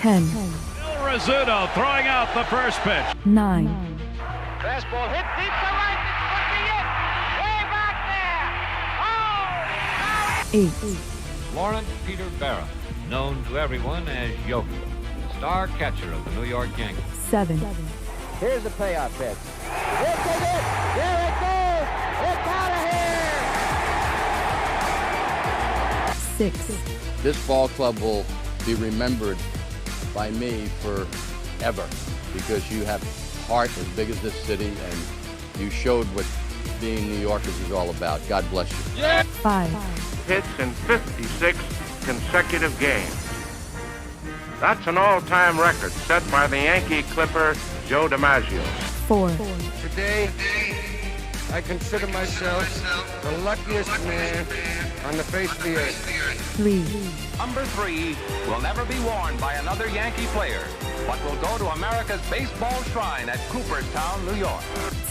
10. Bill Rizzuto throwing out the first pitch. 9. Fastball hit deep to right. This could be it. Way back there. Oh! 8. Lawrence Peter Barra, known to everyone as Yogi, star catcher of the New York Yankees. 7. Here's the payoff pitch. This is it. There it goes. It's out of here. 6. This ball club will be remembered by me forever because you have heart as big as this city and you showed what being New Yorkers is all about. God bless you. 5. Hits in 56 consecutive games. That's an all-time record set by the Yankee Clipper Joe DiMaggio. 4. Today, I consider myself the luckiest man on the face of the earth. 3. Number 3 will never be worn by another Yankee player, but will go to America's baseball shrine at Cooperstown, New York.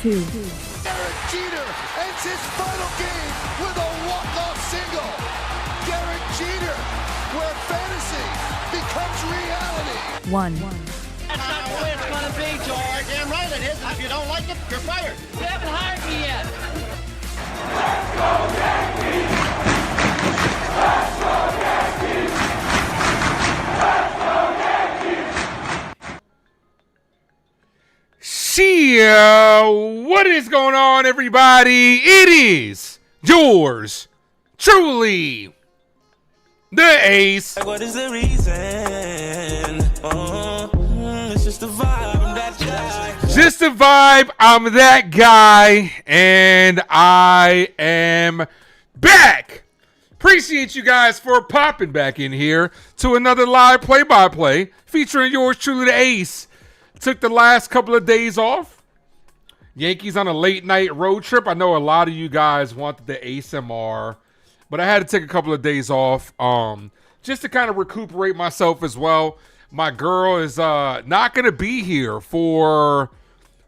2. Derek Jeter ends his final game with a walk-off single. Derek Jeter, where fantasy becomes reality. 1. That's not the way it's going to be, George. Damn right it is. And if you don't like it, you're fired. You haven't hired me yet. Let's go Yankees! Let's go Yankees! Let's go Yankees! What is going on, everybody? It is yours truly, the Ace. What is the reason? It's just the vibe. I'm that guy. Just a vibe. I'm that guy, and I am back. Appreciate you guys for popping back in here to another live play-by-play featuring yours truly, the Ace. Took the last couple of days off. Yankees on a late night road trip. I know a lot of you guys wanted the ASMR, but I had to take a couple of days off just to kind of recuperate myself as well. My girl is not going to be here for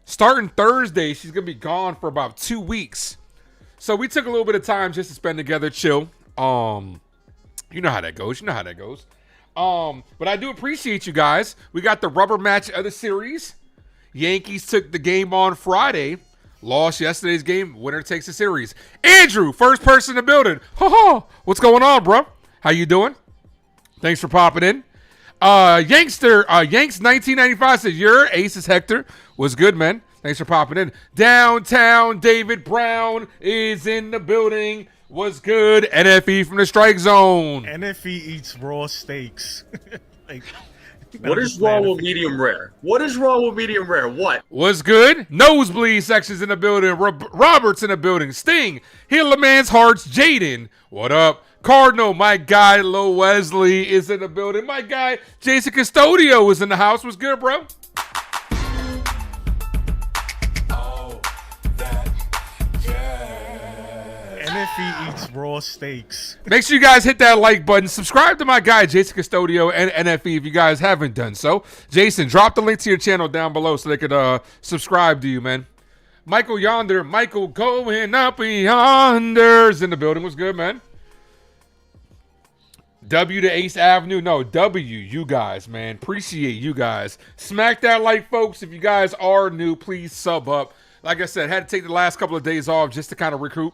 starting Thursday. She's going to be gone for about 2 weeks. So we took a little bit of time just to spend together, chill. You know how that goes. But I do appreciate you guys. We got the rubber match of the series. Yankees took the game on Friday. Lost yesterday's game. Winner takes the series. Andrew, first person in the building. What's going on, bro? How you doing? Thanks for popping in. Yanks 1995 says, your Ace is Hector. What's good, man? Thanks for popping in. Downtown David Brown is in the building. What's good? NFE from the strike zone. NFE eats raw steaks. What is wrong with medium rare? What? What's good? Nosebleed sections in the building. Robert's in the building. Sting. Heal a man's hearts. Jaden. What up? Cardinal, my guy, Lo Wesley is in the building. My guy, Jason Custodio is in the house. What's good, bro? NFE eats raw steaks. Make sure you guys hit that like button. Subscribe to my guy, Jason Custodio and NFE if you guys haven't done so. Jason, drop the link to your channel down below so they could subscribe to you, man. Michael Yonder, Michael going up yonder's in the building. What's good, man? W to Ace Avenue. No, W, you guys, man. Appreciate you guys. Smack that like, folks. If you guys are new, please sub up. Like I said, had to take the last couple of days off just to kind of recoup.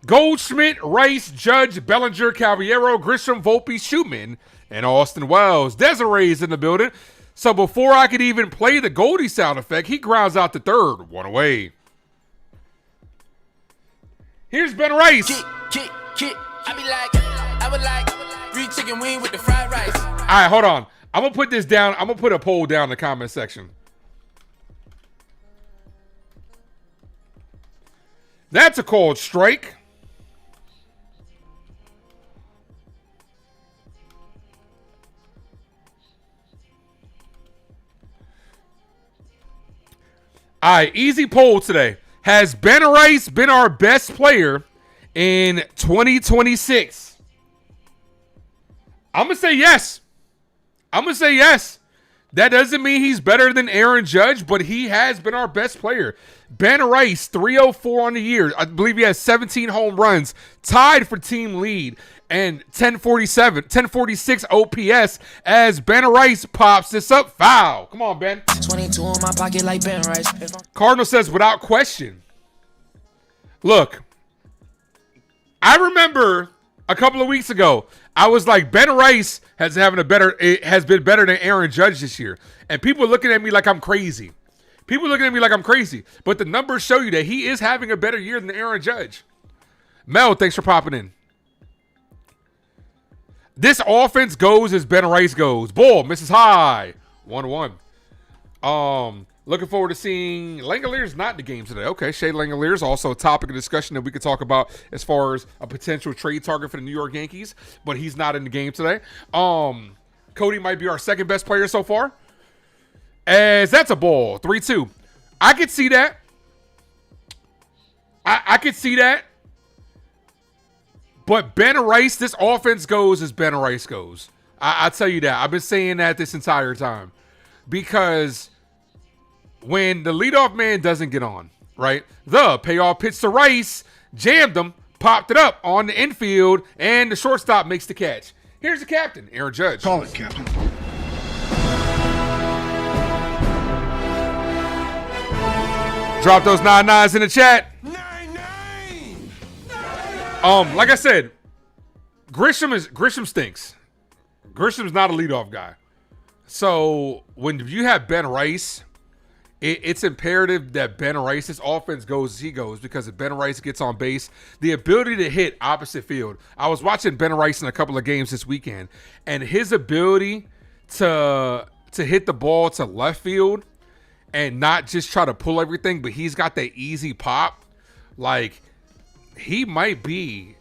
Goldschmidt, Rice, Judge, Bellinger, Caballero, Grisham, Volpe, Schumann, and Austin Wells. Desiree's in the building. So before I could even play the Goldie sound effect, he grounds out the third. One away. Here's Ben Rice. I would like 3 chicken wing with the fried rice. All right, hold on. I'm going to put this down. I'm going to put a poll down in the comment section. That's a called strike. All right, easy poll today. Has Ben Rice been our best player in 2026? I'm going to say yes. That doesn't mean he's better than Aaron Judge, but he has been our best player. Ben Rice, 304 on the year. I believe he has 17 home runs, tied for team lead, and 1046 OPS as Ben Rice pops this up. Foul. Come on, Ben. 22 in my pocket like Ben Rice. Cardinal says, without question. Look, I remember a couple of weeks ago, I was like, Ben Rice has been better than Aaron Judge this year. And people looking at me like I'm crazy. But the numbers show you that he is having a better year than Aaron Judge. Mel, thanks for popping in. This offense goes as Ben Rice goes. Bull, misses high. 1-1. Looking forward to seeing Langoliers not in the game today. Okay, Shea Langoliers, also a topic of discussion that we could talk about as far as a potential trade target for the New York Yankees, but he's not in the game today. Cody might be our second best player so far, as that's a ball. 3-2. I could see that. I could see that. But Ben Rice, this offense goes as Ben Rice goes. I tell you that. I've been saying that this entire time. Because when the leadoff man doesn't get on, right? The payoff pitch to Rice, jammed him, popped it up on the infield, and the shortstop makes the catch. Here's the captain, Aaron Judge. Call it, Captain. Drop those 9-9s in the chat. 9-9. Like I said, Grisham stinks. Grisham's not a leadoff guy. So when you have Ben Rice, it's imperative that Ben Rice's offense goes as he goes, because if Ben Rice gets on base, the ability to hit opposite field. I was watching Ben Rice in a couple of games this weekend, and his ability to hit the ball to left field and not just try to pull everything, but he's got that easy pop. Like, he might be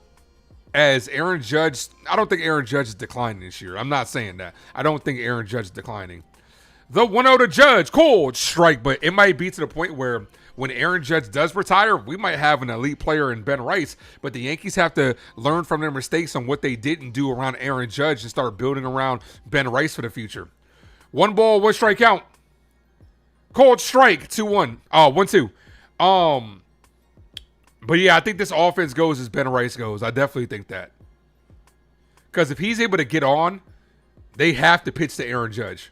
as Aaron Judge. I don't think Aaron Judge is declining this year. I'm not saying that. I don't think Aaron Judge is declining. The 1-0 to Judge, cold strike, but it might be to the point where when Aaron Judge does retire, we might have an elite player in Ben Rice, but the Yankees have to learn from their mistakes on what they didn't do around Aaron Judge and start building around Ben Rice for the future. 1 ball, 1 strike count. Cold strike, 2-1. 1-2. But yeah, I think this offense goes as Ben Rice goes. I definitely think that. Because if he's able to get on, they have to pitch to Aaron Judge.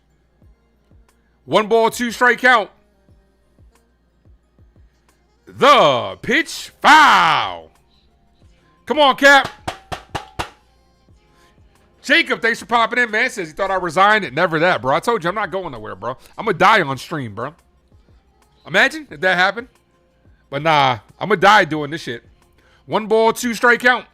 1 ball, 2 strike count. The pitch, foul. Come on, Cap. Jacob, thanks for popping in, man. Says he thought I resigned. Never that, bro. I told you I'm not going nowhere, bro. I'm going to die on stream, bro. Imagine if that happened. But nah, I'm going to die doing this shit. 1 ball, 2 strike count.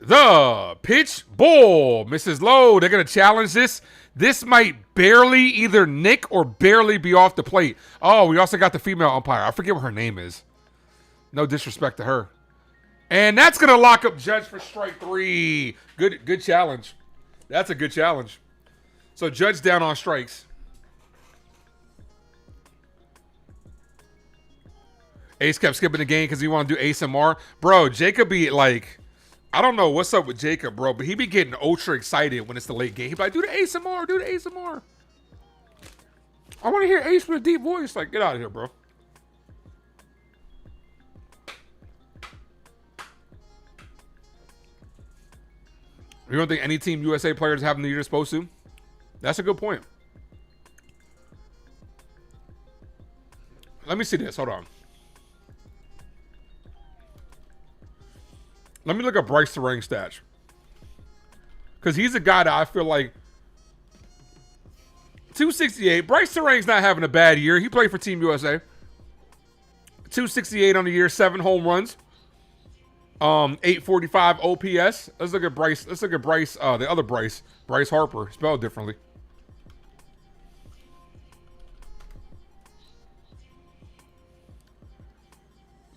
The pitch, ball, misses low. They're going to challenge this. This might barely either nick or barely be off the plate. Oh, we also got the female umpire. I forget what her name is. No disrespect to her. And that's going to lock up Judge for strike 3. Good challenge. That's a good challenge. So Judge down on strikes. Ace kept skipping the game because he want to do ASMR. Bro, Jacob be like, I don't know what's up with Jacob, bro, but he be getting ultra excited when it's the late game. He be like, do the ASMR, do the ASMR. I want to hear Ace with a deep voice. Like, get out of here, bro. You don't think any Team USA players having the year they're supposed to? That's a good point. Let me see this. Hold on. Let me look at Bryce Terang stats. Because he's a guy that I feel like 268. Bryce Terang's not having a bad year. He played for Team USA. 268 on the year, 7 home runs. 845 OPS. Let's look at Bryce. Let's look at Bryce, the other Bryce. Bryce Harper, spelled differently.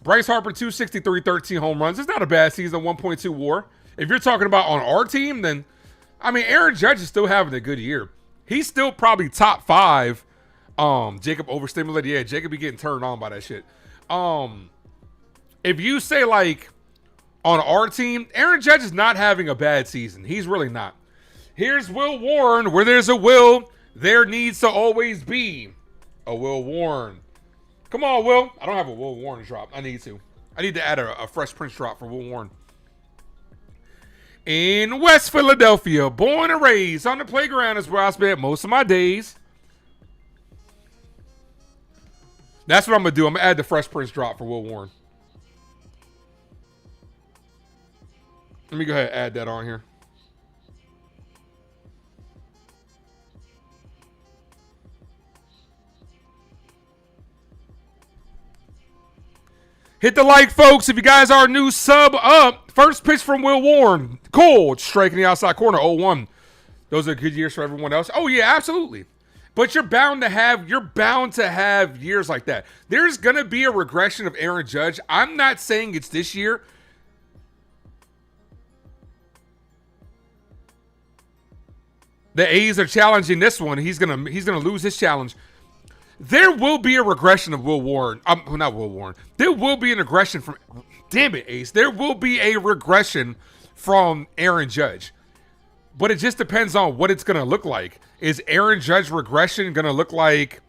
Bryce Harper, 263, 13 home runs. It's not a bad season, 1.2 WAR. If you're talking about on our team, then, I mean, Aaron Judge is still having a good year. He's still probably top 5. Jacob overstimulated. Yeah, Jacob be getting turned on by that shit. If you say, like, on our team, Aaron Judge is not having a bad season. He's really not. Here's Will Warren. Where there's a will, there needs to always be a Will Warren. Come on, Will. I don't have a Will Warren drop. I need to. I need to add a Fresh Prince drop for Will Warren. In West Philadelphia, born and raised on the playground is where I spent most of my days. That's what I'm going to do. I'm going to add the Fresh Prince drop for Will Warren. Let me go ahead and add that on here. Hit the like, folks. If you guys are new, sub up. First pitch from Will Warren. Cold. Striking the outside corner. 0-1. Those are good years for everyone else. Oh, yeah, absolutely. But you're bound to have years like that. There's going to be a regression of Aaron Judge. I'm not saying it's this year. The A's are challenging this one. He's gonna lose his challenge. There will be a regression of Will Warren. Not Will Warren. There will be an aggression from. Damn it, Ace. There will be a regression from Aaron Judge, but it just depends on what it's gonna look like. Is Aaron Judge regression gonna look like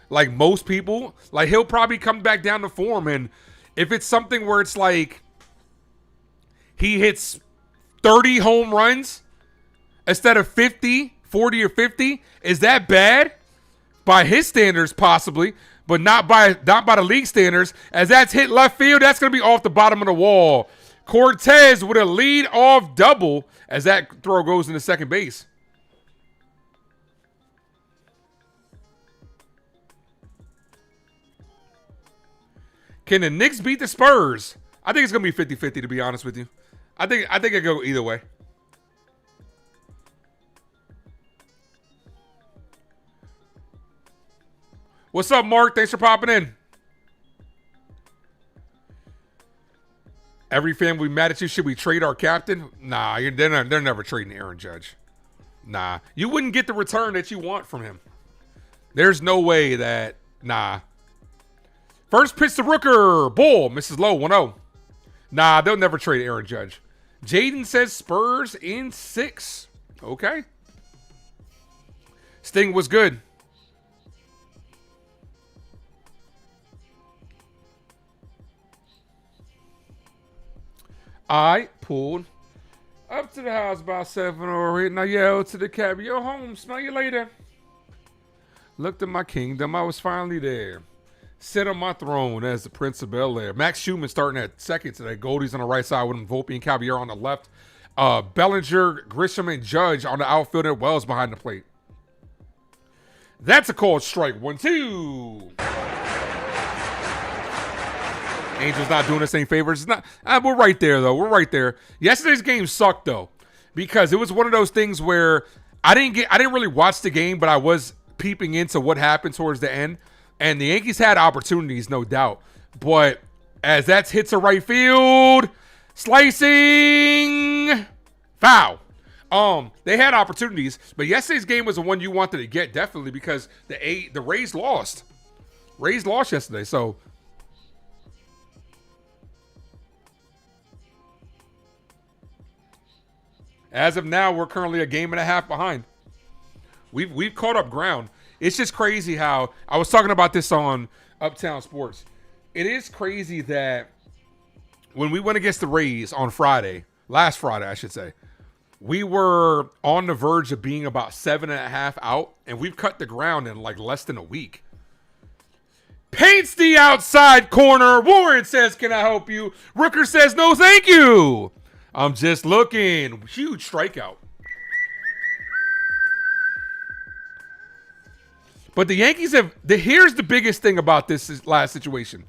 most people? Like he'll probably come back down to form, and if it's something where it's like he hits 30 home runs instead of 50, 40 or 50, is that bad? By his standards, possibly, but not by the league standards. As that's hit left field, that's going to be off the bottom of the wall. Cortez with a lead-off double as that throw goes into second base. Can the Knicks beat the Spurs? I think it's going to be 50-50, to be honest with you. I think it go either way. What's up, Mark? Thanks for popping in. Every fan we mad at you, should we trade our captain? Nah, they're never trading Aaron Judge. Nah, you wouldn't get the return that you want from him. There's no way that, nah. First pitch to Rooker. Bull, Mrs. Lowe, 1-0. Nah, they'll never trade Aaron Judge. Jaden says Spurs in 6. Okay. Sting was good. I pulled up to the house by 7 or 8, and I yelled to the cab, "Yo, home, smell you later." Looked at my kingdom, I was finally there. Sit on my throne as the Prince of Bel-Air. Max Schumann starting at second today. Goldie's on the right side with him, Volpe and Caballero on the left. Bellinger, Grisham, and Judge on the outfield, and Wells behind the plate. That's a called strike. 1-2. Angels not doing us any favors. It's not. We're right there, though. We're right there. Yesterday's game sucked, though, because it was one of those things where I didn't really watch the game, but I was peeping into what happened towards the end. And the Yankees had opportunities, no doubt. But as that's hit to right field, slicing, foul. They had opportunities, but yesterday's game was the one you wanted to get, definitely, because the Rays lost. Rays lost yesterday, so. As of now, we're currently a game and a half behind. We've caught up ground. It's just crazy how I was talking about this on Uptown Sports. It is crazy that when we went against the Rays on Friday, last Friday, I should say, we were on the verge of being about 7.5 out, and we've cut the ground in like less than a week. Paints the outside corner. Warren says, "Can I help you?" Rooker says, "No, thank you. I'm just looking." Huge strikeout. But the Yankees here's the biggest thing about this last situation.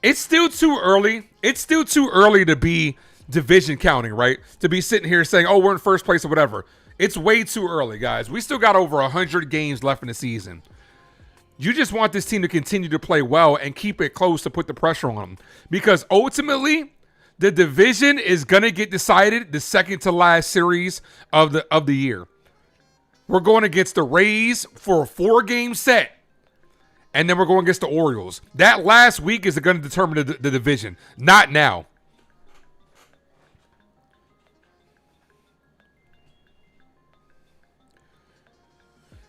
It's still too early. It's still too early to be division counting, right? To be sitting here saying, "Oh, we're in first place" or whatever. It's way too early, guys. We still got over 100 games left in the season. You just want this team to continue to play well and keep it close to put the pressure on them. Because ultimately, the division is going to get decided the second to last series of the year. We're going against the Rays for a 4-game set. And then we're going against the Orioles. That last week is going to determine the division. Not now.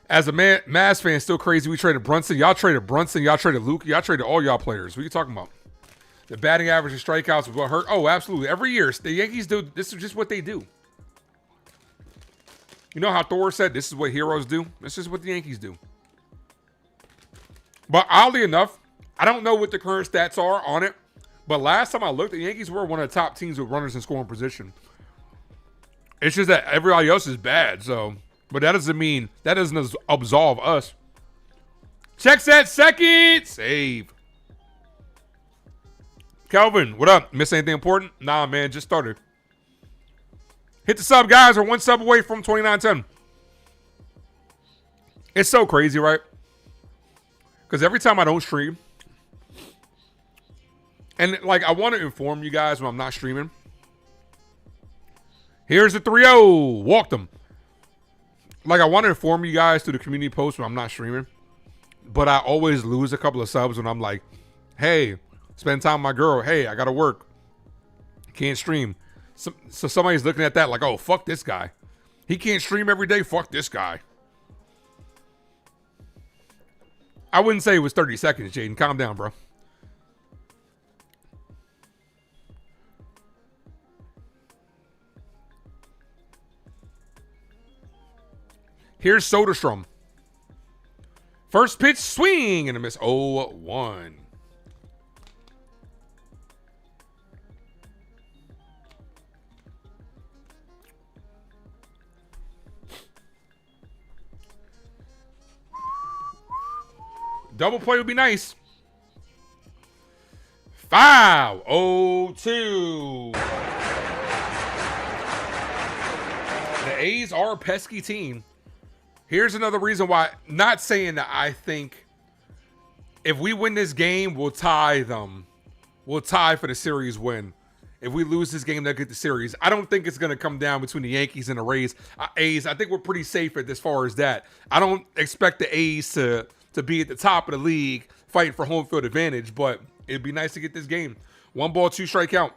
As a Mavs fan, still crazy. We traded Brunson. Y'all traded Brunson. Y'all traded Luke. Y'all traded all y'all players. What are you talking about? The batting average and strikeouts was what hurt. Oh, absolutely. Every year, the Yankees do. This is just what they do. You know how Thor said, this is what heroes do? This is what the Yankees do. But oddly enough, I don't know what the current stats are on it. But last time I looked, the Yankees were one of the top teams with runners in scoring position. It's just that everybody else is bad. So, but that doesn't absolve us. Checks at second. Save. Kelvin, what up? Miss anything important? Nah, man, just started. Hit the sub, guys. We're one sub away from 2910. It's so crazy, right? Because every time I don't stream, and like I want to inform you guys when I'm not streaming. Here's the 3-0. Walked them. Like I want to inform you guys through the community post when I'm not streaming. But I always lose a couple of subs when I'm like, hey, spend time with my girl. Hey, I got to work. Can't stream. So somebody's looking at that like, oh, fuck this guy. He can't stream every day. Fuck this guy. I wouldn't say it was 30 seconds, Jaden. Calm down, bro. Here's Soderstrom. First pitch swing and a miss. 0-1. Double play would be nice. Foul. 0-2. The A's are a pesky team. Here's another reason why. Not saying that I think if we win this game, we'll tie them. We'll tie for the series win. If we lose this game, they'll get the series. I don't think it's going to come down between the Yankees and the A's. I think we're pretty safe as far as that. I don't expect the A's to be at the top of the league fighting for home field advantage, but it'd be nice to get this game. 1 ball, 2 strike count.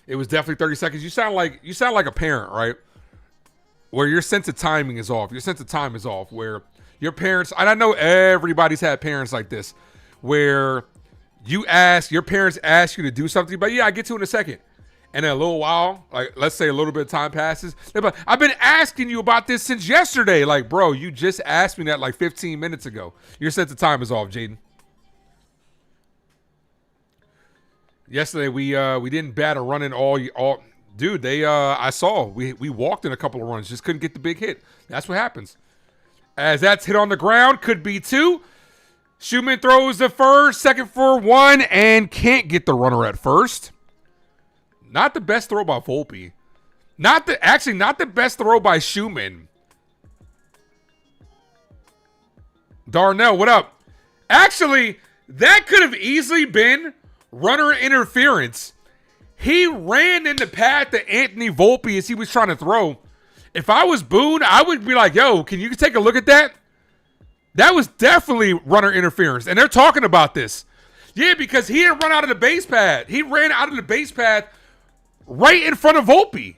It was definitely 30 seconds. You sound like a parent, right? Where your sense of timing is off. Your sense of time is off. Where your parents, and I know everybody's had parents like this, where your parents ask you to do something, but yeah, I get to it in a second. And in a little while, like let's say a little bit of time passes, they're like, I've been asking you about this since yesterday. Like, bro, you just asked me that like 15 minutes ago. Your sense of time is off, Jaden. Yesterday we didn't bat a run in all. Dude, I saw we walked in a couple of runs, just couldn't get the big hit. That's what happens. As that's hit on the ground, could be 2. Schumann throws the first, second for 1, and can't get the runner at first. Not the best throw by Volpe. Not the best throw by Schumann. Darnell, what up? Actually, that could have easily been runner interference. He ran in the path to Anthony Volpe as he was trying to throw. If I was Boone, I would be like, yo, can you take a look at that? That was definitely runner interference. And they're talking about this. Yeah, because he didn't run out of the base path. He ran out of the base path right in front of Volpe.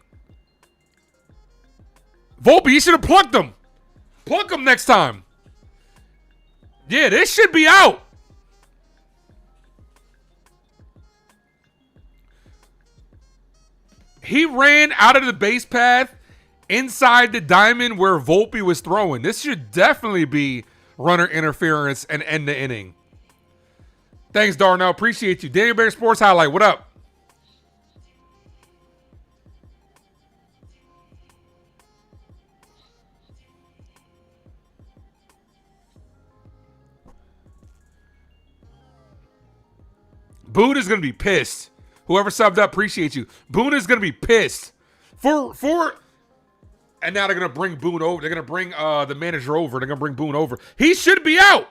Volpe, you should have plucked him. Pluck him next time. Yeah, this should be out. He ran out of the base path inside the diamond where Volpe was throwing. This should definitely be runner interference and end the inning. Thanks, Darnell. Appreciate you. Daniel Bear Sports Highlight, what up? Boone is going to be pissed. Whoever subbed up, appreciate you. Boone is going to be pissed. And now they're going to bring Boone over. They're going to bring the manager over. They're going to bring Boone over. He should be out.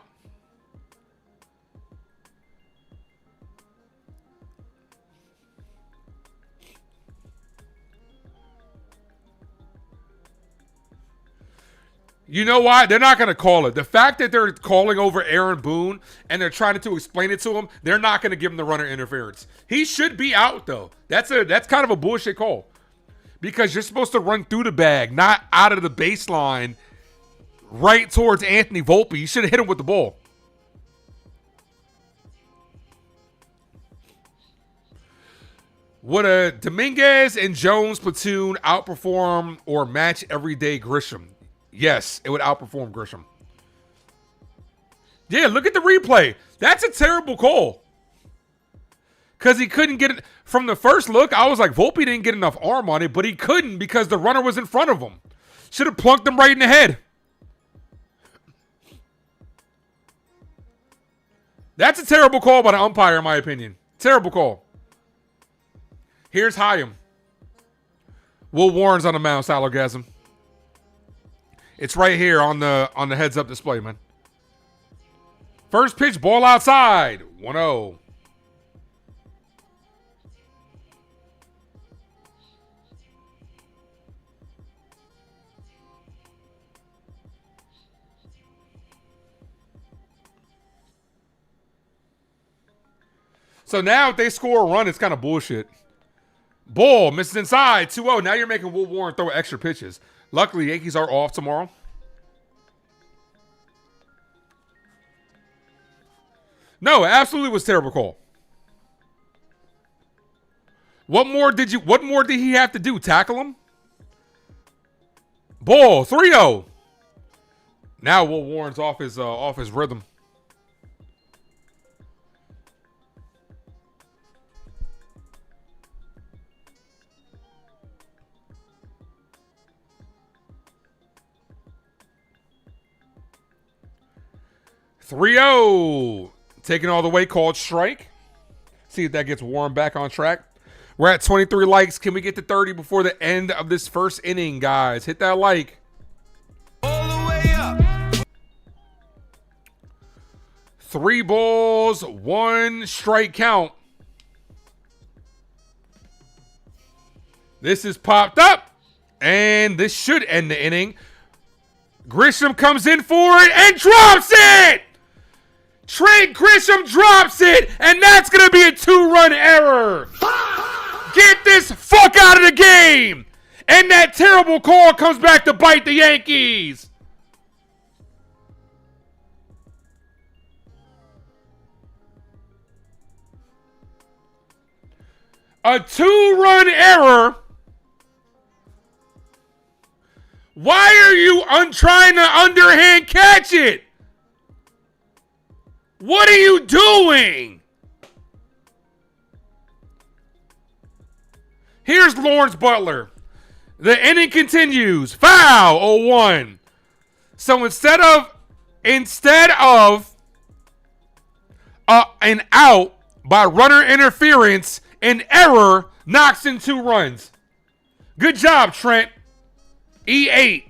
You know why? They're not going to call it. The fact that they're calling over Aaron Boone and they're trying to explain it to him, they're not going to give him the runner interference. He should be out, though. That's kind of a bullshit call. because you're supposed to run through the bag, not out of the baseline right towards Anthony Volpe. You should have hit him with the ball. Would a Dominguez and Jones platoon outperform or match everyday Grisham? Yes, it would outperform Grisham. Yeah, look at the replay. That's a terrible call. Because he couldn't get it. From the first look, I was like, Volpe didn't get enough arm on it, but he couldn't because the runner was in front of him. Should have plunked him right in the head. That's a terrible call by the umpire, in my opinion. Terrible call. Here's Hyam. Will Warren's on the mound, Salorgasm. It's right here on the heads-up display, man. First pitch, ball outside. 1-0. So now if they score a run, it's kind of bullshit. Ball misses inside. 2-0. Now you're making Will Warren throw extra pitches. Luckily, Yankees are off tomorrow. No, it absolutely was a terrible call. What more did he have to do? Tackle him? Ball. 3-0. Now Will Warren's off his rhythm. .3-0. Taking all the way, called strike. See if that gets Warren back on track. We're at 23 likes. Can we get to 30 before the end of this first inning, guys? Hit that like. All the way up. 3 balls, 1 strike count. This is popped up. And this should end the inning. Grisham comes in for it and drops it! Trent Grisham drops it, and that's going to be a 2-run error. Get this fuck out of the game. And that terrible call comes back to bite the Yankees. A 2-run error. Why are you trying to underhand catch it? What are you doing? Here's Lawrence Butler. The inning continues. Foul. 0-1. So instead of an out by runner interference, an error knocks in 2 runs. Good job, Trent. E8.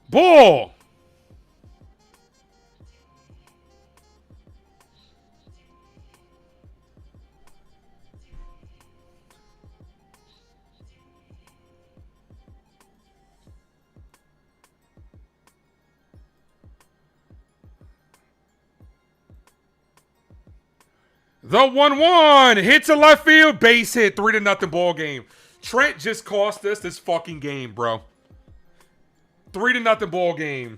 Ball. The 1-1 hits a left field, base hit, 3-0 ball game. Trent just cost us this fucking game, bro. 3-0 ball game.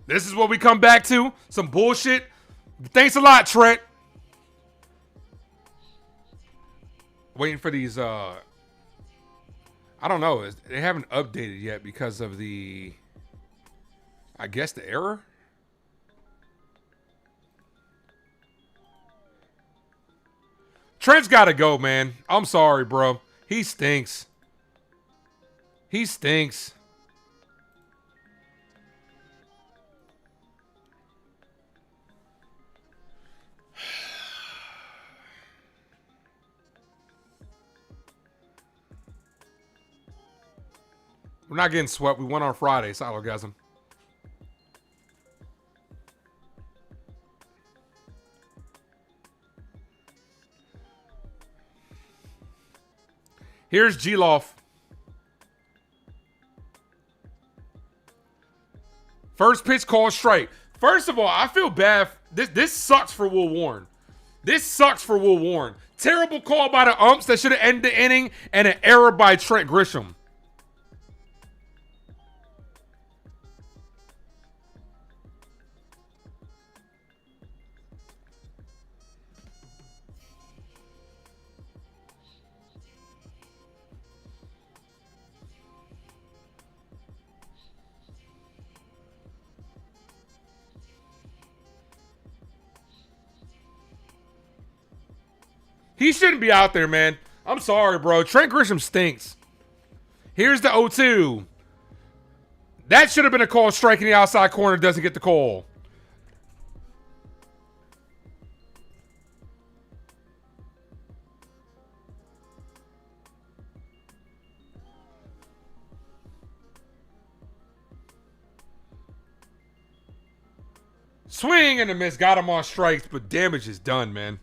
This is what we come back to. Some bullshit. Thanks a lot, Trent. Waiting for these, I don't know. They haven't updated yet because of the, I guess, the error. Trent's got to go, man. I'm sorry, bro. He stinks. He stinks. We're not getting swept. We won on Friday, Silogasm. Here's G-Loff. First pitch called strike. First of all, I feel bad. This sucks for Will Warren. This sucks for Will Warren. Terrible call by the umps that should have ended the inning, and an error by Trent Grisham. He shouldn't be out there, man. I'm sorry, bro. Trent Grisham stinks. Here's the 0-2. That should have been a call. Strike in the outside corner, doesn't get the call. Swing and a miss. Got him on strikes, but damage is done, man.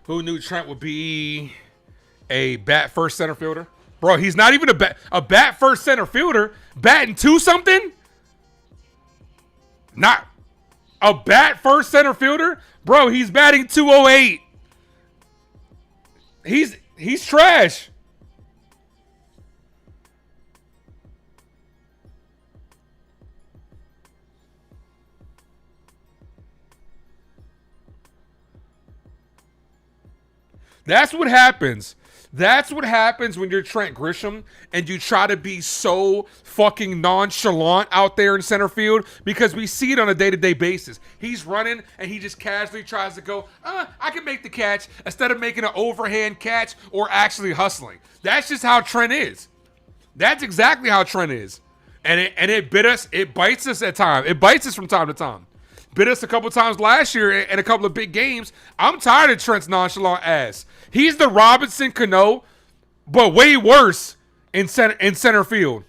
Who knew Trent would be a bat first center fielder? Bro, he's not even a bat first center fielder. Batting 2-something? Not a bat first center fielder? Bro, he's batting 208. He's trash. That's what happens. That's what happens when you're Trent Grisham and you try to be so fucking nonchalant out there in center field, because we see it on a day-to-day basis. He's running and he just casually tries to go, I can make the catch, instead of making an overhand catch or actually hustling. That's just how Trent is. That's exactly how Trent is. And it bit us. It bites us at times. It bites us from time to time. Bit us a couple times last year in a couple of big games. I'm tired of Trent's nonchalant ass. He's the Robinson Cano, but way worse in center field.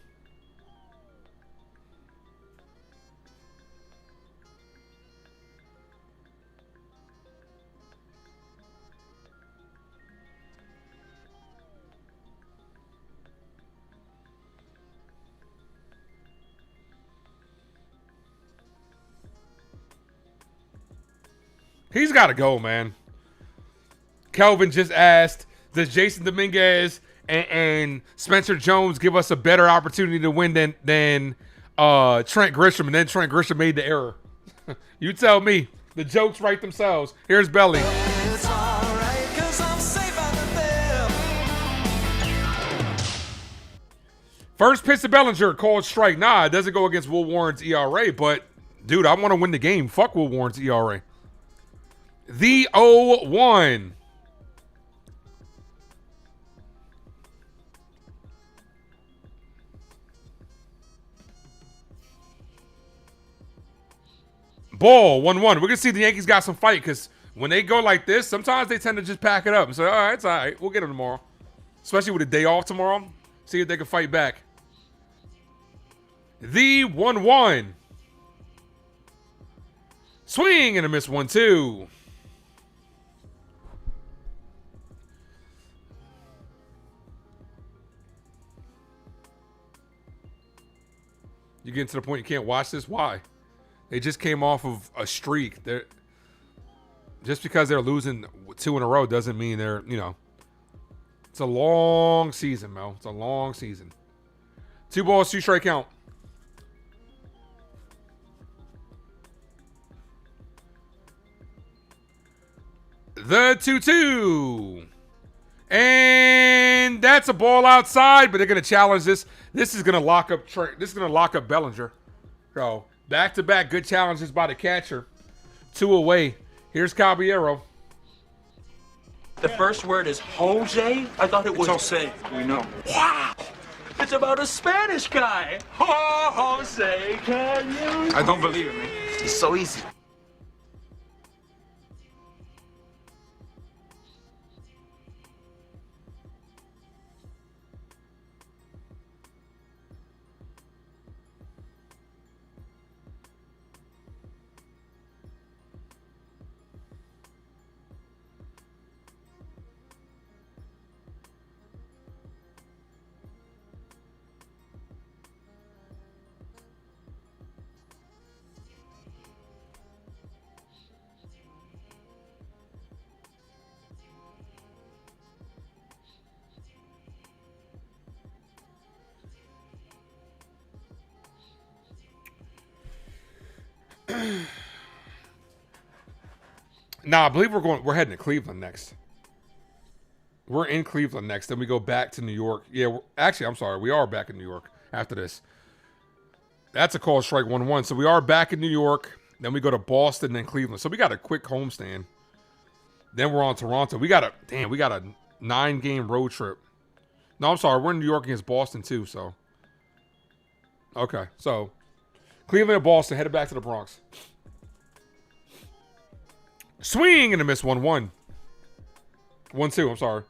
He's got to go, man. Kelvin just asked, does Jason Dominguez and Spencer Jones give us a better opportunity to win than Trent Grisham? And then Trent Grisham made the error. You tell me. The jokes write themselves. Here's Belly. It's all right, 'cause I'm safe out of there. First pitch to Bellinger, called strike. Nah, it doesn't go against Will Warren's ERA, but, dude, I want to win the game. Fuck Will Warren's ERA. The 0-1. Ball, 1-1. We're going to see the Yankees got some fight, because when they go like this, sometimes they tend to just pack it up and say, all right, it's all right. We'll get them tomorrow. Especially with a day off tomorrow. See if they can fight back. The 1-1. Swing and a miss, 1-2. You getting to the point you can't watch this? Why? They just came off of a streak. Just because they're losing 2 in a row doesn't mean they're, it's a long season, Mel. It's a long season. 2 balls, 2 strike count. The 2-2. And that's a ball outside, but they're going to challenge this. This is going to lock up Trent. This is going to lock up Bellinger. So, back-to-back good challenges by the catcher. 2 away. Here's Caballero. The first word is Jose? I thought it was Jose. We know. Wow! It's about a Spanish guy. Jose, can you? I don't believe it, man. It's so easy. Nah, I believe we're heading to Cleveland next. We're in Cleveland next. Then we go back to New York. Yeah, actually, I'm sorry. We are back in New York after this. That's a call strike 1-1. So we are back in New York. Then we go to Boston, then Cleveland. So we got a quick homestand. Then we're on Toronto. We got a 9-game road trip. No, I'm sorry. We're in New York against Boston too. So okay. So Cleveland and Boston headed back to the Bronx. Swing and a miss 1-1. 1-2, I'm sorry.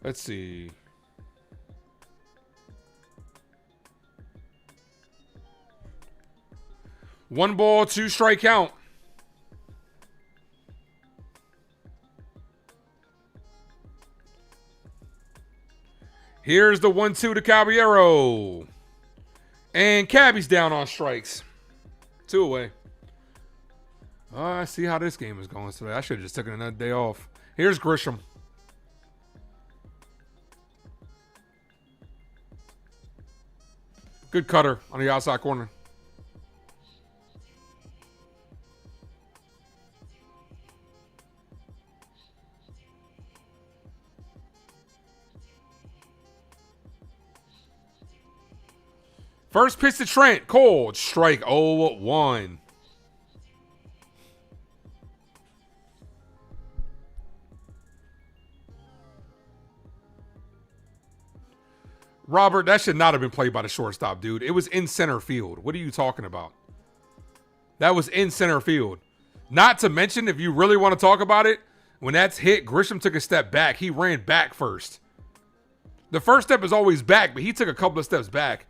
Let's see. One ball, 2 strike count. Here's the 1-2 to Caballero. And Cabby's down on strikes. 2 away. I see how this game is going today. I should have just taken another day off. Here's Grisham. Good cutter on the outside corner. First pitch to Trent. Cold. Strike 0-1. Robert, that should not have been played by the shortstop, dude. It was in center field. What are you talking about? That was in center field. Not to mention, if you really want to talk about it, when that's hit, Grisham took a step back. He ran back first. The first step is always back, but he took a couple of steps back.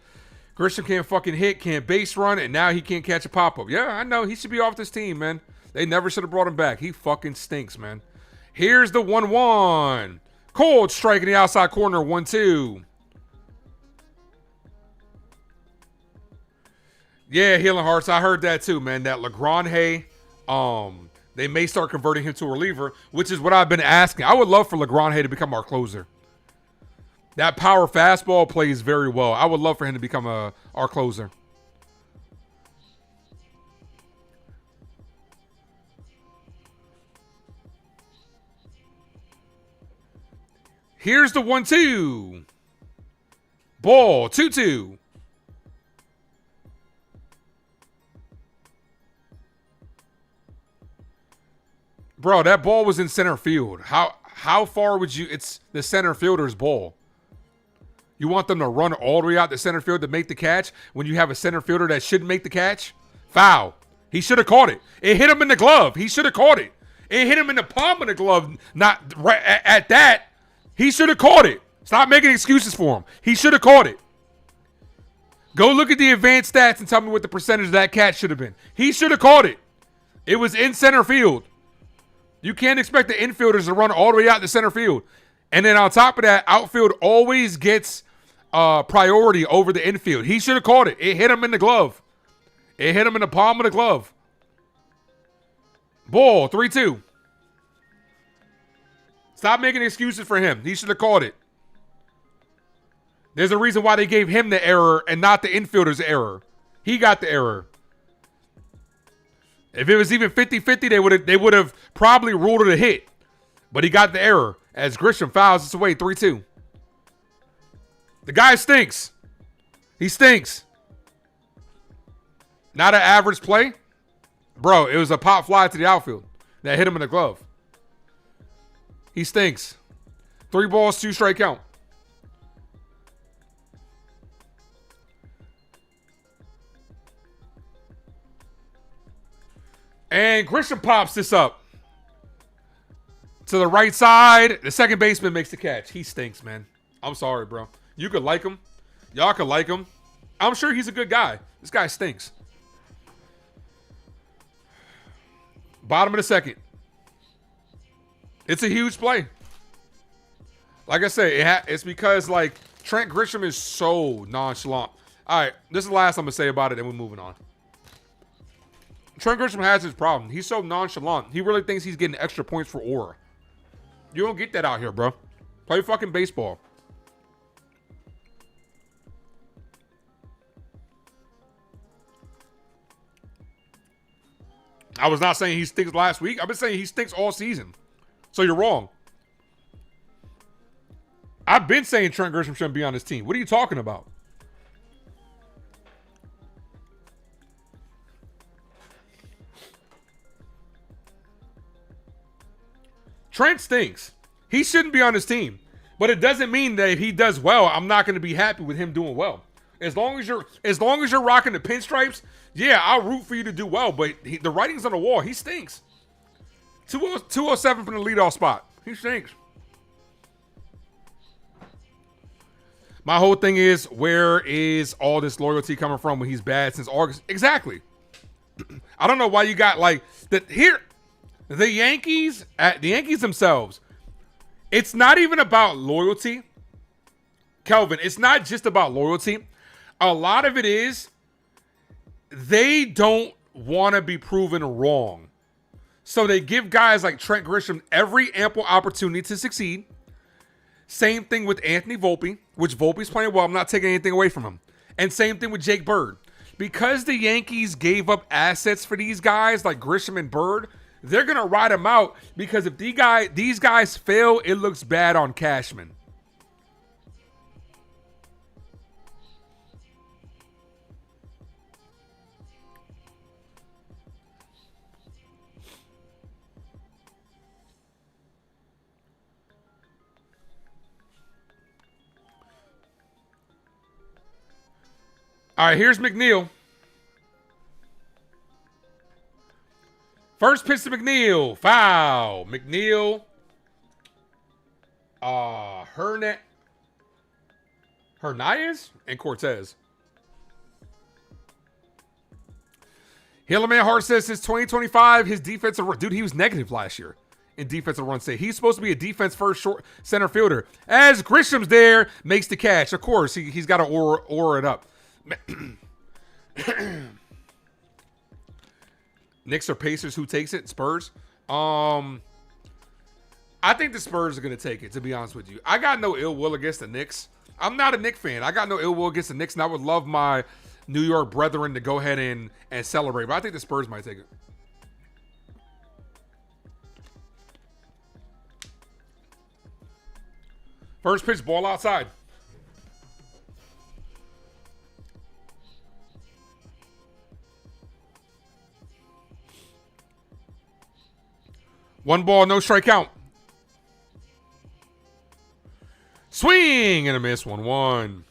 Grisham can't fucking hit, can't base run, and now he can't catch a pop-up. Yeah, I know. He should be off this team, man. They never should have brought him back. He fucking stinks, man. Here's the 1-1. Cold strike in the outside corner, 1-2. Yeah, Healing Hearts. I heard that too, man. That LeGrand, they may start converting him to a reliever, which is what I've been asking. I would love for LeGrand to become our closer. That power fastball plays very well. I would love for him to become our closer. Here's the 1-2. Ball, 2-2. Bro, that ball was in center field. How far would you... It's the center fielder's ball. You want them to run all the way out the center field to make the catch when you have a center fielder that should make the catch? Foul. He should have caught it. It hit him in the glove. He should have caught it. It hit him in the palm of the glove. Not right at that. He should have caught it. Stop making excuses for him. He should have caught it. Go look at the advanced stats and tell me what the percentage of that catch should have been. He should have caught it. It was in center field. You can't expect the infielders to run all the way out to center field. And then on top of that, outfield always gets priority over the infield. He should have caught it. It hit him in the glove. It hit him in the palm of the glove. Ball, 3-2. Stop making excuses for him. He should have caught it. There's a reason why they gave him the error and not the infielder's error. He got the error. If it was even 50-50, they would have probably ruled it a hit. But he got the error as Grisham fouls us away 3-2. The guy stinks. He stinks. Not an average play. Bro, it was a pop fly to the outfield that hit him in the glove. He stinks. 3 balls, 2 strike count. And Grisham pops this up to the right side. The second baseman makes the catch. He stinks, man. I'm sorry, bro. You could like him. Y'all could like him. I'm sure he's a good guy. This guy stinks. Bottom of the second. It's a huge play. Like I say, it's because, like, Trent Grisham is so nonchalant. All right, this is the last I'm going to say about it, and we're moving on. Trent Grisham has his problem. He's so nonchalant. He really thinks he's getting extra points for aura. You don't get that out here, bro. Play fucking baseball. I was not saying he stinks last week. I've been saying he stinks all season. So you're wrong. I've been saying Trent Grisham shouldn't be on this team. What are you talking about? Trent stinks. He shouldn't be on this team. But it doesn't mean that if he does well, I'm not going to be happy with him doing well. As long as you're rocking the pinstripes, yeah, I'll root for you to do well. But the writing's on the wall. He stinks. 207 from the leadoff spot. He stinks. My whole thing is, where is all this loyalty coming from when he's bad since August? Exactly. I don't know why you got like that here. The Yankees themselves. It's not even about loyalty. Kelvin, it's not just about loyalty. A lot of it is they don't want to be proven wrong. So they give guys like Trent Grisham every ample opportunity to succeed. Same thing with Anthony Volpe, which Volpe's playing well. I'm not taking anything away from him. And same thing with Jake Bird. Because the Yankees gave up assets for these guys like Grisham and Bird, they're going to ride them out because if these guys fail, it looks bad on Cashman. All right, here's McNeil. First pitch to McNeil. Foul. McNeil. Hernandez and Cortez. Hillerman Hart says since 2025, his defensive dude, he was negative last year in defensive run save. He's supposed to be a defense first short center fielder. As Grisham's there, makes the catch. Of course, he's got to aura it up. Knicks or Pacers, who takes it? Spurs. I think the Spurs are going to take it, to be honest with you. I got no ill will against the Knicks. I'm not a Knicks fan. I got no ill will against the Knicks, and I would love my New York brethren to go ahead and celebrate. But I think the Spurs might take it. First pitch, ball outside. One ball, no strike count. Swing and a miss. 1-1.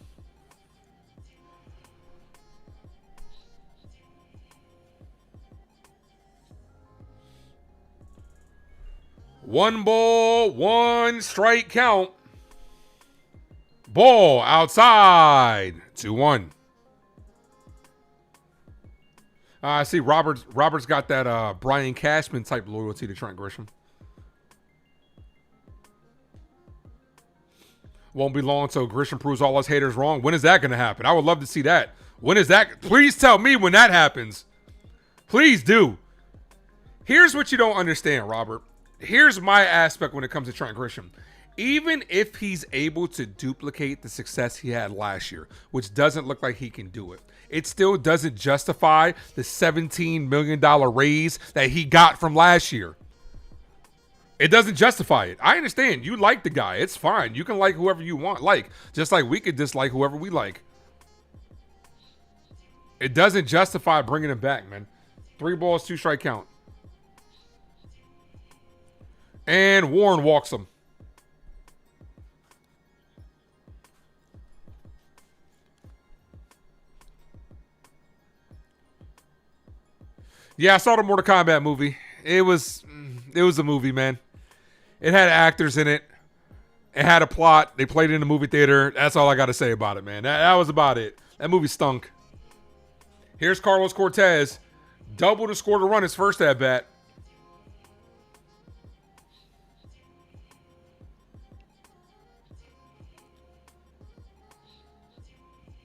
One ball, one strike count. Ball outside. 2-1. I see Robert's got that Brian Cashman type loyalty to Trent Grisham. Won't be long until Grisham proves all us haters wrong. When is that going to happen? I would love to see that. When is that? Please tell me when that happens. Please do. Here's what you don't understand, Robert. Here's my aspect when it comes to Trent Grisham. Even if he's able to duplicate the success he had last year, which doesn't look like he can do it, it still doesn't justify the $17 million raise that he got from last year. It doesn't justify it. I understand. You like the guy. It's fine. You can like whoever you want. Just like we could dislike whoever we like. It doesn't justify bringing him back, man. 3 balls, 2 strike count. And Warren walks him. Yeah, I saw the Mortal Kombat movie. It was a movie, man. It had actors in it. It had a plot. They played it in the movie theater. That's all I got to say about it, man. That was about it. That movie stunk. Here's Carlos Cortez. Double to score to run his first at bat.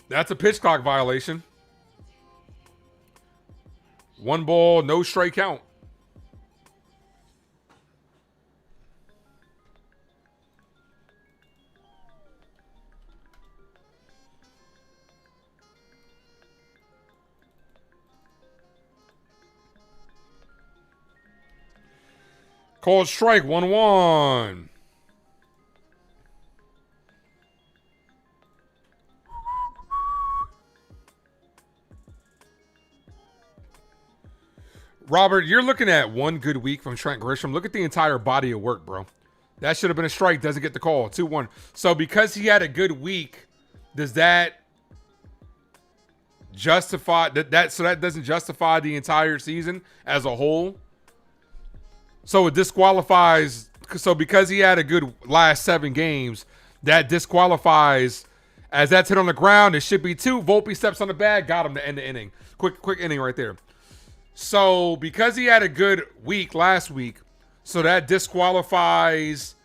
That's a pitch clock violation. 1 ball, no strike count. Called strike, 1-1. Robert, you're looking at one good week from Trent Grisham. Look at the entire body of work, bro. That should have been a strike. Doesn't get the call. 2-1. So because he had a good week, does that justify so that doesn't justify the entire season as a whole? So it disqualifies. So because he had a good last 7 games, that disqualifies. As that's hit on the ground, it should be 2. Volpe steps on the bag, got him to end the inning. Quick inning right there. So because he had a good week last week, so that disqualifies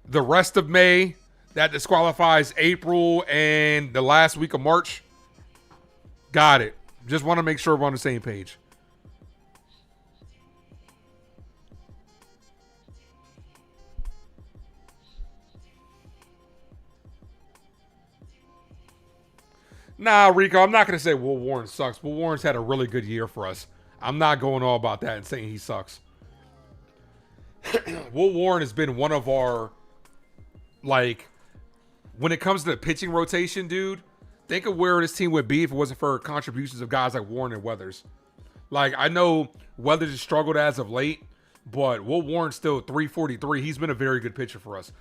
the rest of May. That disqualifies April and the last week of March. Got it. Just want to make sure we're on the same page. Nah, Rico, I'm not going to say Will Warren sucks. Will Warren's had a really good year for us. I'm not going all about that and saying he sucks. Will Warren has been one of our, like, when it comes to the pitching rotation, dude, think of where this team would be if it wasn't for contributions of guys like Warren and Weathers. Like, I know Weathers has struggled as of late, but Will Warren's still 343. He's been a very good pitcher for us.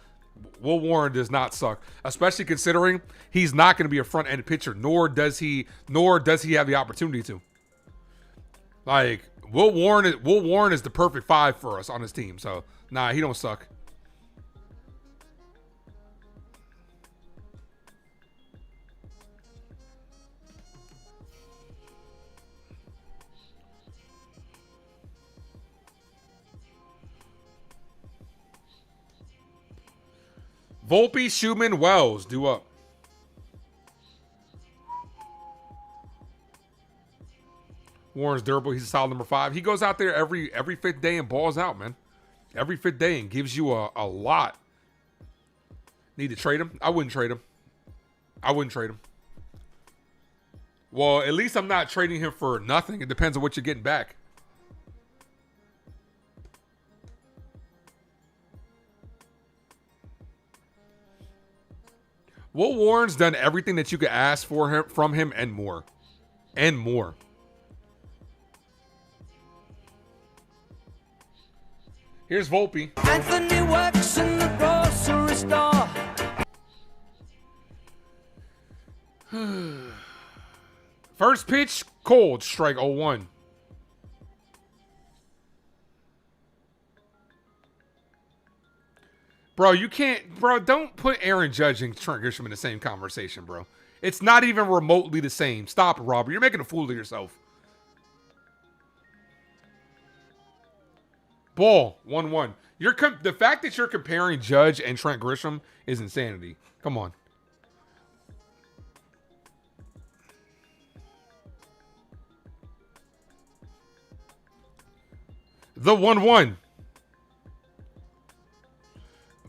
Will Warren does not suck, especially considering he's not going to be a front-end pitcher, nor does he have the opportunity to. Like, Will Warren is the perfect 5 for us on his team. So, nah, he don't suck. Volpe, Schumann, Wells, due up. Warren's durable. He's a solid number 5. He goes out there every 5th day and balls out, man. Every 5th day and gives you a lot. Need to trade him? I wouldn't trade him. Well, at least I'm not trading him for nothing. It depends on what you're getting back. Will Warren's done everything that you could ask from him and more. And more. Here's Volpe. Anthony works in the grocery store. First pitch, cold, strike 0-1. Bro, don't put Aaron Judge and Trent Grisham in the same conversation, bro. It's not even remotely the same. Stop it, Robert. You're making a fool of yourself. Ball, 1-1. The fact that you're comparing Judge and Trent Grisham is insanity. Come on. The 1-1.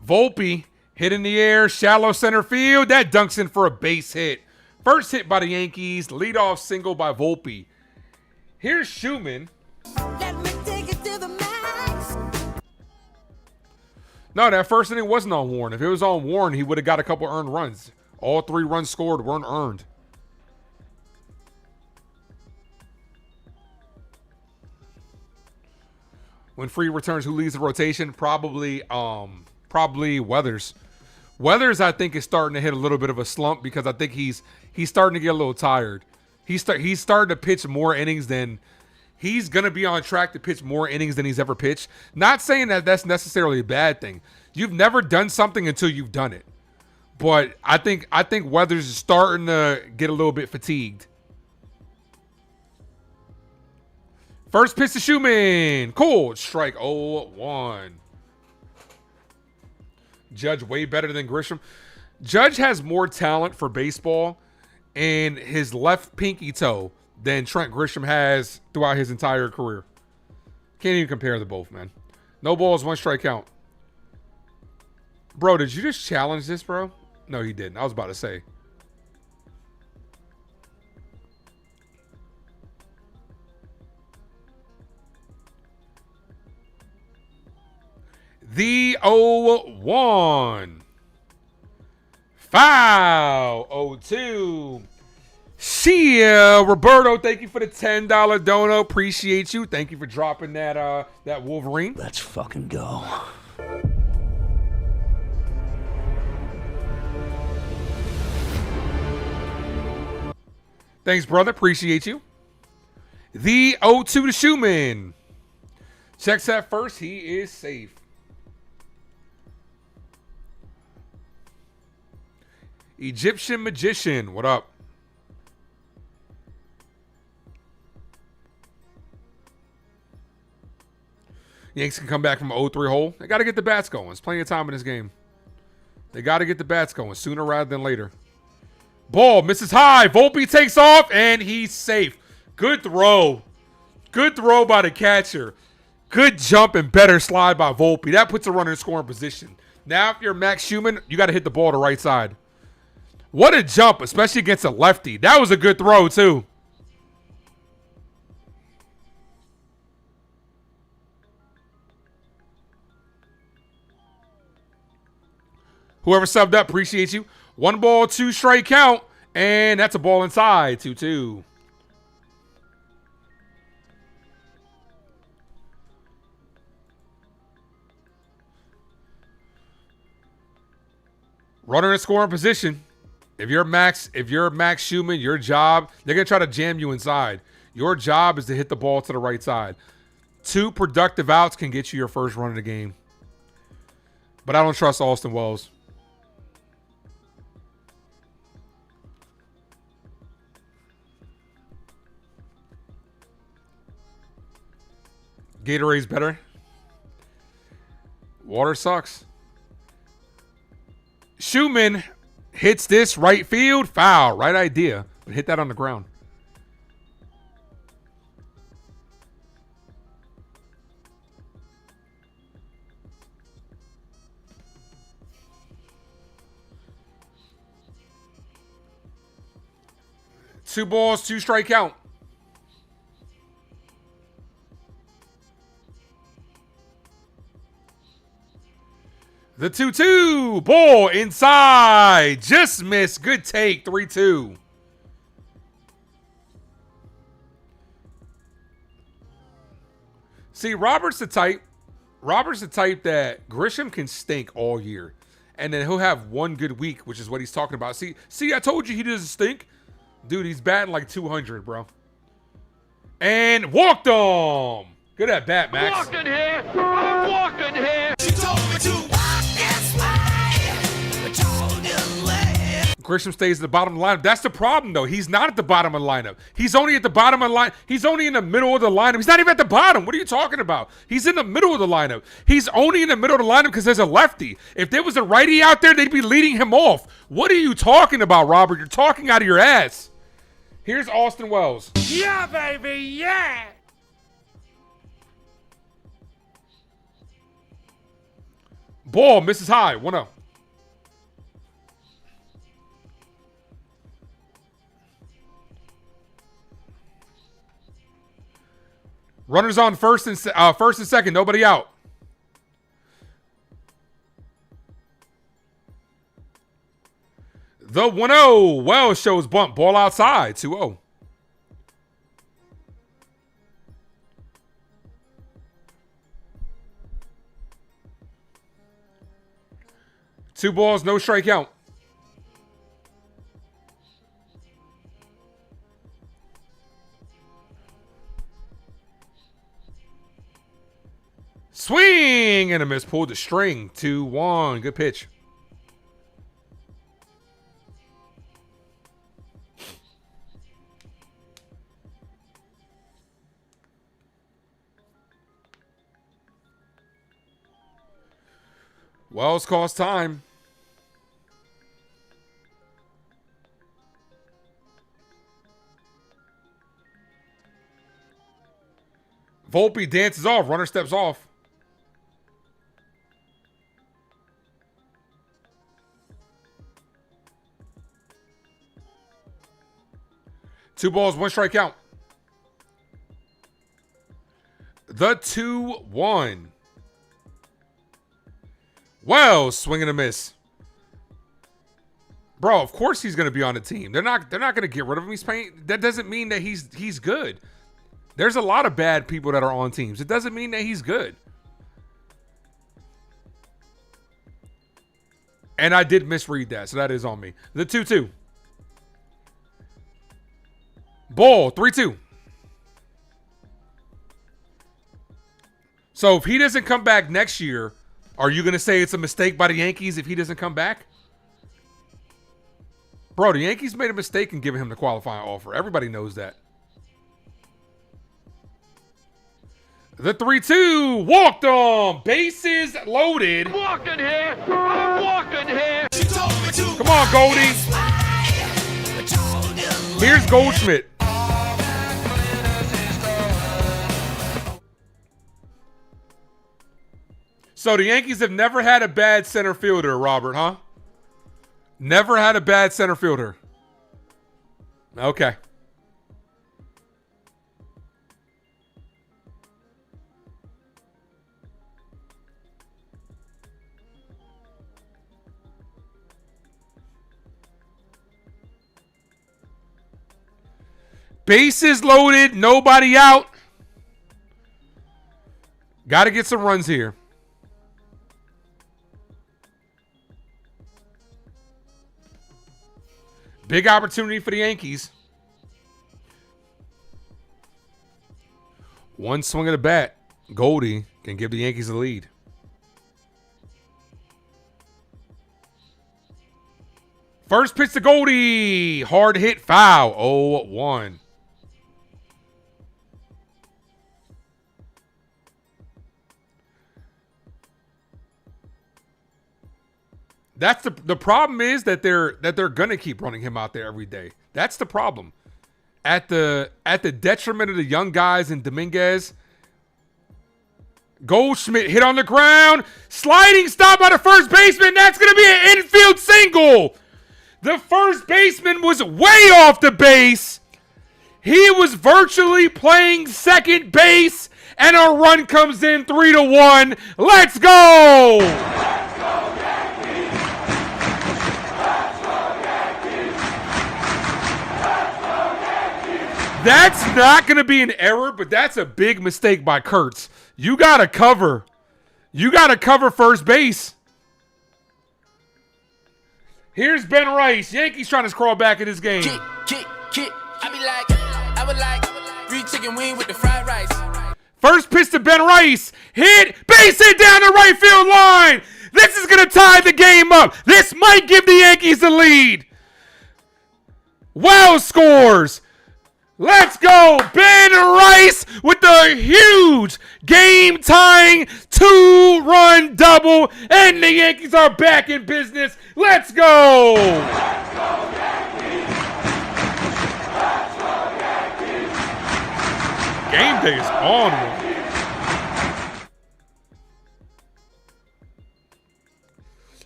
Volpe hit in the air, shallow center field. That dunks in for a base hit. First hit by the Yankees, leadoff single by Volpe. Here's Schumann. Let me take it to the max. No, that first inning wasn't on Warren. If it was on Warren, he would have got a couple earned runs. All 3 runs scored weren't earned. When Free returns, who leads the rotation? Probably Weathers. Weathers, I think, is starting to hit a little bit of a slump because I think he's starting to get a little tired. He's starting to pitch more innings than he's going to be on track to pitch more innings than he's ever pitched. Not saying that that's necessarily a bad thing. You've never done something until you've done it. But I think Weathers is starting to get a little bit fatigued. First pitch to Schumann. Cold strike 0-1. Judge way better than Grisham. Judge has more talent for baseball in his left pinky toe than Trent Grisham has throughout his entire career. Can't even compare the both, man. No balls, 1 strike count. Bro, did you just challenge this, bro? No, he didn't. I was about to say. 3-0-1. Foul. 0-2. Shia Roberto, thank you for the $10 dono. Appreciate you. Thank you for dropping that Wolverine. Let's fucking go. Thanks, brother. Appreciate you. The 0-2 to Schumann. Checks that first. He is safe. Egyptian Magician. What up? Yanks can come back from an 0-3 hole. They got to get the bats going. There's plenty of time in this game. They got to get the bats going sooner rather than later. Ball misses high. Volpe takes off, and he's safe. Good throw. Good throw by the catcher. Good jump and better slide by Volpe. That puts a runner in scoring position. Now, if you're Max Schumann, you got to hit the ball to the right side. What a jump, especially against a lefty. That was a good throw, too. Whoever subbed up, appreciate you. 1 ball, 2 strike count, and that's a ball inside. 2-2. Runner in scoring position. If you're Max Schumann, your job, they're going to try to jam you inside. Your job is to hit the ball to the right side. 2 productive outs can get you your first run of the game. But I don't trust Austin Wells. Gatorade's better. Water sucks. Schumann hits this right field. Foul. Right idea. But hit that on the ground. Two balls, 2 strike count. The 2-2. Ball inside. Just missed. Good take. 3-2. See, Robert's the type that Grisham can stink all year. And then he'll have one good week, which is what he's talking about. See, I told you he doesn't stink. Dude, he's batting like 200, bro. And walked him. Good at bat, Max. I'm walking here. She told me to walk this way. Grisham stays at the bottom of the lineup. That's the problem, though. He's not at the bottom of the lineup. He's only at the bottom of the line. He's only in the middle of the lineup. He's not even at the bottom. What are you talking about? He's in the middle of the lineup. He's only in the middle of the lineup because there's a lefty. If there was a righty out there, they'd be leading him off. What are you talking about, Robert? You're talking out of your ass. Here's Austin Wells. Yeah, baby, yeah. Ball misses high. 1-0. Runners on first and second. Nobody out. The 1-0. Wells shows bunt. Ball outside. 2-0. Two balls, no strike count. Swing and a miss. Pulled the string. 2-1. Good pitch. Wells cost time. Volpe dances off. Runner steps off. Two balls, 1 strike count. The 2-1. Well, swing and a miss. Bro, of course he's going to be on the team. They're not going to get rid of him. He's playing. That doesn't mean that he's good. There's a lot of bad people that are on teams. It doesn't mean that he's good. And I did misread that, so that is on me. The 2-2. Ball, 3-2. So if he doesn't come back next year, are you going to say it's a mistake by the Yankees if he doesn't come back? Bro, the Yankees made a mistake in giving him the qualifying offer. Everybody knows that. The 3-2. Walked on. Bases loaded. Walking here. I'm walking here. Come on, Goldie. Here's Goldschmidt. So the Yankees have never had a bad center fielder, Robert, huh? Never had a bad center fielder. Okay. Bases loaded, nobody out. Got to get some runs here. Big opportunity for the Yankees. One swing of the bat. Goldie can give the Yankees the lead. First pitch to Goldie. Hard hit, foul. 0-1. That's the problem is that they're gonna keep running him out there every day. That's the problem. At the detriment of the young guys in Dominguez. Goldschmidt hit on the ground. Sliding stop by the first baseman. That's gonna be an infield single. The first baseman was way off the base. He was virtually playing second base, and a run comes in 3-1. Let's go! That's not going to be an error, but that's a big mistake by Kurtz. You got to cover. You got to cover first base. Here's Ben Rice. Yankees trying to crawl back in this game. Kick. I would like free chicken wing with the fried rice. First pitch to Ben Rice. Hit. Base hit down the right field line. This is going to tie the game up. This might give the Yankees the lead. Wells scores. Let's go. Ben Rice with the huge game-tying 2-run double, and the Yankees are back in business. Let's go. Let's go, Yankees. Let's go, Yankees. Game day is on.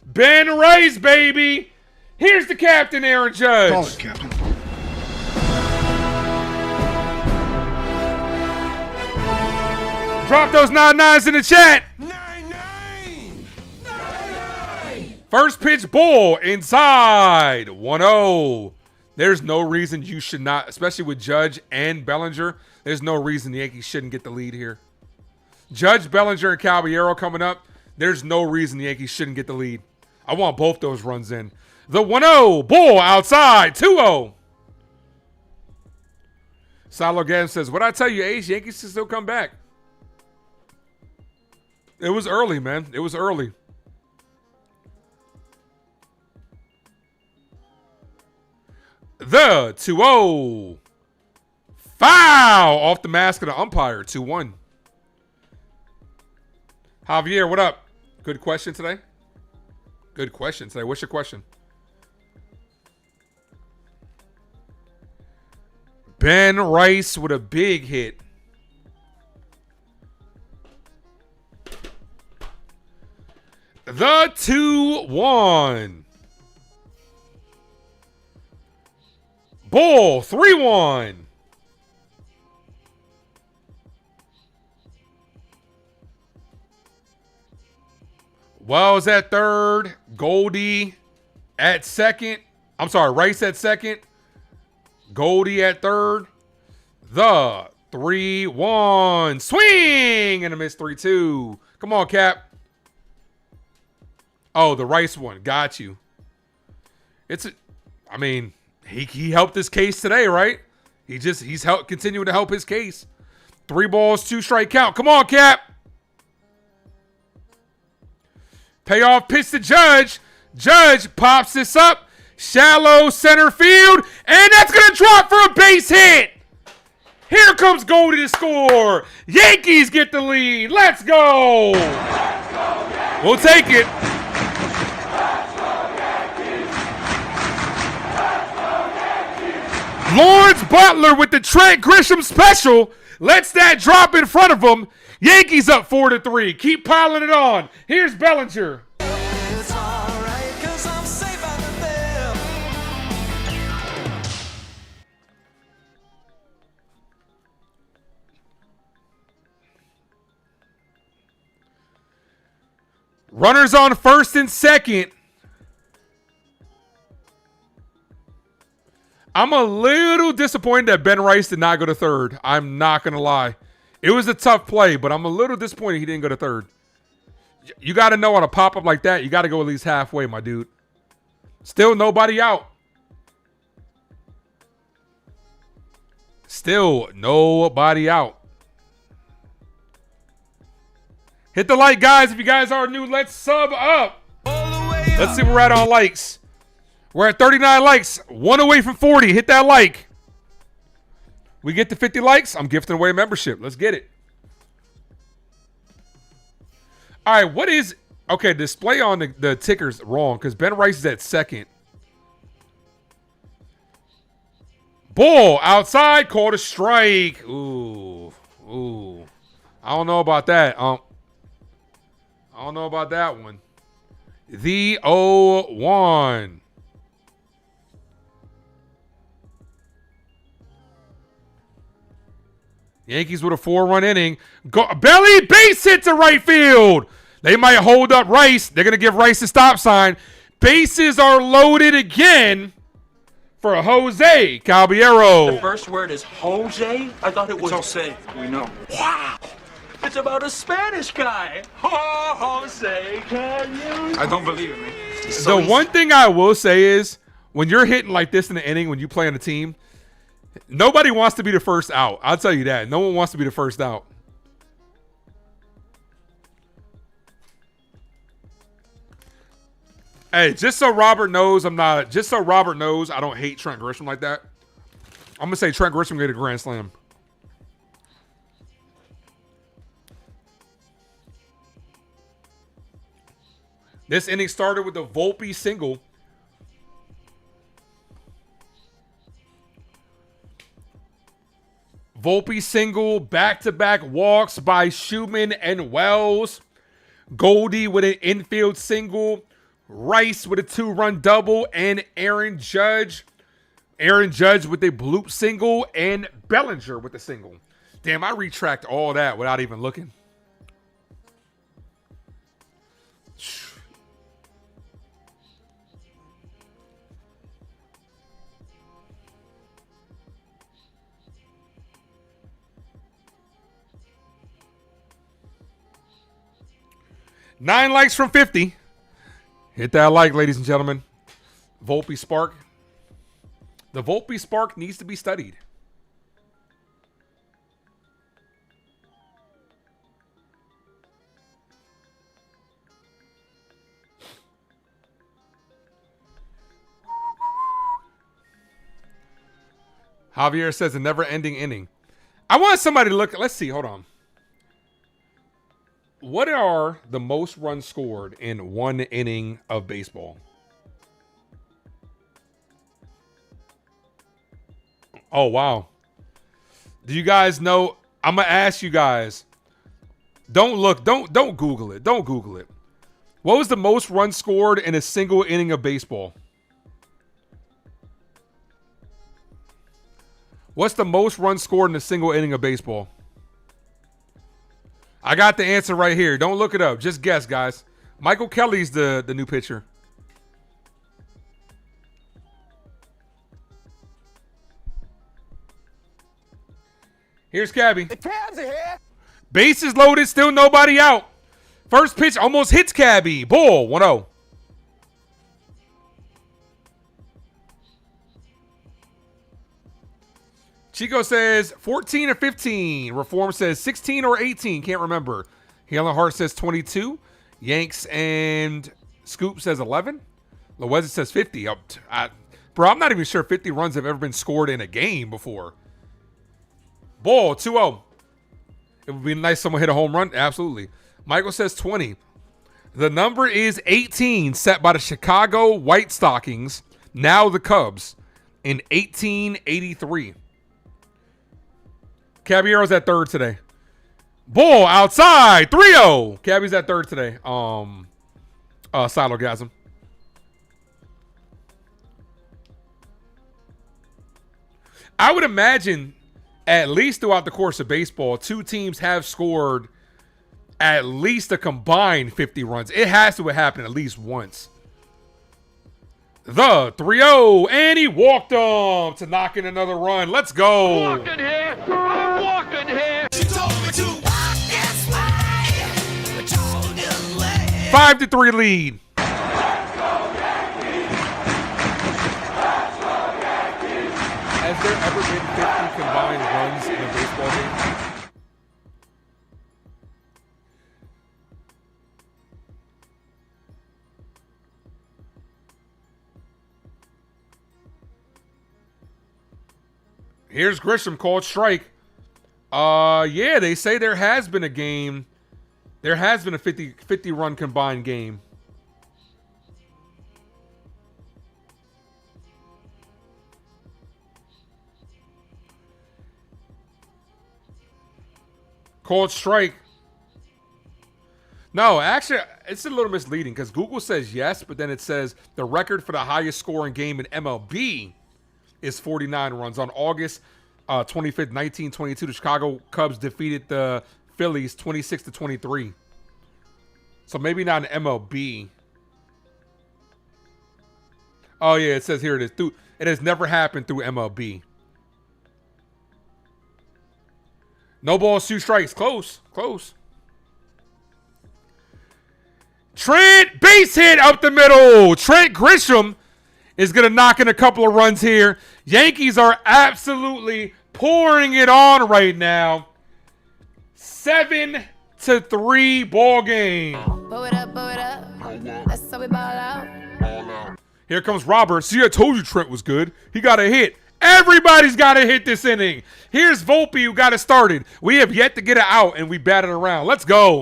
Ben Rice, baby. Here's the captain, Aaron Judge. Call it, Captain. Drop those 9-9s in the chat. 9-9. First pitch ball inside. 1-0. There's no reason you should not, especially with Judge and Bellinger. There's no reason the Yankees shouldn't get the lead here. Judge, Bellinger, and Caballero coming up. There's no reason the Yankees shouldn't get the lead. I want both those runs in. The 1-0. Ball outside. 2-0. Silo Gavin says, what'd I tell you, Ace? Yankees can still come back. It was early, man. It was early. The 2-0. Foul off the mask of the umpire. 2-1. Javier, what up? Good question today. Good question today. What's your question? Ben Rice with a big hit. The 2-1. Bull, 3-1. Wells at third. Goldie at second. I'm sorry, Rice at second. Goldie at third. The 3-1 swing and a miss 3-2. Come on, Cap. Oh, the Rice one. Got you. I mean, he helped his case today, right? He's continuing to help his case. 3 balls, 2 strike count. Come on, Cap. Payoff pitch to Judge. Judge pops this up. Shallow center field. And that's going to drop for a base hit. Here comes Goldie to score. Yankees get the lead. Let's go. We'll take it. Lawrence Butler with the Trent Grisham special. Lets that drop in front of him. Yankees up 4-3. Keep piling it on. Here's Bellinger. Runners on first and second. I'm a little disappointed that Ben Rice did not go to third. I'm not going to lie. It was a tough play, but I'm a little disappointed he didn't go to third. You got to know on a pop-up like that, you got to go at least halfway, my dude. Still nobody out. Still nobody out. Hit the like, guys. If you guys are new, let's sub up. Let's see where we're at on likes. We're at 39 likes. 1 away from 40. Hit that like. We get to 50 likes. I'm gifting away a membership. Let's get it. All right, what is... Okay, display on the ticker's wrong because Ben Rice is at second. Ball outside. Called a strike. Ooh. I don't know about that. I don't know about that one. The 0-1. Yankees with a 4-run inning. Belly base hit to right field. They might hold up Rice. They're going to give Rice a stop sign. Bases are loaded again for Jose Caballero. The first word is Jose? I thought it was Jose. We know. Wow. It's about a Spanish guy. Oh, Jose, can you? I don't believe it, man. The one thing I will say is when you're hitting like this in the inning, when you play on a team, nobody wants to be the first out. I'll tell you that. No one wants to be the first out. Hey, just so Robert knows I don't hate Trent Grisham like that. I'm going to say Trent Grisham get a grand slam. This inning started with a Volpe single. Volpe single, back-to-back walks by Schumann and Wells. Goldie with an infield single. Rice with a 2-run double. And Aaron Judge. Aaron Judge with a bloop single. And Bellinger with a single. Damn, I retract all that without even looking. Nine likes from 50. Hit that like, ladies and gentlemen. Volpe Spark. The Volpe Spark needs to be studied. Javier says a never-ending inning. I want somebody to look. Let's see. Hold on. What are the most runs scored in one inning of baseball? Oh, wow. Do you guys know? I'm going to ask you guys. Don't look. Don't Google it. Don't Google it. What was the most runs scored in a single inning of baseball? What's the most runs scored in a single inning of baseball? I got the answer right here. Don't look it up. Just guess, guys. Michael Kelly's the new pitcher. Here's Cabby. The Cavs are here. Bases loaded, still nobody out. First pitch almost hits Cabby. Ball, 1-0. Chico says 14 or 15. Reform says 16 or 18. Can't remember. Healing Heart says 22. Yanks and Scoop says 11. Loeza says 50. Bro, I'm not even sure 50 runs have ever been scored in a game before. Ball, 2-0. It would be nice if someone hit a home run. Absolutely. Michael says 20. The number is 18, set by the Chicago White Stockings, now the Cubs, in 1883. Caballero's at third today. Ball outside, 3-0. Cabby's at third today. Silogasm. I would imagine, at least throughout the course of baseball, two teams have scored at least a combined 50 runs. It has to have happened at least once. The 3-0, and he walked him to knock in another run. Let's go. Walking here. I'm walking here. She told me to walk this way. 5-3 lead. Has there ever been 50 combined runs in a baseball game? Here's Grisham called strike. Yeah, they say there has been a game. There has been a 50 run combined game. Called strike. No, actually, it's a little misleading because Google says yes, but then it says the record for the highest scoring game in MLB is 49 runs. On August 25th, 1922, the Chicago Cubs defeated the Phillies 26-23. So maybe not an MLB. Oh, yeah, it says here it is. It has never happened through MLB. No balls, 2 strikes. Close. Trent, base hit up the middle. Trent Grisham is going to knock in a couple of runs here. Yankees are absolutely pouring it on right now. 7-3 ball game. Blow it up. That's how we ball out. Here comes Robert. See, I told you Trent was good. He got a hit. Everybody's got a hit this inning. Here's Volpe who got it started. We have yet to get it out, and we batted around. Let's go.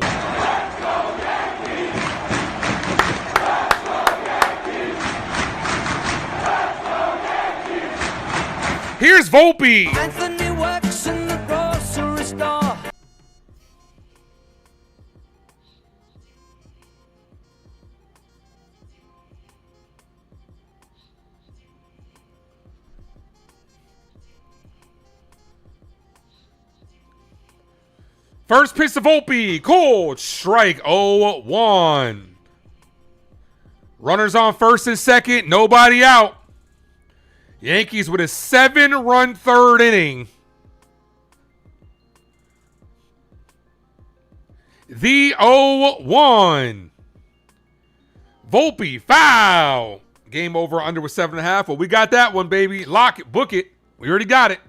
Here's Volpe. Anthony works in the grocery store. First pitch to Volpe. Called strike 0-1. Runners on first and second. Nobody out. Yankees with a 7-run third inning. The 0-1. Volpe, foul. Game over, under with 7.5. Well, we got that one, baby. Lock it, book it. We already got it.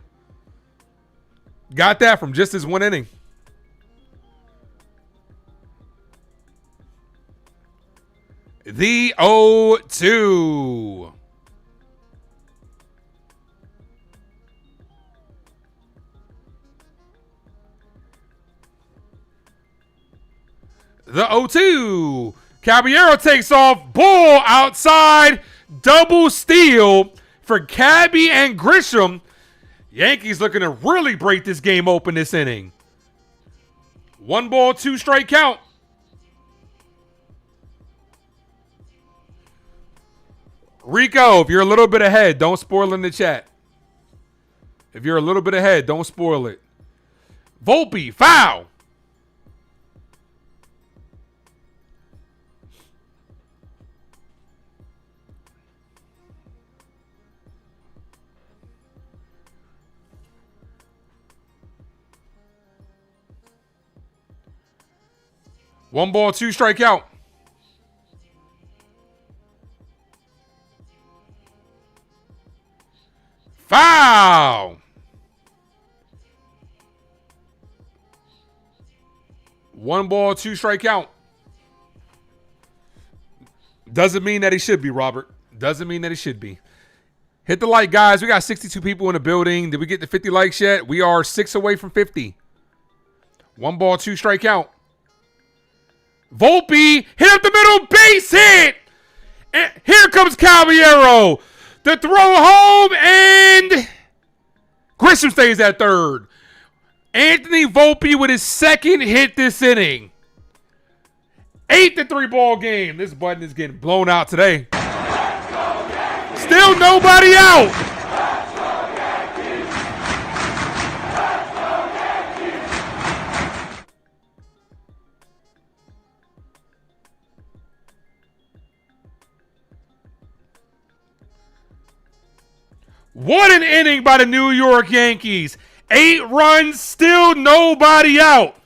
Got that from just this one inning. The 0-2. The 0-2. Caballero takes off. Ball outside. Double steal for Cabby and Grisham. Yankees looking to really break this game open this inning. 1 ball, 2 strike count. Rico, if you're a little bit ahead, don't spoil in the chat. If you're a little bit ahead, don't spoil it. Volpe, foul. 1 ball, 2 strike out. Foul. 1 ball, 2 strike out. Doesn't mean that he should be, Robert. Doesn't mean that he should be. Hit the like, guys. We got 62 people in the building. Did we get to 50 likes yet? We are 6 away from 50. 1 ball, 2 strike out. Volpe hit up the middle, base hit. And here comes Caballero. The throw home, and Grisham stays at third. Anthony Volpe with his second hit this inning. 8-3 ball game. This button is getting blown out today. Still nobody out. What an inning by the New York Yankees. 8 runs, still nobody out.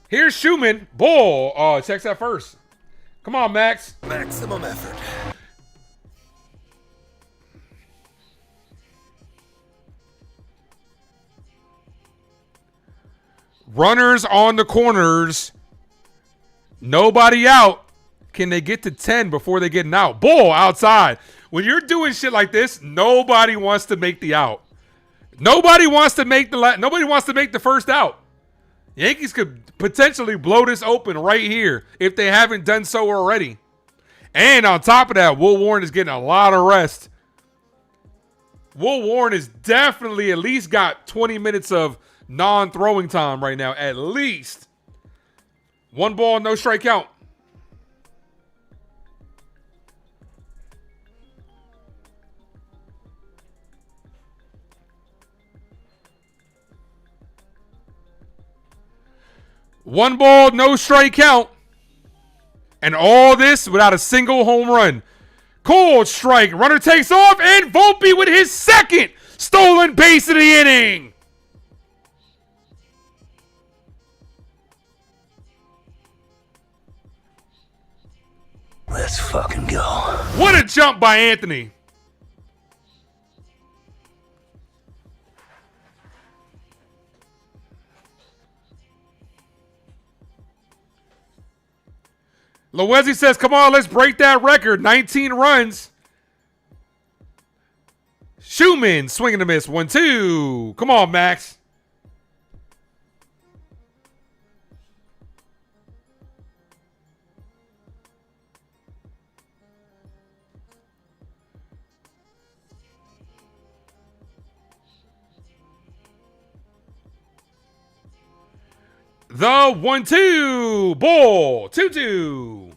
Here's Schumann. Ball. Checks that first. Come on, Max. Maximum effort. Runners on the corners. Nobody out. Can they get to 10 before they get an out? Ball outside. When you're doing shit like this, nobody wants to make the out. Nobody wants to make the first out. Yankees could potentially blow this open right here if they haven't done so already. And on top of that, Will Warren is getting a lot of rest. Will Warren has definitely at least got 20 minutes of non-throwing time right now, at least. 1 ball, no strikeout. One ball, no strike count. And all this without a single home run. Cold strike. Runner takes off, and Volpe with his second stolen base of the inning. Let's fucking go. What a jump by Anthony. Loezy says, come on, let's break that record. 19 runs. Schumann swinging a miss. 1-2. Come on, Max. The 1-2. Ball. 2-2.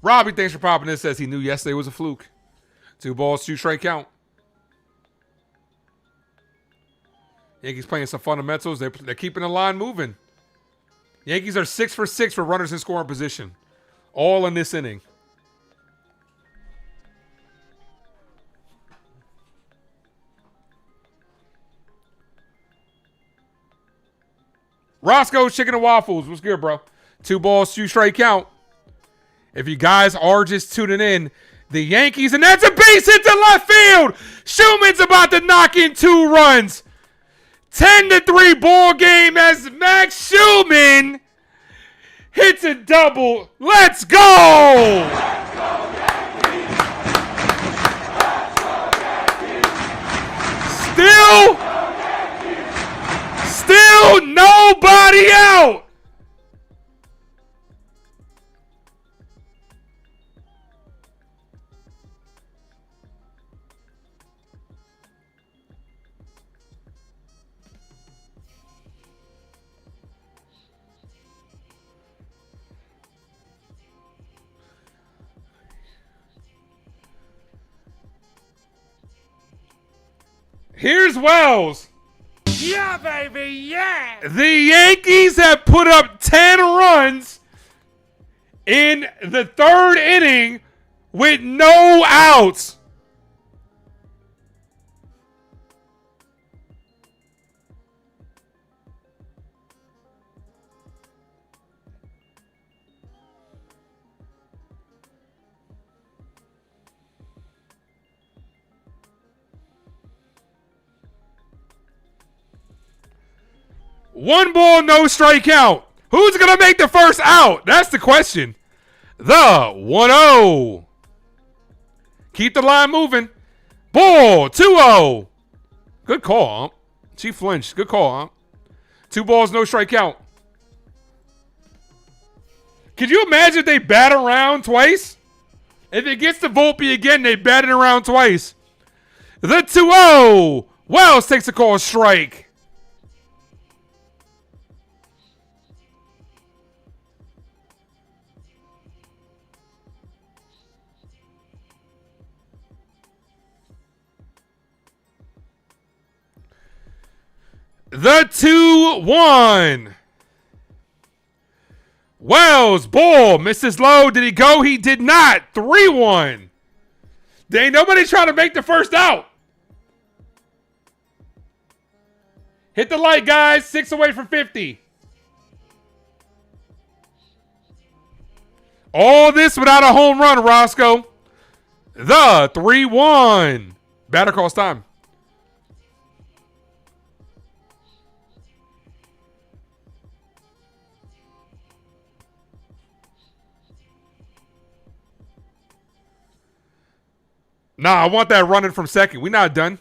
Robbie, thanks for popping in. Says he knew yesterday was a fluke. 2 balls, 2 strike count. Yankees playing some fundamentals. They're keeping the line moving. Yankees are 6 for 6 for runners in scoring position. All in this inning. Roscoe's Chicken and Waffles. What's good, bro? 2 balls, 2 strike count. If you guys are just tuning in, the Yankees, and that's a base hit to left field. Schumann's about to knock in 2 runs. 10-3 ball game as Max Schumann hits a double. Let's go! Still nobody out. Here's Wells. Yeah, baby, yeah! The Yankees have put up 10 runs in the third inning with no outs. One ball, no strike count. Who's going to make the first out? That's the question. The 1-0. Keep the line moving. Ball, 2-0. Good call, Ump. She flinched. Good call, Ump. 2 balls, no strike count. Could you imagine if they bat around twice? If it gets to Volpe again, they bat it around twice. The 2-0. Wells takes a call strike. The 2-1. Wells, ball, misses low. Did he go? He did not. 3-1. There ain't nobody trying to make the first out. Hit the light, guys. 6 away from 50. All this without a home run, Roscoe. The 3-1. Batter calls time. Nah, I want that running from second. We not done.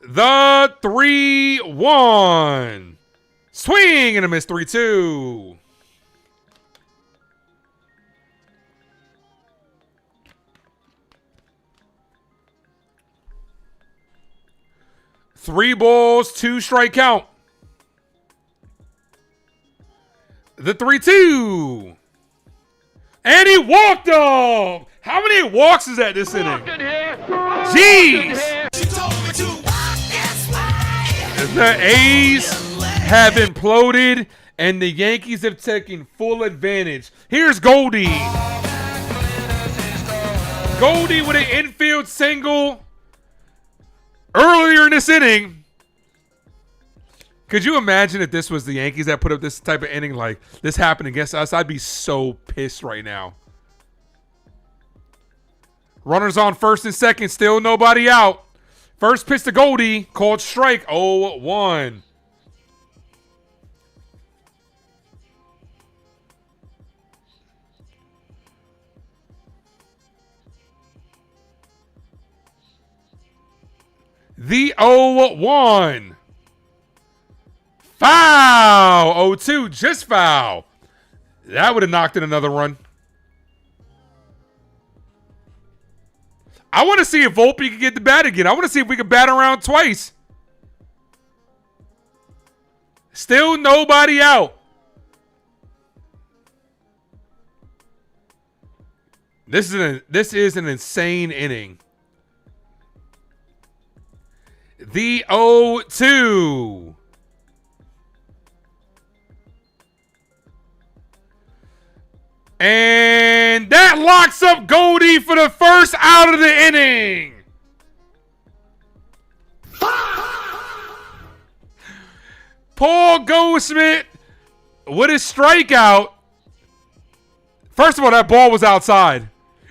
The 3-1. Swing and a miss. 3-2. Three balls, 2 strike count. The 3-2. And he walked him. How many walks is that this inning? Jeez. The A's have imploded, and the Yankees have taken full advantage. Here's Goldie. Goldie with an infield single earlier in this inning. Could you imagine if this was the Yankees that put up this type of inning, like this happened against us? I'd be so pissed right now. Runners on first and second, still nobody out. First pitch to Goldie, called strike, 0-1. The 0-1. Foul, 0-2, just foul. That would have knocked in another run. I want to see if Volpe can get the bat again. I want to see if we can bat around twice. Still nobody out. This is an insane inning. The 0-2. And that locks up Goldie for the first out of the inning. Paul Goldschmidt with his strikeout. First of all, that ball was outside.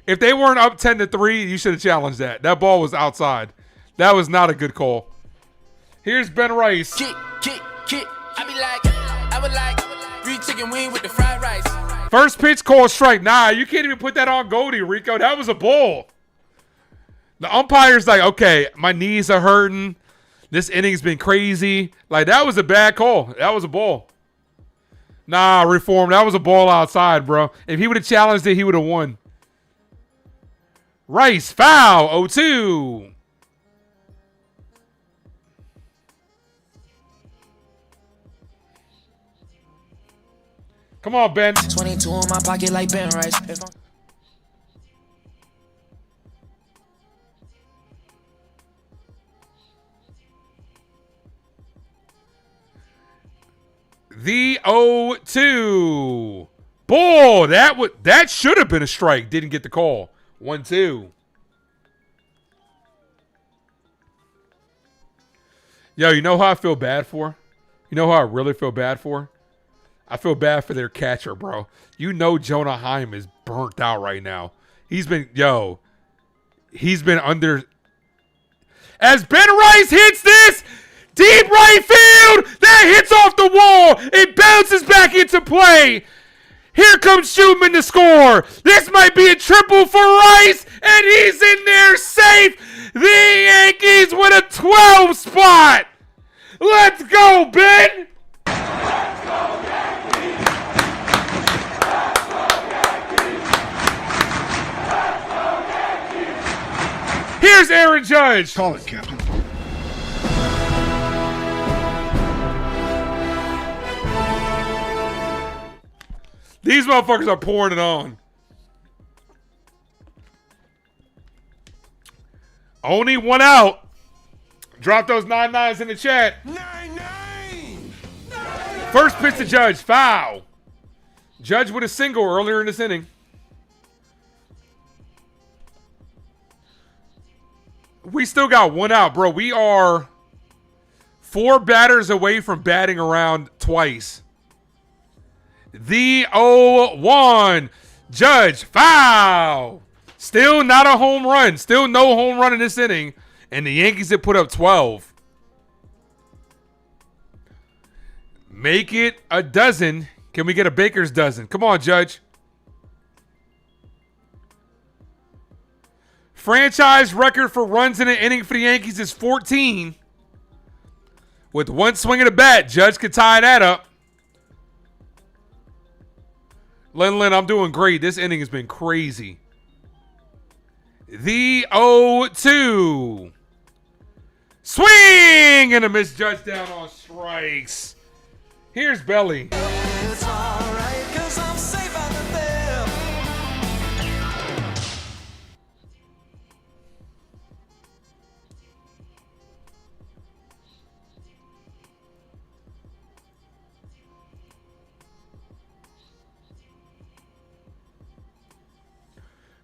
If they weren't up 10-3, you should have challenged that. That ball was outside. That was not a good call. Here's Ben Rice. I would like free chicken wing with the fried rice. First pitch, called strike. Nah, you can't even put that on Goldie, Rico. That was a ball. The umpire's like, okay, my knees are hurting. This inning's been crazy. Like, that was a bad call. That was a ball. Nah, Reform. That was a ball outside, bro. If he would have challenged it, he would have won. Rice, foul, 0-2. Come on, Ben. 22 in my pocket like Ben Rice. The 0-2. Bull, that should have been a strike. Didn't get the call. 1-2. Yo, you know who I feel bad for? You know who I really feel bad for? I feel bad for their catcher, bro. You know Jonah Heim is burnt out right now. He's been under. As Ben Rice hits this, deep right field, that hits off the wall. It bounces back into play. Here comes Schumann to score. This might be a triple for Rice, and he's in there safe. The Yankees with a 12 spot. Let's go, Ben. Here's Aaron Judge. Call it, Captain. These motherfuckers are pouring it on. Only one out. Drop those 9-9s in the chat. 9-9. First pitch to Judge. Foul. Judge with a single earlier in this inning. We still got one out, bro. We are 4 batters away from batting around twice. The 0-1. Judge, foul. Still not a home run. Still no home run in this inning. And the Yankees have put up 12. Make it a dozen. Can we get a baker's dozen? Come on, Judge. Franchise record for runs in an inning for the Yankees is 14. With one swing of the bat, Judge could tie that up. Lin, I'm doing great. This inning has been crazy. The 0-2. Swing and a miss. Judge down on strikes. Here's Belly. It's alright, 'cause I'm safe out of there.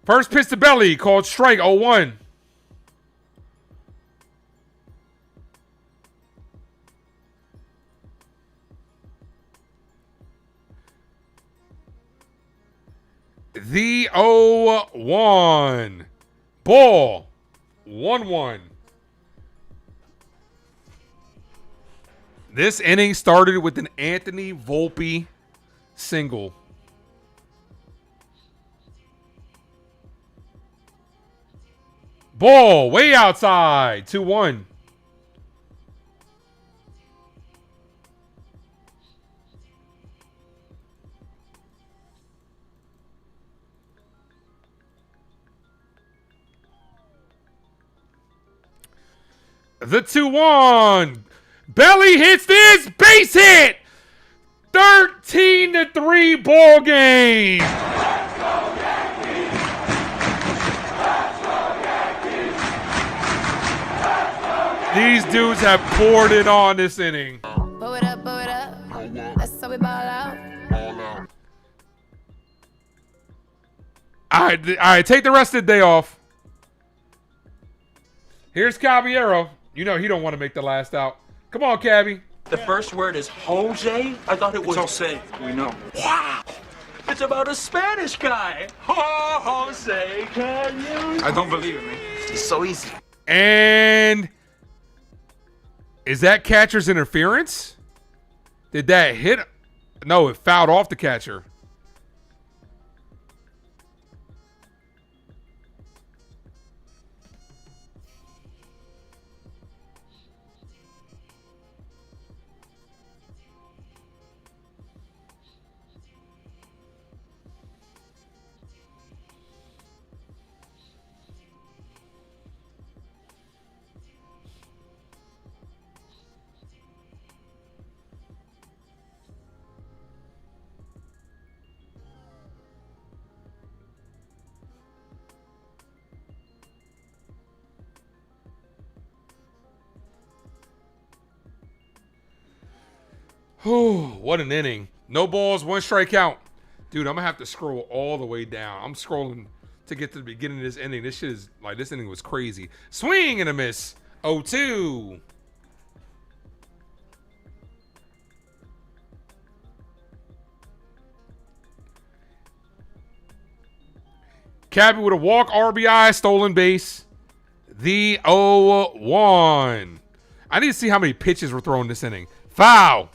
First pitch to Belly, called strike, 0-1. The 0-1. Ball. 1-1. This inning started with an Anthony Volpe single. Ball way outside. 2-1. The 2-1. Belly hits this. Base hit. 13-3 ball game. These dudes have poured it on this inning. Blow it up, blow it up. That's how we ball out. All right, take the rest of the day off. Here's Caballero. You know he don't want to make the last out. Come on, Cabby. The first word is Jose? I thought it was Jose. We know. Wow! It's about a Spanish guy. Jose, can you? I don't believe it, man. It's so easy. And is that catcher's interference? Did that hit? No, it fouled off the catcher. What an inning. No balls, one strikeout. Dude, I'm going to have to scroll all the way down. I'm scrolling to get to the beginning of this inning. This shit is, like, this inning was crazy. Swing and a miss. 0-2. Cabby with a walk, RBI, stolen base. The 0-1. I need to see how many pitches were thrown this inning. Foul.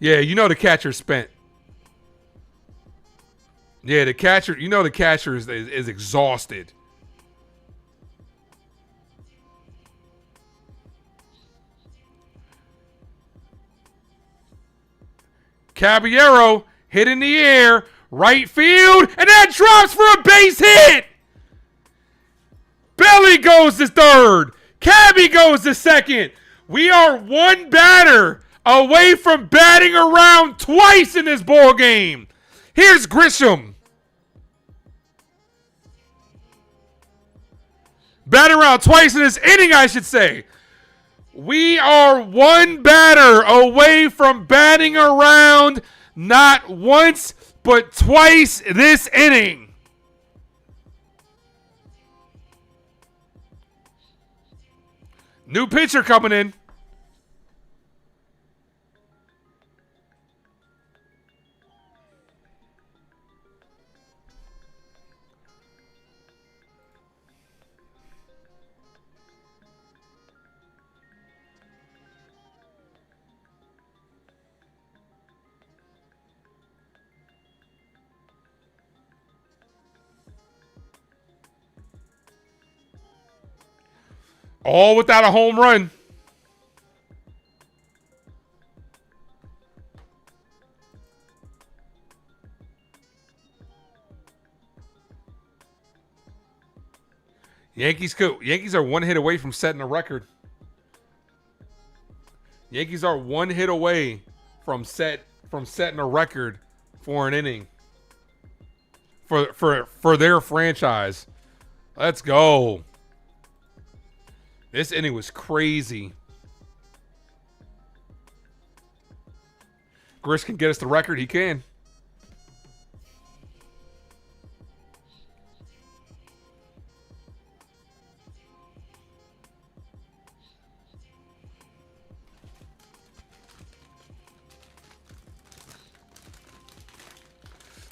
Yeah, you know the catcher's spent. Yeah, the catcher, you know the catcher is exhausted. Caballero hit in the air, right field, and that drops for a base hit. Belly goes to third. Cabby goes to second. We are one batter away from batting around twice in this ball game. Here's Grisham. Batting around twice in this inning, I should say. We are one batter away from batting around not once, but twice this inning. New pitcher coming in. All without a home run. Yankees are one hit away from setting a record. Yankees are one hit away from setting a record for an inning. For their franchise. Let's go. This inning was crazy. Grish can get us the record. He can.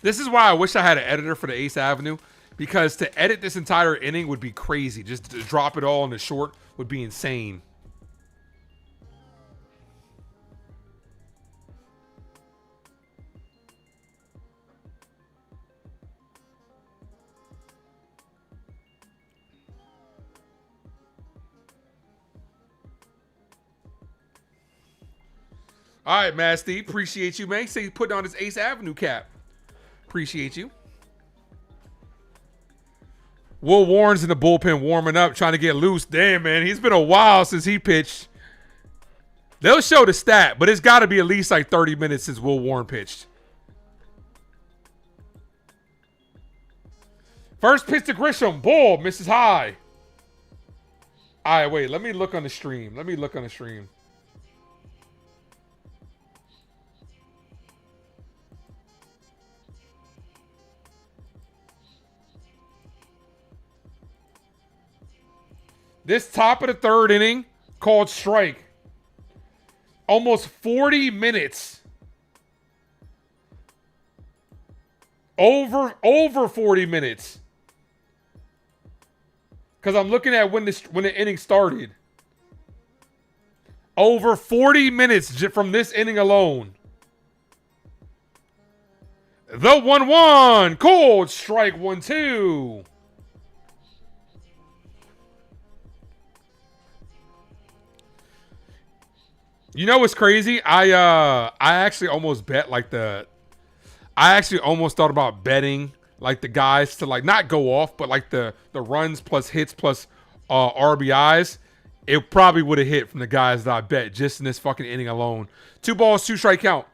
This is why I wish I had an editor for the Ace Avenue, because to edit this entire inning would be crazy. Just to drop it all in the short would be insane. All right, Masty. Appreciate you, man. Say he's putting on his Ace Avenue cap. Appreciate you. Will Warren's in the bullpen warming up, trying to get loose. Damn, man. He's been a while since he pitched. They'll show the stat, but it's got to be at least like 30 minutes since Will Warren pitched. First pitch to Grisham. Ball misses high. All right, wait. Let me look on the stream. This top of the third inning called strike. Almost 40 minutes. Over 40 minutes. Because I'm looking at when the inning started. Over 40 minutes from this inning alone. The 1-1. Cold strike 1-2. You know what's crazy? I actually almost bet I actually almost thought about betting like the guys to like not go off, but like the runs plus hits plus RBIs. It probably would have hit from the guys that I bet just in this fucking inning alone. 2 balls, 2 strike count.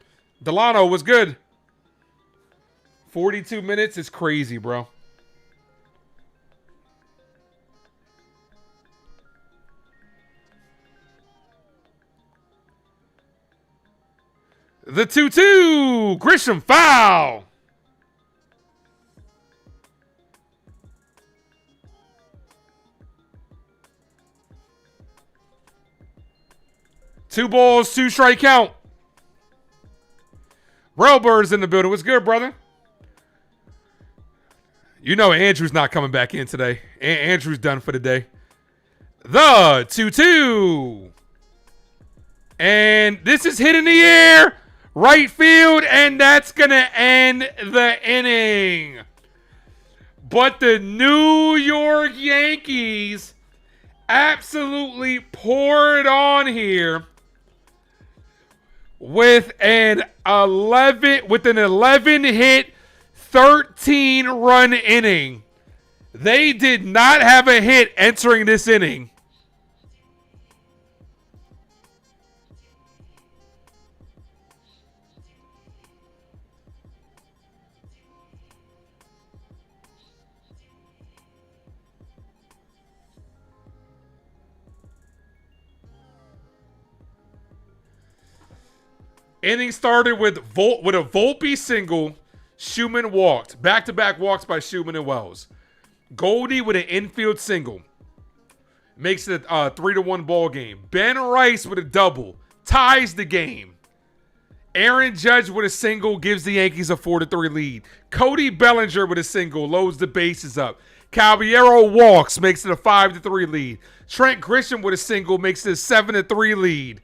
Delano was good. 42 minutes is crazy, bro. The 2-2. Grisham foul. Two balls, 2 strike count. Railbird's in the building. What's good, brother? You know Andrew's not coming back in today. Andrew's done for the day. The 2-2. And this is hit in the air. Right field. And that's going to end the inning. But the New York Yankees absolutely poured on here with an 11 hit, 13 run inning. They did not have a hit entering this inning. Inning started with a Volpe single. Schumann walked. Back-to-back walks by Schumann and Wells. Goldie with an infield single. Makes it a 3-1 ball game. Ben Rice with a double. Ties the game. Aaron Judge with a single gives the Yankees a 4-3 lead. Cody Bellinger with a single loads the bases up. Caballero walks, makes it a 5-3 lead. Trent Grisham with a single makes it a 7-3 lead.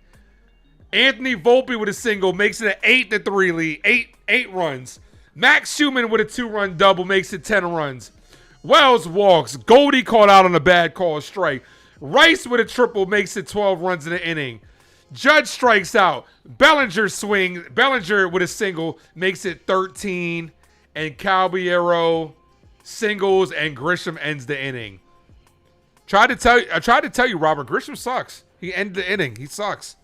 Anthony Volpe with a single makes it an 8-3 lead. 8 runs. Max Schumann with a 2-run double makes it 10 runs. Wells walks. Goldie called out on a bad call strike. Rice with a triple makes it 12 runs in the inning. Judge strikes out. Bellinger swings. Bellinger with a single makes it 13. And Caballero singles and Grisham ends the inning. I tried to tell you, Robert. Grisham sucks. He ended the inning. He sucks.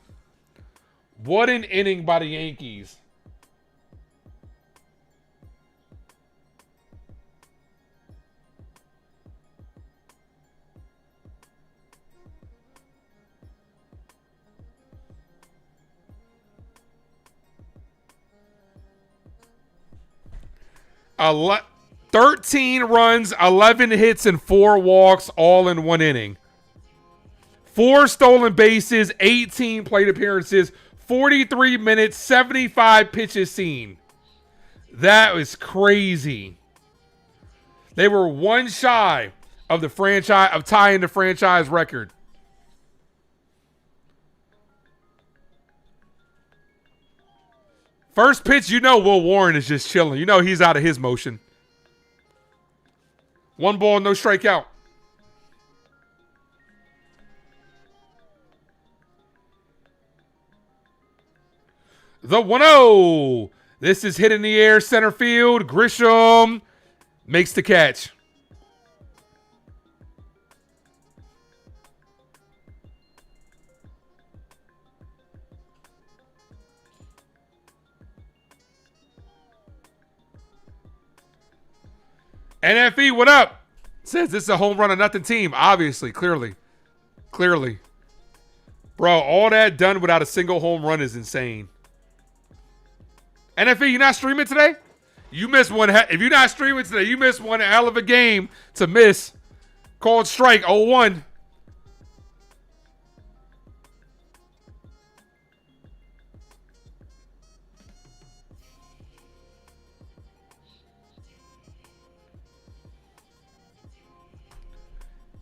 What an inning by the Yankees. A 13 runs, 11 hits, and 4 walks, all in one inning. 4 stolen bases, 18 plate appearances, 43 minutes, 75 pitches seen. That was crazy. They were one shy of tying the franchise record. First pitch, you know Will Warren is just chilling. You know he's out of his motion. 1 ball, no strikeout. The 1-0. This is hit in the air, center field. Grisham makes the catch. NFE, what up? Says this is a home run or nothing team. Obviously, clearly. Bro, all that done without a single home run is insane. NFE, you not streaming today? You missed one. If you're not streaming today, you missed one hell of a game to miss. Called strike 0-1.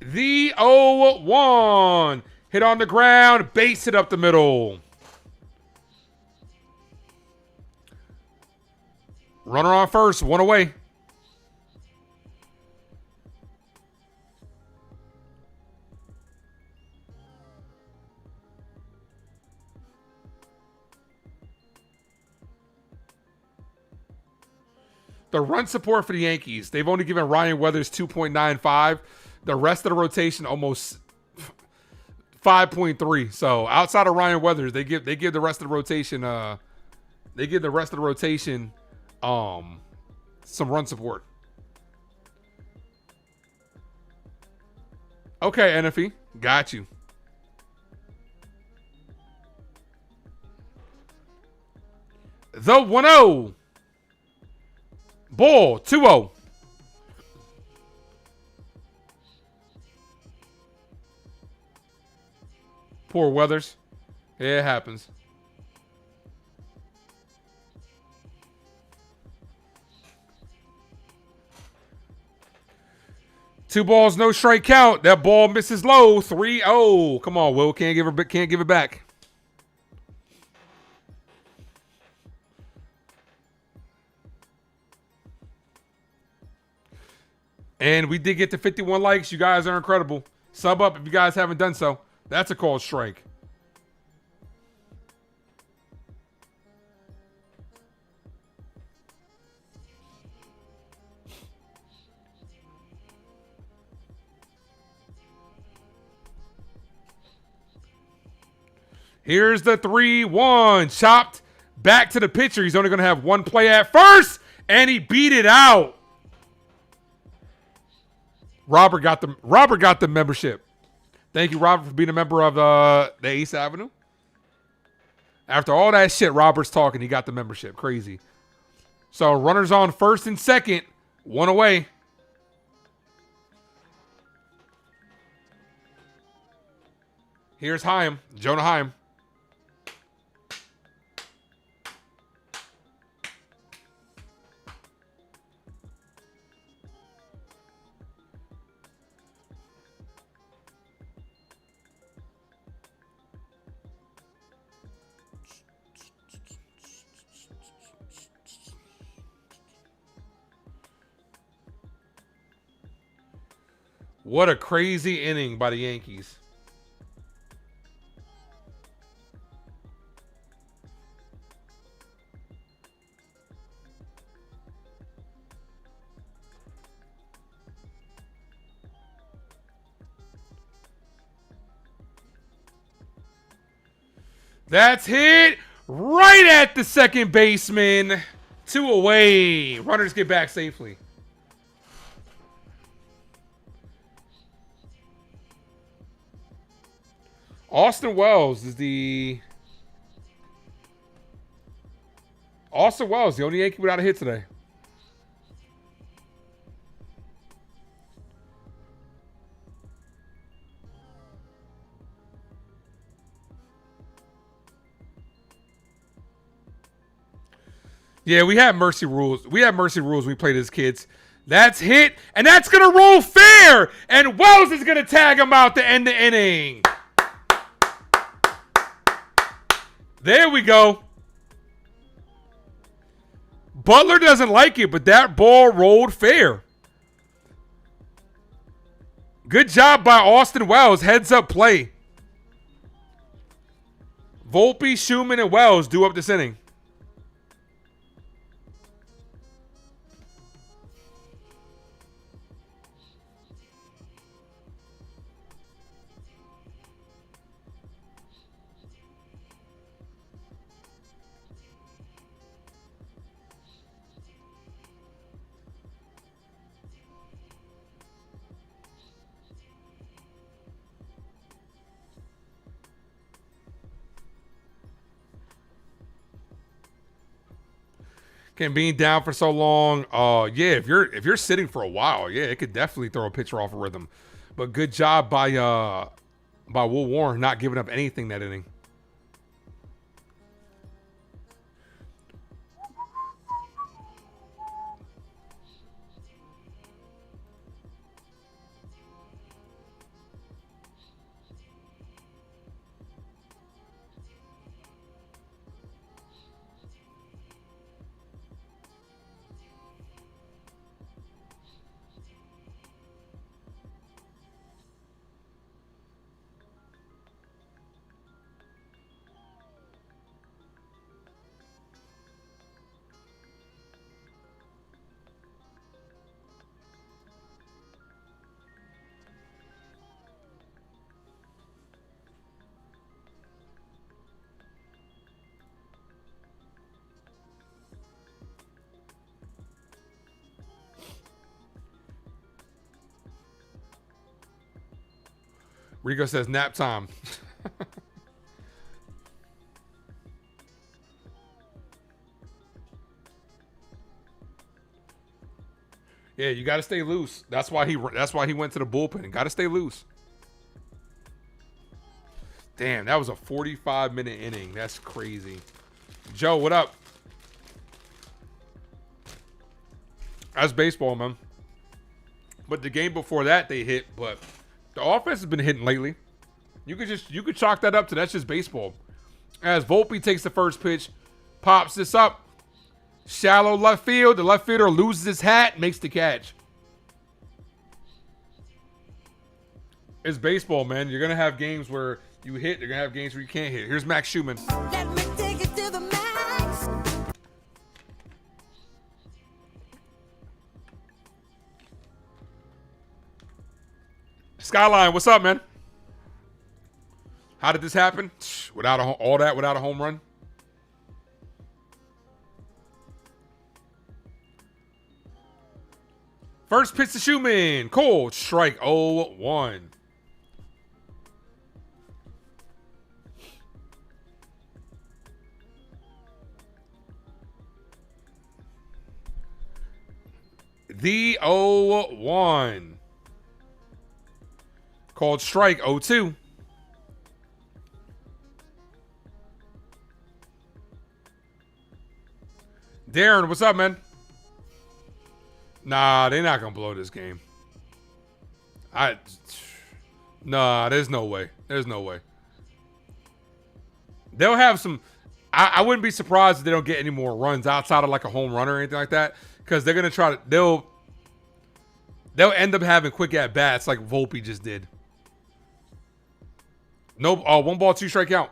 The 0-1. Hit on the ground. Base hit up the middle. Runner on first. 1 away. The run support for the Yankees. They've only given Ryan Weathers 2.95. The rest of the rotation almost 5.3. So outside of Ryan Weathers, they give the rest of the rotation some run support. Okay, NFE. Got you. The 1-0. Ball, 2-0. Poor Weathers. Yeah, it happens. Two balls, no strike count. That ball misses low. 3-0. Come on, Will. Can't give it back. And we did get to 51 likes. You guys are incredible. Sub up if you guys haven't done so. That's a called strike. Here's the 3-1. Chopped back to the pitcher. He's only going to have one play at first. And he beat it out. Robert got the membership. Thank you, Robert, for being a member of the Ace Avenue. After all that shit Robert's talking, he got the membership. Crazy. So runners on first and second. One away. Here's Jonah Heim. What a crazy inning by the Yankees. That's hit right at the second baseman. 2 away. Runners get back safely. Austin Wells, the only Yankee without a hit today. Yeah, we had mercy rules. We had mercy rules when we played as kids. That's hit, and that's going to roll fair, and Wells is going to tag him out to end the inning. There we go. Butler doesn't like it, but that ball rolled fair. Good job by Austin Wells. Heads up play. Volpe, Schumann, and Wells do up this inning. Being down for so long, yeah, if you're sitting for a while, yeah, it could definitely throw a pitcher off a rhythm. But good job by Will Warren not giving up anything that inning. Rico says nap time. Yeah, you got to stay loose. That's why he went to the bullpen. Got to stay loose. Damn, that was a 45-minute inning. That's crazy. Joe, what up? That's baseball, man. But the game before that they hit, but the offense has been hitting lately. You could chalk that up to that's just baseball. As Volpe takes the first pitch, pops this up. Shallow left field. The left fielder loses his hat, makes the catch. It's baseball, man. You're going to have games where you hit. You're going to have games where you can't hit. Here's Max Schumann. Let me take it to the max. Skyline, what's up, man? How did this happen? Without a home run? First pitch to Schumann. Cold strike 0-1. The 0-1. Called strike 0-2. Darren, what's up, man? Nah, they're not going to blow this game. Nah, there's no way. There's no way. They'll have some... I wouldn't be surprised if they don't get any more runs outside of like a home run or anything like that. Because they're going to try to... They'll end up having quick at-bats like Volpe just did. No, 1 ball, 2 strike count.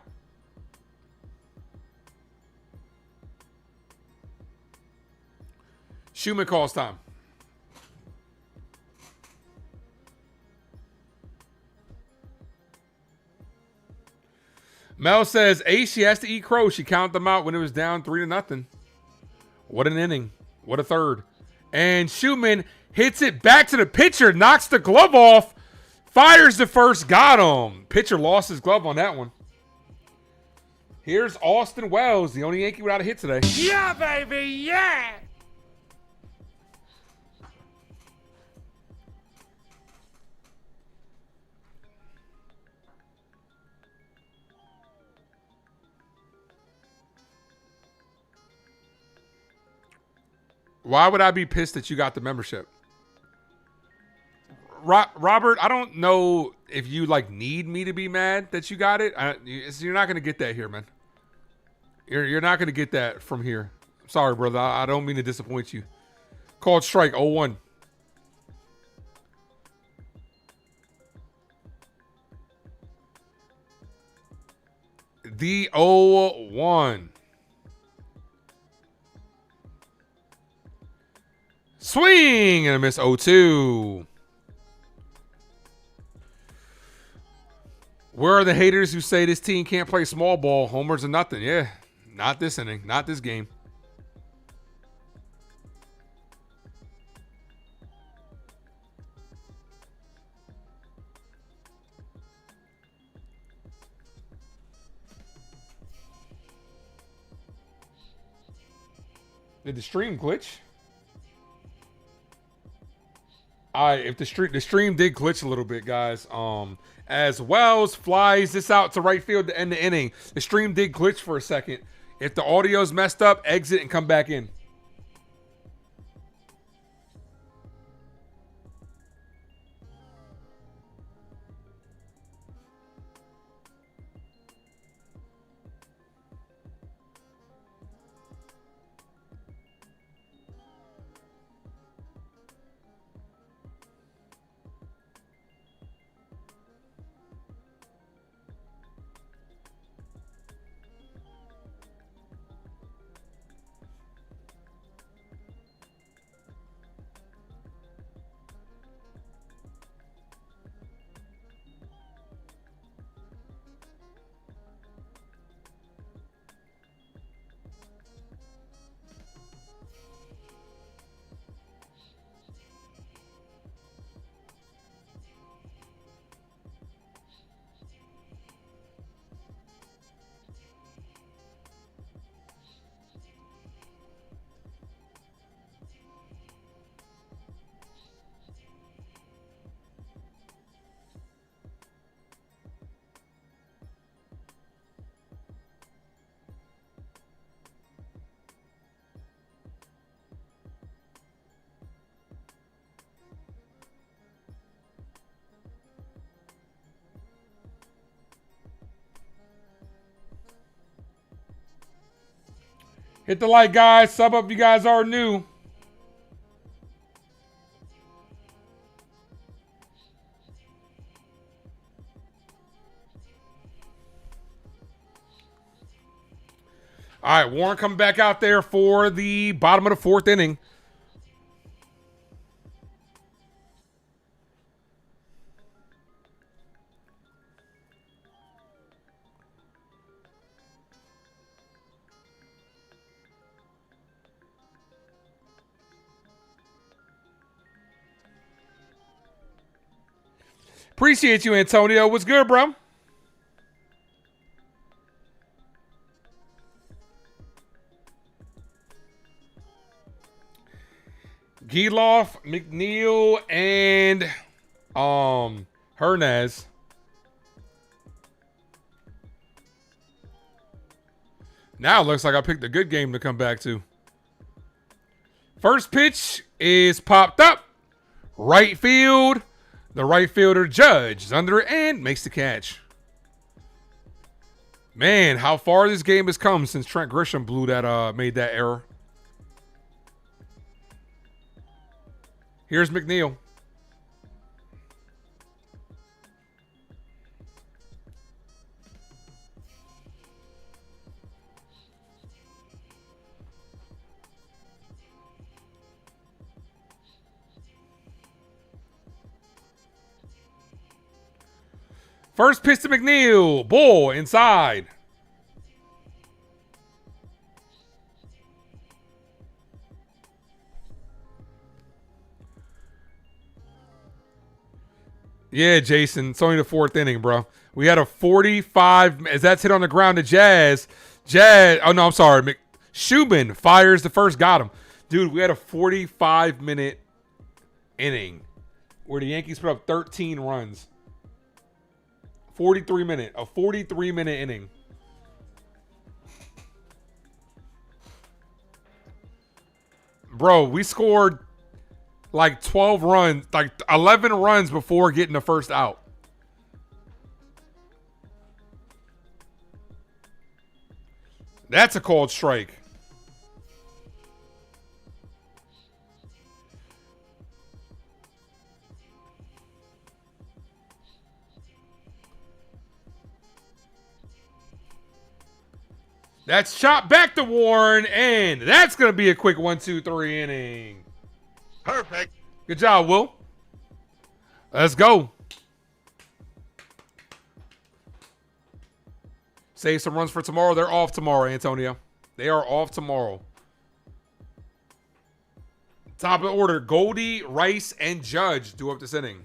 Schumann calls time. Mel says, Ace, she has to eat crow. She counted them out when it was down 3-0. What an inning. What a third. And Schumann hits it back to the pitcher, knocks the glove off, fires the first, got him. Pitcher lost his glove on that one. Here's Austin Wells, the only Yankee without a hit today. Yeah, baby, yeah! Why would I be pissed that you got the membership? Robert, I don't know if you like need me to be mad that you got it. You're not going to get that here, man. You're not going to get that from here. Sorry, brother. I don't mean to disappoint you. Called strike 0-1. The 0-1. Swing and a miss 0-2. Where are the haters who say this team can't play small ball? Homers or nothing. Yeah, not this inning, not this game. Did the stream glitch? If the stream did glitch a little bit, guys. As Wells flies this out to right field to end the inning. The stream did glitch for a second. If the audio's messed up, exit and come back in. Hit the like, guys. Sub up if you guys are new. All right, Warren coming back out there for the bottom of the fourth inning. Appreciate you, Antonio. What's good, bro? Geloff, McNeil, and Hernandez. Now it looks like I picked a good game to come back to. First pitch is popped up. Right field. The right fielder, Judge, is under it and makes the catch. Man, how far this game has come since Trent Grisham made that error. Here's McNeil. First pitch to McNeil. Bull inside. Yeah, Jason. It's only the fourth inning, bro. We had a 45. As that's hit on the ground to Jazz. Oh, no, I'm sorry. Shubin fires the first. Got him. Dude, we had a 45-minute inning where the Yankees put up 13 runs. A 43-minute inning. Bro, we scored like 12 runs, like 11 runs before getting the first out. That's a called strike. That's chopped back to Warren, and that's going to be a quick 1-2-3 inning. Perfect. Good job, Will. Let's go. Save some runs for tomorrow. They're off tomorrow, Antonio. They are off tomorrow. Top of the order, Goldie, Rice, and Judge due up this inning.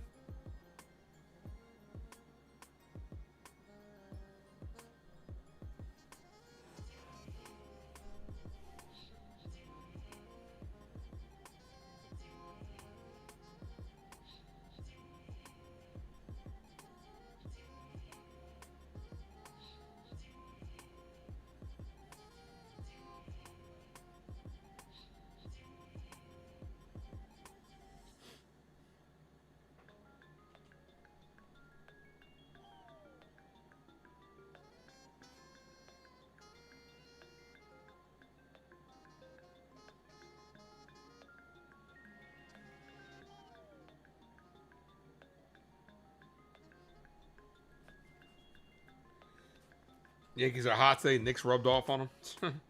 Yankees are hot today. Knicks rubbed off on them.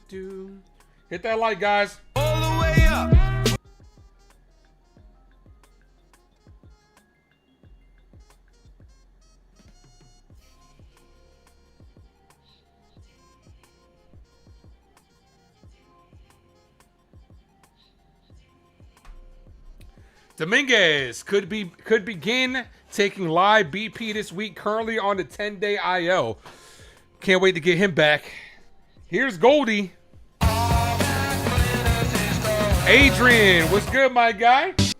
Do. Hit that like, guys. All the way up. Dominguez could begin taking live BP this week, currently on the 10-day IL. Can't wait to get him back. Here's Goldie. Adrian, what's good, my guy? What's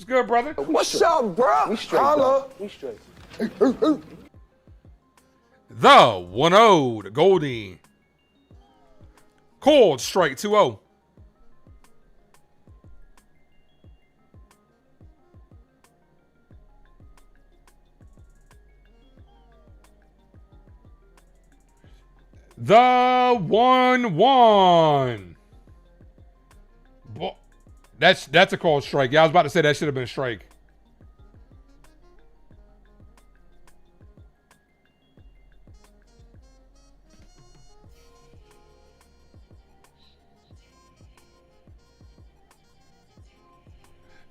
good, brother? What's up, bro? We straight, Holla. dog. We straight. The 1-0 to Goldie. Cold strike 2-0. The 1-1. That's a called strike. Yeah, I was about to say that should have been a strike.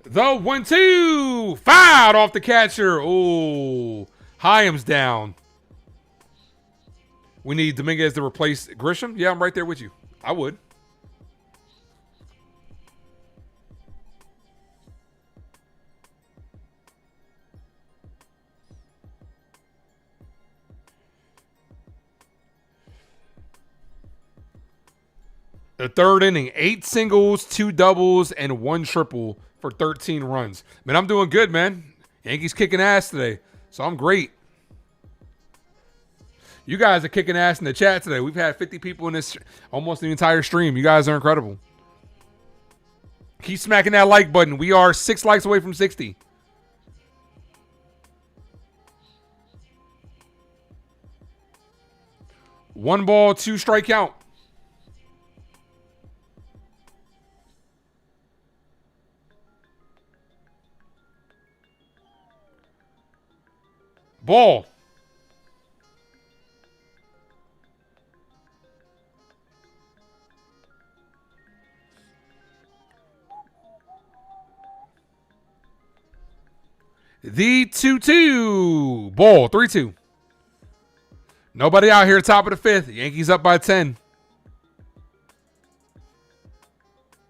The 1-2. Fouled off the catcher. Oh, Hyam's down. We need Dominguez to replace Grisham. Yeah, I'm right there with you. I would. The third inning, 8 singles, 2 doubles, and 1 triple for 13 runs. Man, I'm doing good, man. Yankees kicking ass today, so I'm great. You guys are kicking ass in the chat today. We've had 50 people in this, almost the entire stream. You guys are incredible. Keep smacking that like button. We are 6 likes away from 60. One ball, 2 strike count. Ball. The 2-2. Ball. 3-2. Nobody out here top of the 5th. Yankees up by 10.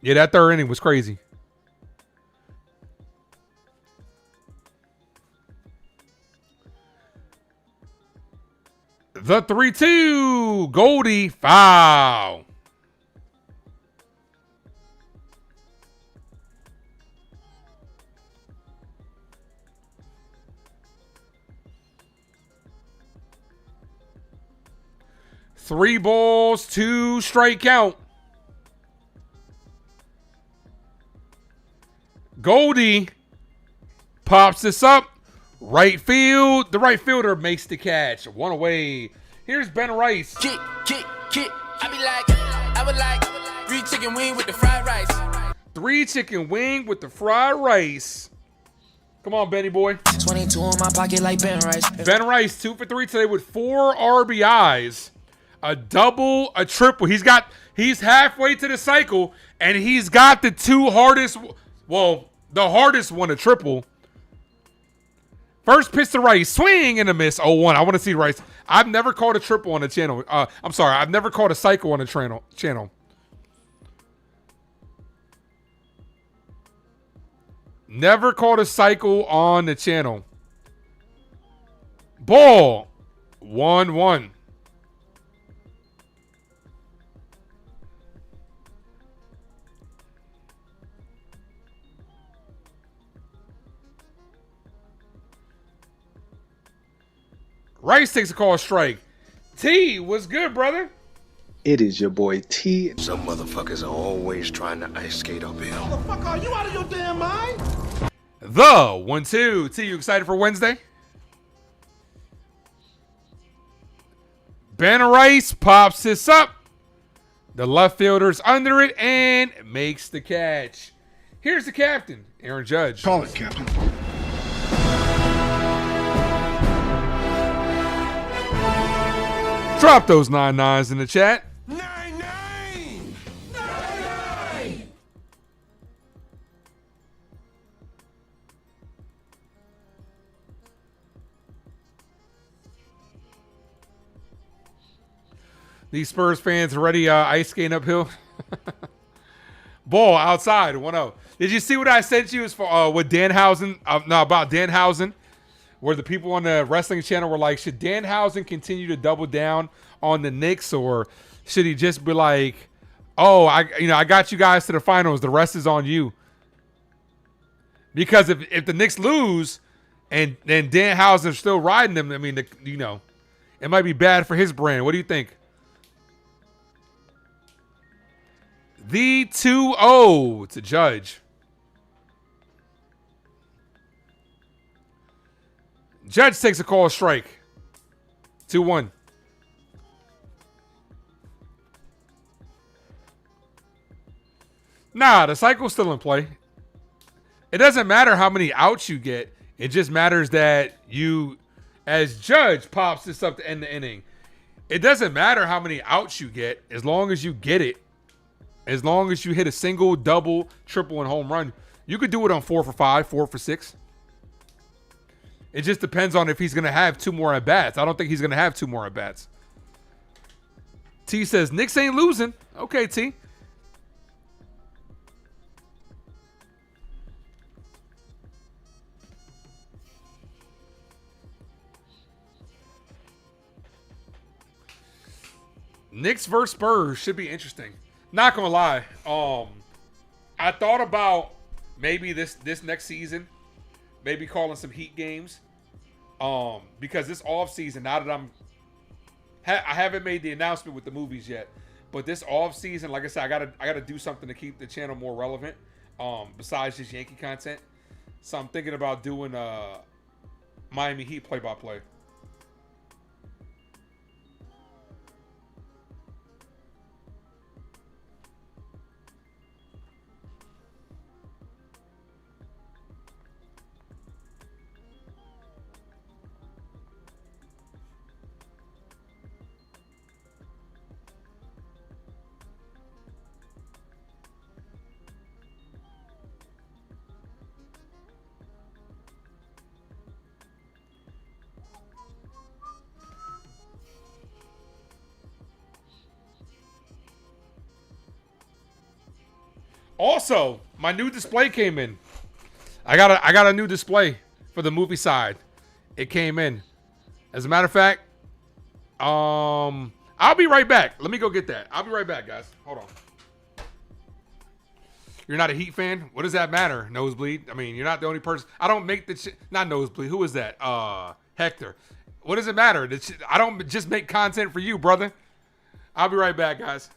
Yeah, that third inning was crazy. The 3-2. Goldie. Foul. Three balls, 2 strike count. Goldie pops this up. Right field. The right fielder makes the catch. 1 away. Here's Ben Rice. Kick. I would like 3 chicken wing with the fried rice. 3 chicken wing with the fried rice. Come on, Benny boy. 22 in my pocket like Ben Rice. Ben Rice, 2 for 3 today with 4 RBIs. A double, a triple. He's halfway to the cycle, and he's got the 2 hardest, well, the hardest one, a triple. First pitch to Rice, swing and a miss. 0-1. I want to see Rice. I've never called a triple on the channel. I'm sorry, I've never called a cycle on the channel. Never called a cycle on the channel. Ball. 1-1. Rice takes a call strike. T, what's good, brother? It is your boy T. Some motherfuckers are always trying to ice skate uphill. Motherfucker, are you out of your damn mind? The 1-2. T, you excited for Wednesday? Ben Rice pops this up. The left fielder's under it and makes the catch. Here's the captain, Aaron Judge. Call it, Captain. Drop those 9-9s in the chat. 9-9! These Spurs fans already ice skating uphill. Ball outside, 1-0. Did you see what I sent you as for with Danhausen? About Danhausen, where the people on the wrestling channel were like, should Danhausen continue to double down on the Knicks, or should he just be like, Oh, I got you guys to the finals. The rest is on you. Because if the Knicks lose and then Dan Housen's still riding them, I mean, it might be bad for his brand. What do you think? The 2-0 to Judge. Judge takes a call strike. 2-1. Nah, the cycle's still in play. It doesn't matter how many outs you get. It just matters that you, as Judge pops this up to end the inning. It doesn't matter how many outs you get as long as you get it. As long as you hit a single, double, triple, and home run. You could do it on 4 for 5, 4 for 6. It just depends on if he's going to have 2 more at-bats. I don't think he's going to have 2 more at-bats. T says, Knicks ain't losing. Okay, T. Knicks versus Spurs should be interesting. Not gonna lie. I thought about maybe this next season, maybe calling some Heat games. Because this offseason, now that I haven't made the announcement with the movies yet, but this offseason, like I said, I gotta do something to keep the channel more relevant. Besides just Yankee content. So I'm thinking about doing Miami Heat play-by-play. Also, my new display came in. I got a new display for the movie side. It came in. As a matter of fact, I'll be right back. Let me go get that. I'll be right back, guys. Hold on. You're not a Heat fan? What does that matter? Nosebleed. I mean, you're not the only person. I don't make the not Nosebleed. Who is that? Hector. What does it matter? I don't just make content for you, brother. I'll be right back, guys.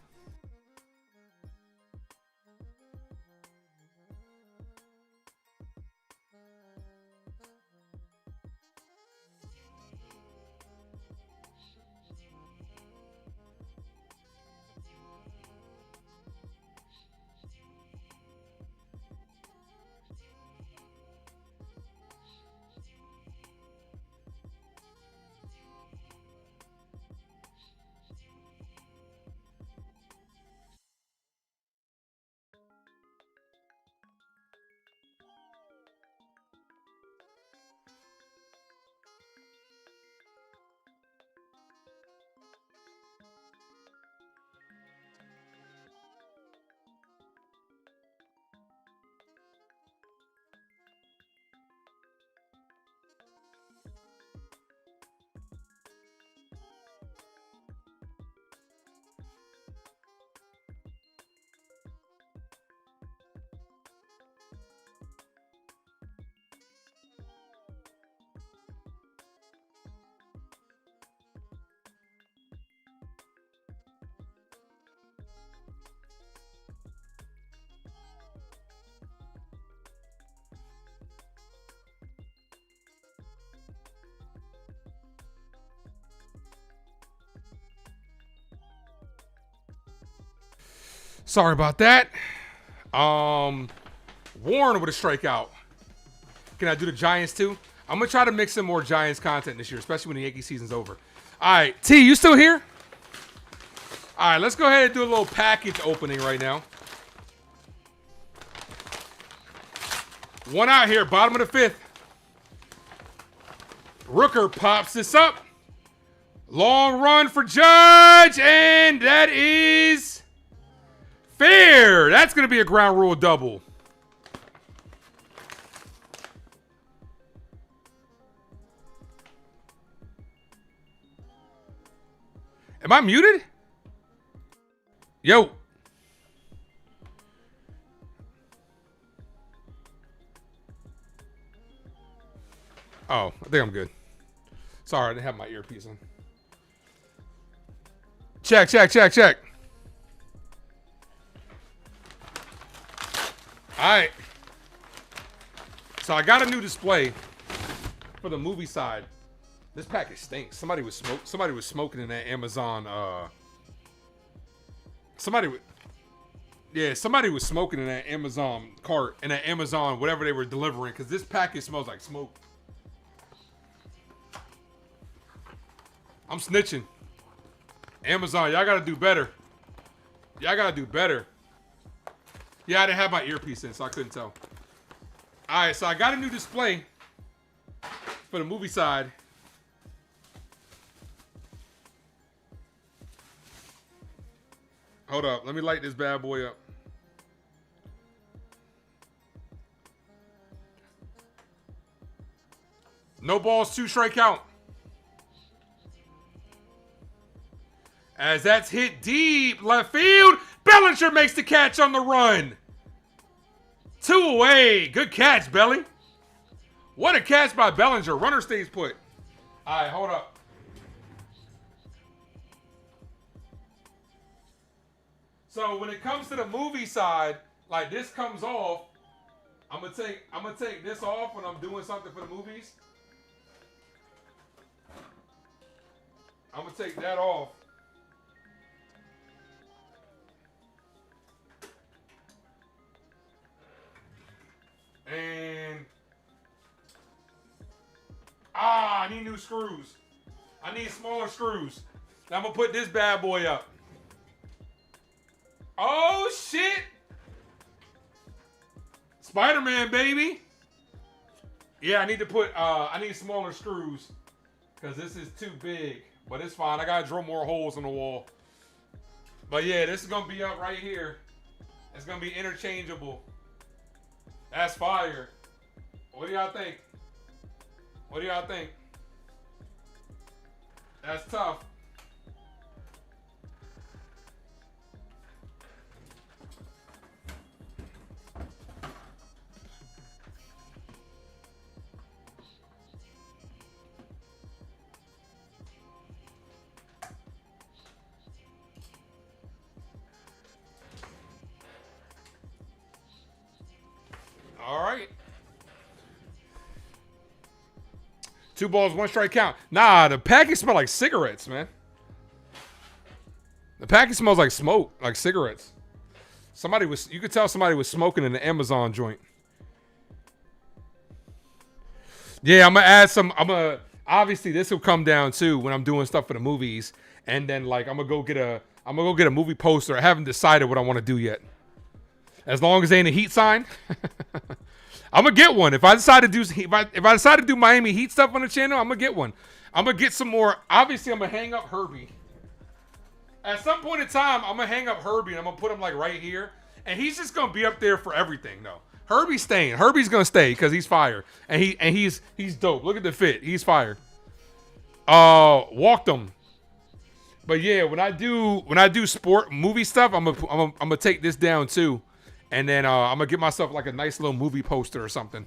Sorry about that. Warren with a strikeout. Can I do the Giants too? I'm going to try to mix in more Giants content this year, especially when the Yankee season's over. All right, T, you still here? All right, let's go ahead and do a little package opening right now. One out here, bottom of the 5th. Rooker pops this up. Long run for Judge, and that is fair. That's going to be a ground rule double. Am I muted? Yo. Oh, I think I'm good. Sorry, I didn't have my earpiece on. Check. All right. So I got a new display for the movie side. This package stinks. Somebody was smoking in that Amazon. Somebody was smoking in that Amazon cart, in that Amazon whatever they were delivering, because this package smells like smoke. I'm snitching. Amazon, y'all gotta do better. Y'all gotta do better. Yeah, I didn't have my earpiece in, so I couldn't tell. All right, so I got a new display for the movie side. Hold up, let me light this bad boy up. No balls, 2 strike count. As that's hit deep left field, Bellinger makes the catch on the run. 2 away. Good catch, Belly. What a catch by Bellinger. Runner stays put. All right, hold up. So when it comes to the movie side, like this comes off, I'm gonna take this off when I'm doing something for the movies. I'm gonna take that off. And I need new screws. I need smaller screws. Now I'm gonna put this bad boy up. Oh shit! Spider-Man, baby. Yeah, I need to put I need smaller screws because this is too big. But it's fine. I gotta drill more holes in the wall. But yeah, this is gonna be up right here. It's gonna be interchangeable. That's fire. What do y'all think? What do y'all think? That's tough. All right. 2 balls, 1 strike count. Nah, the package smells like cigarettes, man. The package smells like smoke, like cigarettes. You could tell somebody was smoking in the Amazon joint. Yeah, I'm gonna add some. Obviously this will come down too when I'm doing stuff for the movies, and then like I'm gonna go get a movie poster. I haven't decided what I want to do yet. As long as they ain't a Heat sign, I'm gonna get one. If I decide to do Miami Heat stuff on the channel, I'm gonna get one. I'm gonna get some more. Obviously, I'm gonna hang up Herbie. At some point in time, I'm gonna hang up Herbie and I'm gonna put him like right here, and he's just gonna be up there for everything though. Herbie's staying. Herbie's gonna stay because he's fire, and he's dope. Look at the fit. He's fire. Walked him. But yeah, when I do sport movie stuff, I'm gonna take this down too. And then I'm going to get myself like a nice little movie poster or something.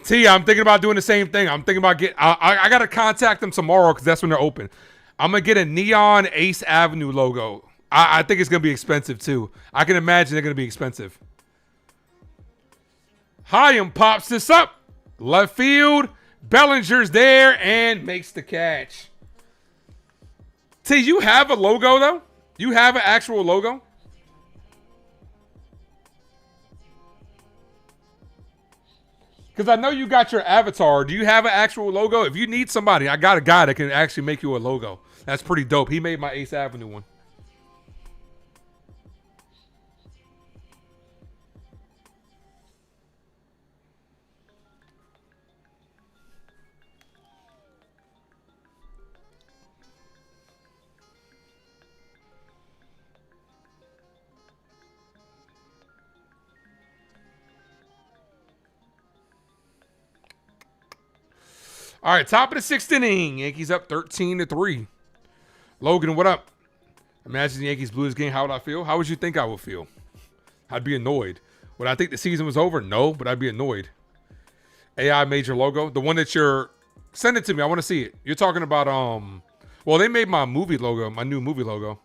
T, I'm thinking about doing the same thing. I'm thinking about I got to contact them tomorrow because that's when they're open. I'm going to get a neon Ace Avenue logo. I think it's going to be expensive too. I can imagine they're going to be expensive. Hyam pops this up. Left field. Bellinger's there and makes the catch. T, you have a logo though? You have an actual logo? Because I know you got your avatar. Do you have an actual logo? If you need somebody, I got a guy that can actually make you a logo. That's pretty dope. He made my Ace Avenue one. All right, top of the 6th inning. Yankees up 13-3. Logan, what up? Imagine the Yankees blew this game. How would I feel? How would you think I would feel? I'd be annoyed. Would I think the season was over? No, but I'd be annoyed. AI made your logo. The one that you're... Send it to me. I want to see it. You're talking about... Well, they made my movie logo. My new movie logo.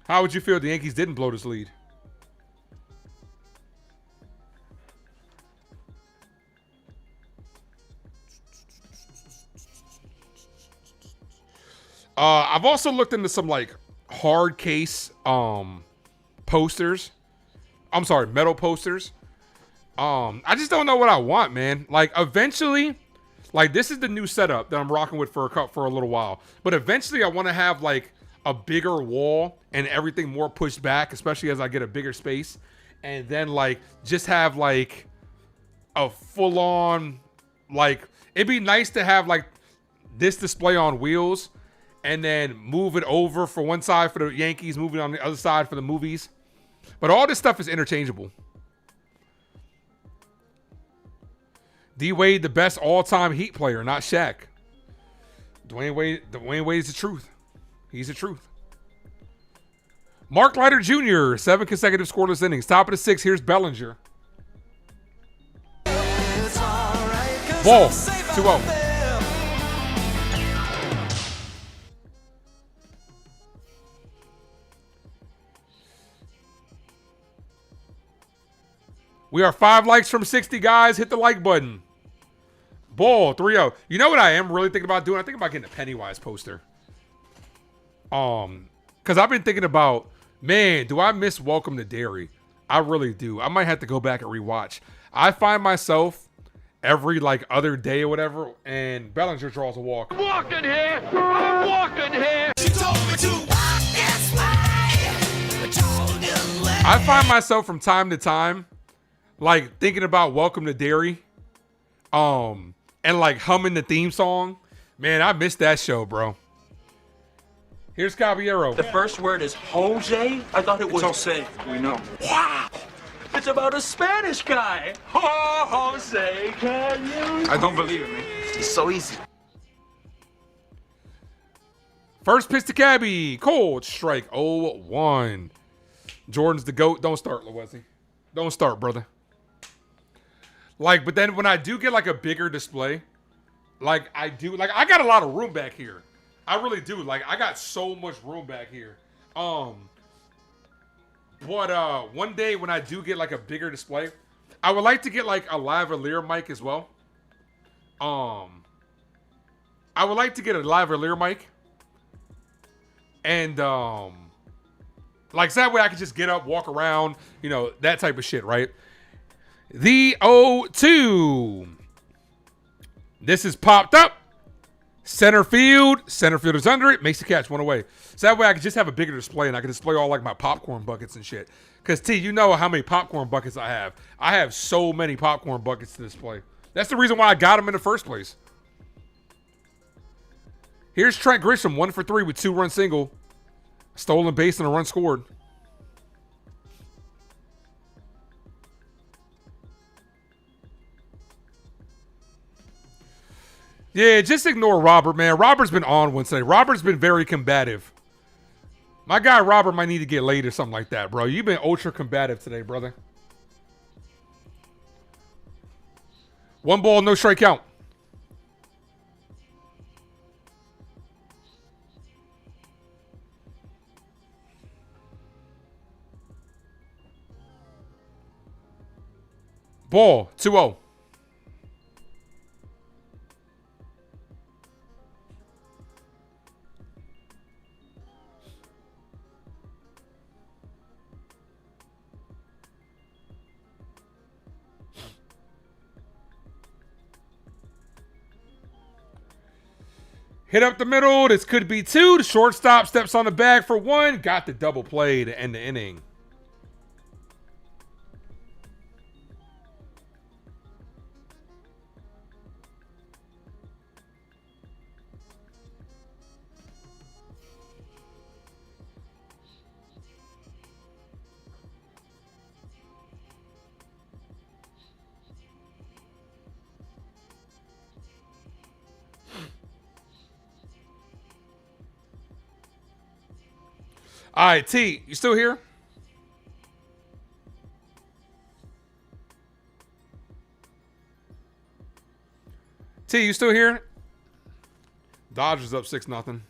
How would you feel if the Yankees didn't blow this lead? I've also looked into some like hard case posters. I'm sorry, metal posters. I just don't know what I want, man. Like eventually, like this is the new setup that I'm rocking with for a little while. But eventually I want to have like a bigger wall and everything more pushed back, especially as I get a bigger space. And then like just have like a full on, like it'd be nice to have like this display on wheels and then move it over for one side for the Yankees, move it on the other side for the movies. But all this stuff is interchangeable. D-Wade, the best all-time Heat player, not Shaq. Dwayne Wade is the truth. He's the truth. Mark Leiter Jr., 7 consecutive scoreless innings. Top of the 6th, here's Bellinger. Ball, 2-0. We are 5 likes from 60, guys. Hit the like button. Ball, 3-0. You know what I am really thinking about doing? I'm thinking about getting a Pennywise poster. Because I've been thinking about, man, do I miss Welcome to Derry? I really do. I might have to go back and rewatch. I find myself every like other day or whatever, and Bellinger draws a walk. I'm walking here. I'm walking here. She told me to walk this way. I find myself from time to time like thinking about Welcome to Derry, and like humming the theme song. Man, I missed that show, bro. Here's Caballero. The first word is Jose. I thought it was Jose. We know. Wow. It's about a Spanish guy. Oh, Jose, can you? I don't believe it, man. It's so easy. First pitch to Cabby. Cold strike 0-1. Jordan's the GOAT. Don't start, Lowesley. Don't start, brother. Like, but then when I do get like a bigger display, like I got a lot of room back here. I really do. Like, I got so much room back here. But one day when I do get like a bigger display, I would like to get like a lavalier mic as well. I would like to get a lavalier mic. And like so that way I can just get up, walk around, you know, that type of shit, right? The 0-2. This is popped up. Center field. Center fielder's under it. Makes the catch, one away. So that way I can just have a bigger display and I can display all like my popcorn buckets and shit. Because T, you know how many popcorn buckets I have. I have so many popcorn buckets to display. That's the reason why I got them in the first place. Here's Trent Grisham, 1 for 3 with 2-run single. Stolen base and a run scored. Yeah, just ignore Robert, man. Robert's been on one today. Robert's been very combative. My guy Robert might need to get laid or something like that, bro. You've been ultra combative today, brother. 1 ball, no strike count. Ball, 2-0. Hit up the middle. This could be 2. The shortstop steps on the bag for 1. Got the double play to end the inning. All right, T, you still here? T, you still here? Dodgers up 6-0.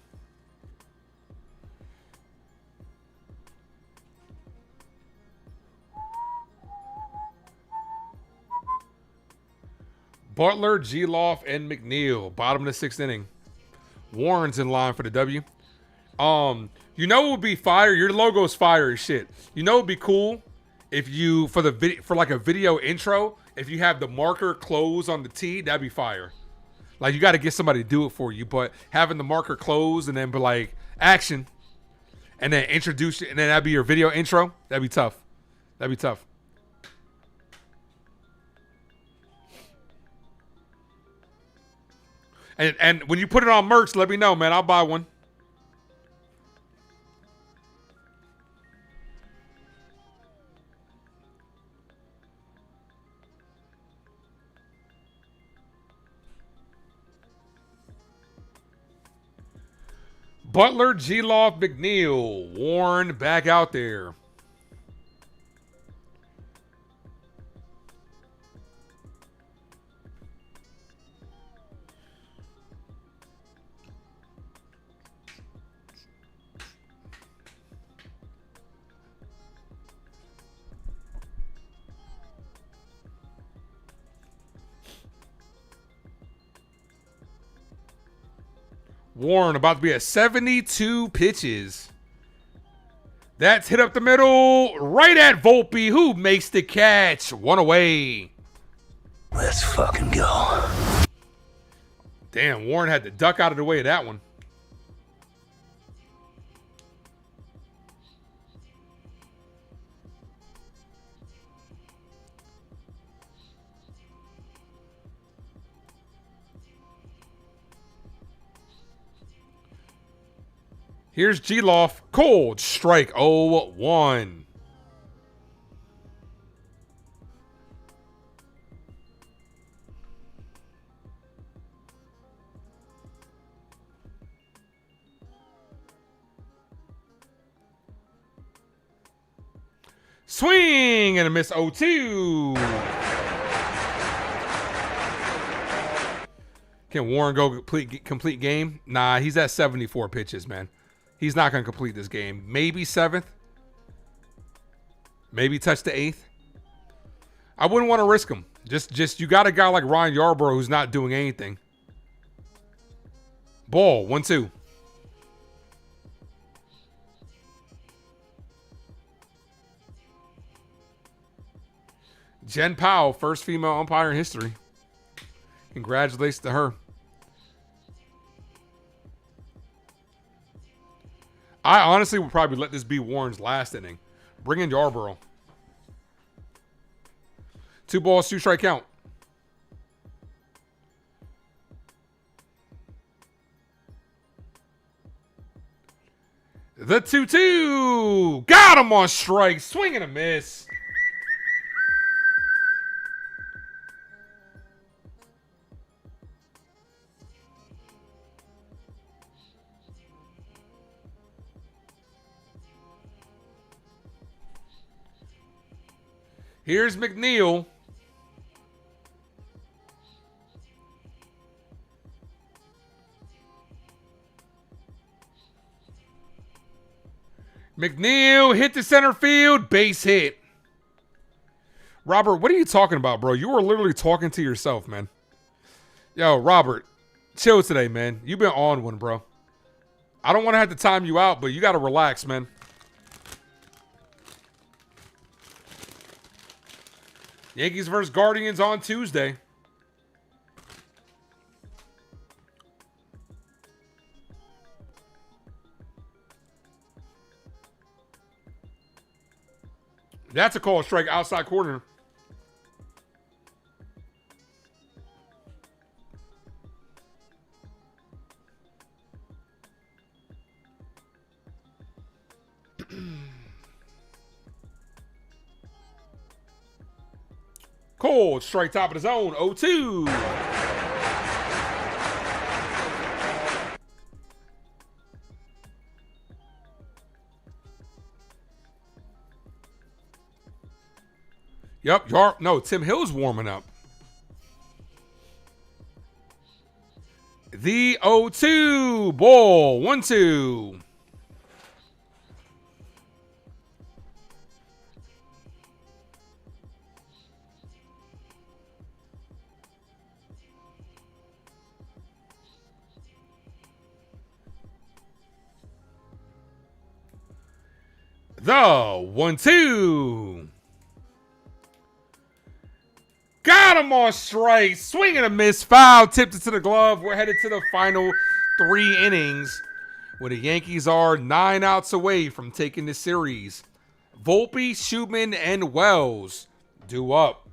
Butler, Geloff, and McNeil. Bottom of the 6th inning. Warren's in line for the W. You know what would be fire? Your logo's fire as shit. You know what would be cool if you for like a video intro, if you have the marker close on the T, that'd be fire. Like you got to get somebody to do it for you, but having the marker close and then be like action, and then introduce it, and then that'd be your video intro. That'd be tough. That'd be tough. And when you put it on merch, let me know, man. I'll buy one. Butler, Geloff, McNeil, Warren back out there. Warren about to be at 72 pitches. That's hit up the middle, right at Volpe, who makes the catch. One away. Let's fucking go. Damn, Warren had to duck out of the way of that one. Here's Geloff. Cold strike 0-1. Swing and a miss 0-2. Can Warren go complete game? Nah, he's at 74 pitches, man. He's not going to complete this game. Maybe 7th. Maybe touch the 8th. I wouldn't want to risk him. Just you got a guy like Ryan Yarbrough who's not doing anything. Ball, 1-2. Jen Powell, first female umpire in history. Congratulations to her. I honestly would probably let this be Warren's last inning. Bring in Yarbrough. 2 balls, 2 strike count. The 2-2. Got him on strike. Swing and a miss. Here's McNeil. McNeil hit the center field. Base hit. Robert, what are you talking about, bro? You were literally talking to yourself, man. Yo, Robert, chill today, man. You've been on one, bro. I don't want to have to time you out, but you got to relax, man. Yankees versus Guardians on Tuesday. That's a call strike outside corner. Cold strike top of the zone, 0-2. Yep. No, Tim Hill's warming up. The 0-2 ball. 1-2. The 1-2. Got him on strike. Swing and a miss. Foul. Tipped it to the glove. We're headed to the final 3 innings, where the Yankees are 9 outs away from taking the series. Volpe, Schubman, and Wells due up.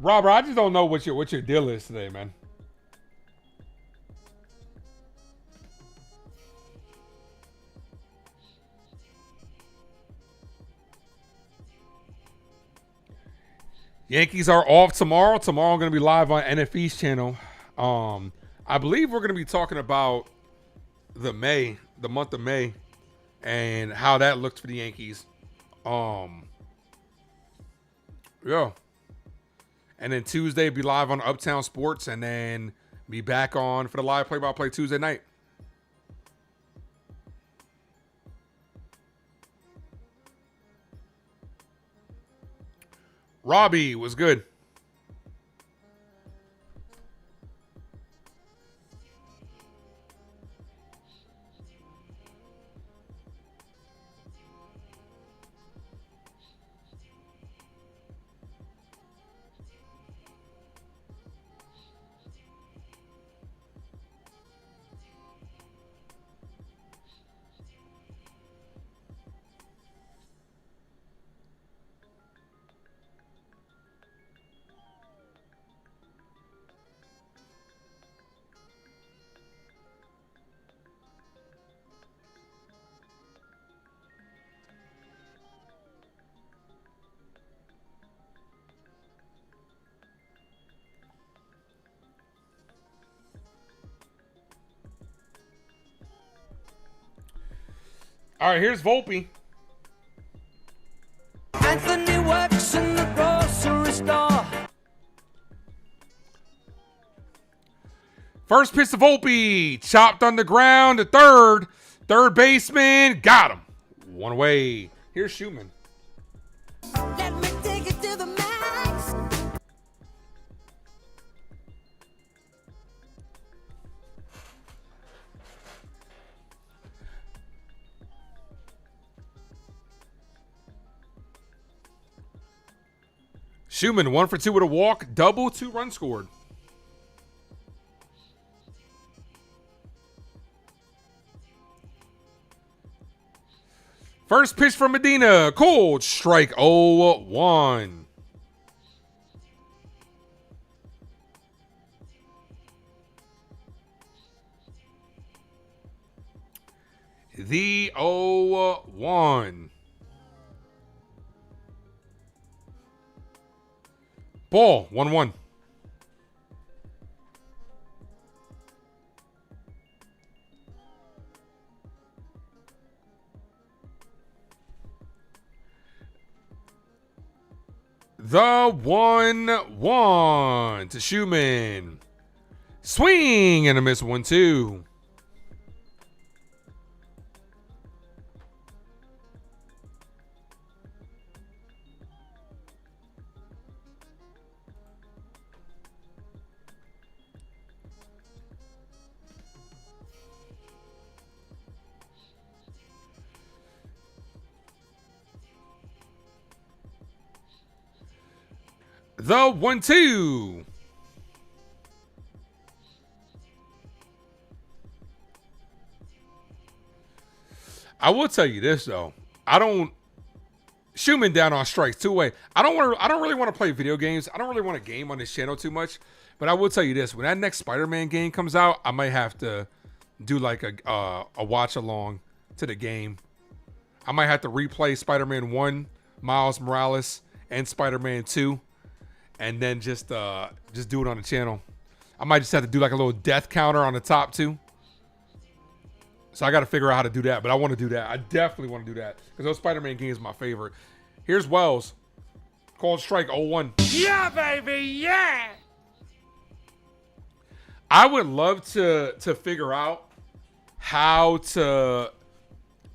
Robert, I just don't know what your deal is today, man. Yankees are off tomorrow. Tomorrow I'm going to be live on NFE's channel. I believe we're going to be talking about the month of May, and how that looked for the Yankees. Yeah. And then Tuesday, be live on Uptown Sports, and then be back on for the live play-by-play Tuesday night. Robbie was good. All right, here's Volpe. Anthony works in the grocery store. First pitch to Volpe. Chopped on the ground to third. Third baseman. Got him. One away. Here's Schubman. Let me take it to the max. Schubman 1 for 2 with a walk. Double, 2 runs scored. First pitch from Medina. Cold strike 0-1. The 0-1. Ball 1-1. The 1-1 to Schubman. Swing and a miss 1-2. The 1-2. I will tell you this though. Schubman down on strikes 2-way. I don't really want to play video games. I don't really want to game on this channel too much. But I will tell you this, when that next Spider-Man game comes out, I might have to do like a watch along to the game. I might have to replay Spider-Man 1, Miles Morales, and Spider-Man 2. and then just do it on the channel. I might just have to do like a little death counter on the top too. So I got to figure out how to do that, but I want to do that. I definitely want to do that because those Spider-Man games are my favorite. Here's Wells. Called strike 0-1. Yeah, baby, yeah. I would love to figure out how to.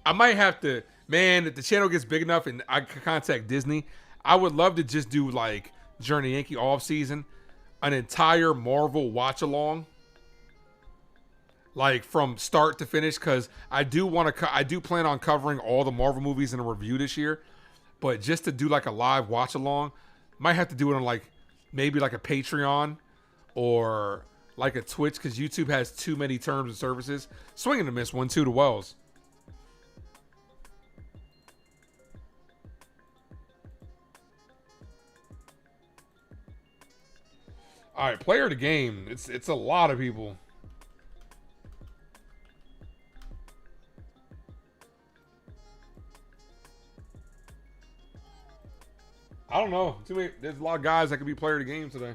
I might have to, man, if the channel gets big enough and I can contact Disney, I would love to just do like during the Yankee off season, an entire Marvel watch along, like from start to finish. Because I do plan on covering all the Marvel movies in a review this year, but just to do like a live watch along, might have to do it on like maybe like a Patreon or like a Twitch because YouTube has too many terms and services. Swing and a miss 1-2 to Wells. All right, player of the game. It's a lot of people. I don't know. There's a lot of guys that could be player of the game today.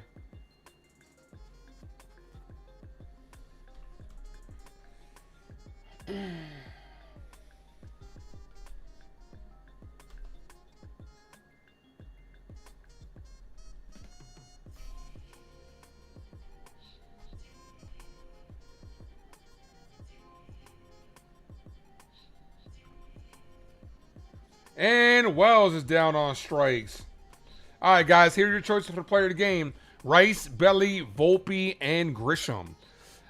And Wells is down on strikes. All right, guys, here are your choices for player of the game. Rice, Belly, Volpe, and Grisham.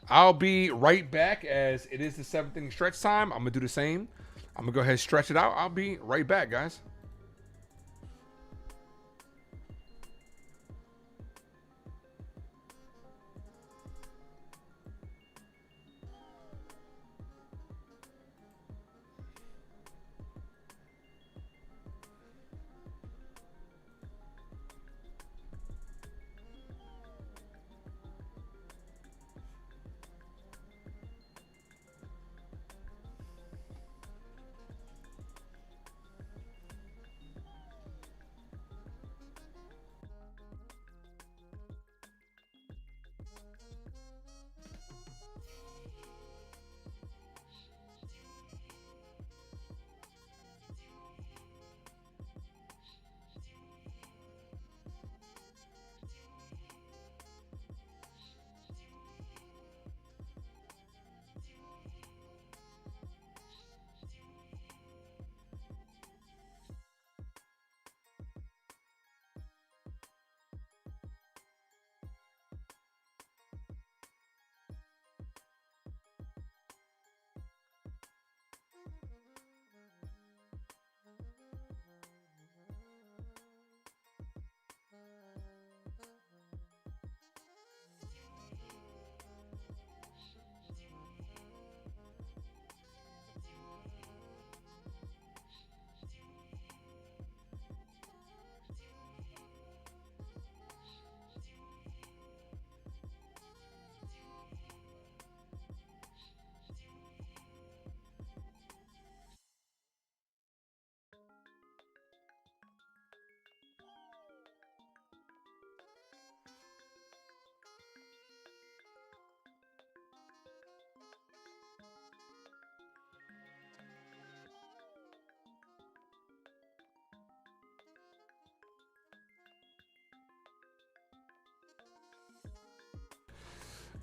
I'll be right back as it is the 7th inning stretch time. I'm going to do the same. I'm going to go ahead and stretch it out. I'll be right back, guys.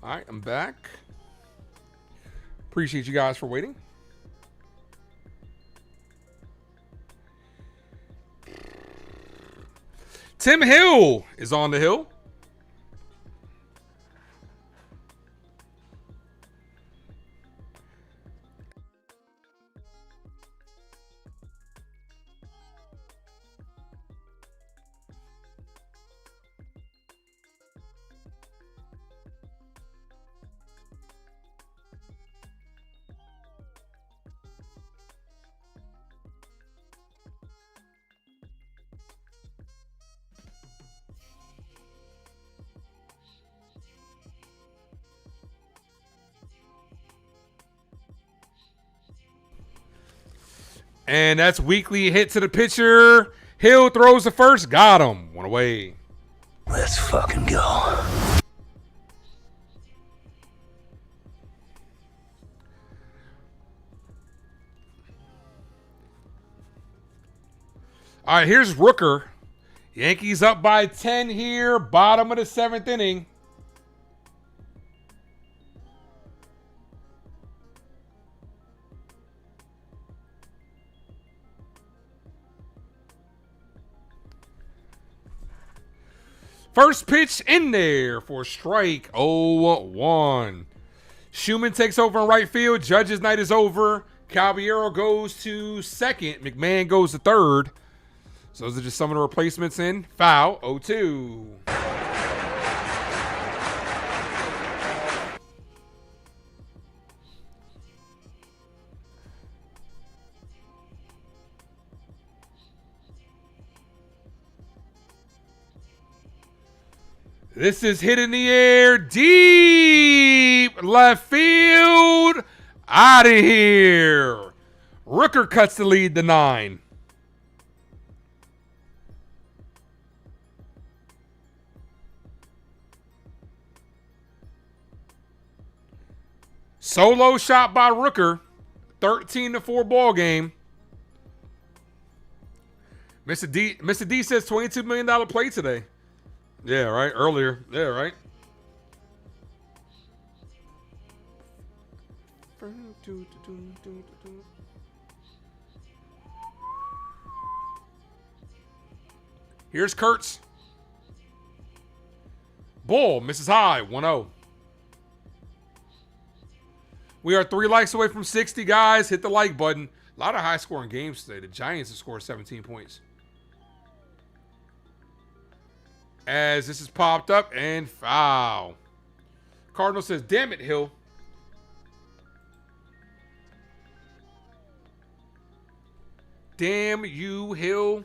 All right, I'm back. Appreciate you guys for waiting. Tim Hill is on the hill. And that's weekly hit to the pitcher. Hill throws the first. Got him. One away. Listen. Let's fucking go. All right, here's Rooker. Yankees up by 10 here, bottom of the 7th inning. First pitch in there for strike 0-1. Schumann takes over in right field. Judge's night is over. Caballero goes to second. McMahon goes to third. So those are just some of the replacements in. Foul 0-2. This is hit in the air, deep left field, out of here. Rooker cuts the lead to 9. Solo shot by Rooker, 13-4 ball game. Mr. D says $22 million play today. Yeah, right. Earlier. Yeah, right. Here's Kurtz. Bull misses high. 1-0. We are 3 likes away from 60, guys. Hit the like button. A lot of high-scoring games today. The Giants have scored 17 points. As this is popped up and foul. Cardinal says, damn it, Hill. Damn you, Hill.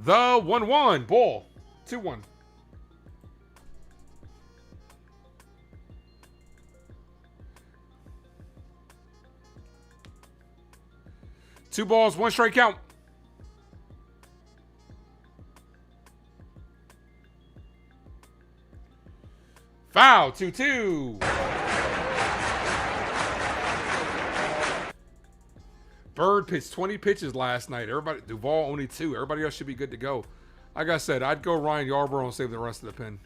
The 1-1 ball. 2-1. Two balls, 1 strike count. Foul, 2-2. Bird pitched 20 pitches last night. Duvall only 2. Everybody else should be good to go. Like I said, I'd go Ryan Yarbrough and save the rest of the pen.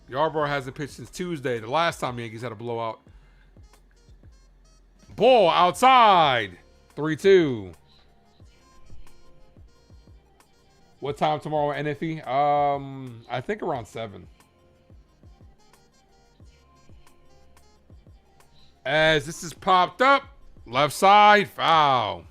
Yarbrough hasn't pitched since Tuesday, the last time the Yankees had a blowout. Ball outside. 3-2. What time tomorrow at NFE? I think around 7. As this is popped up, left side, foul.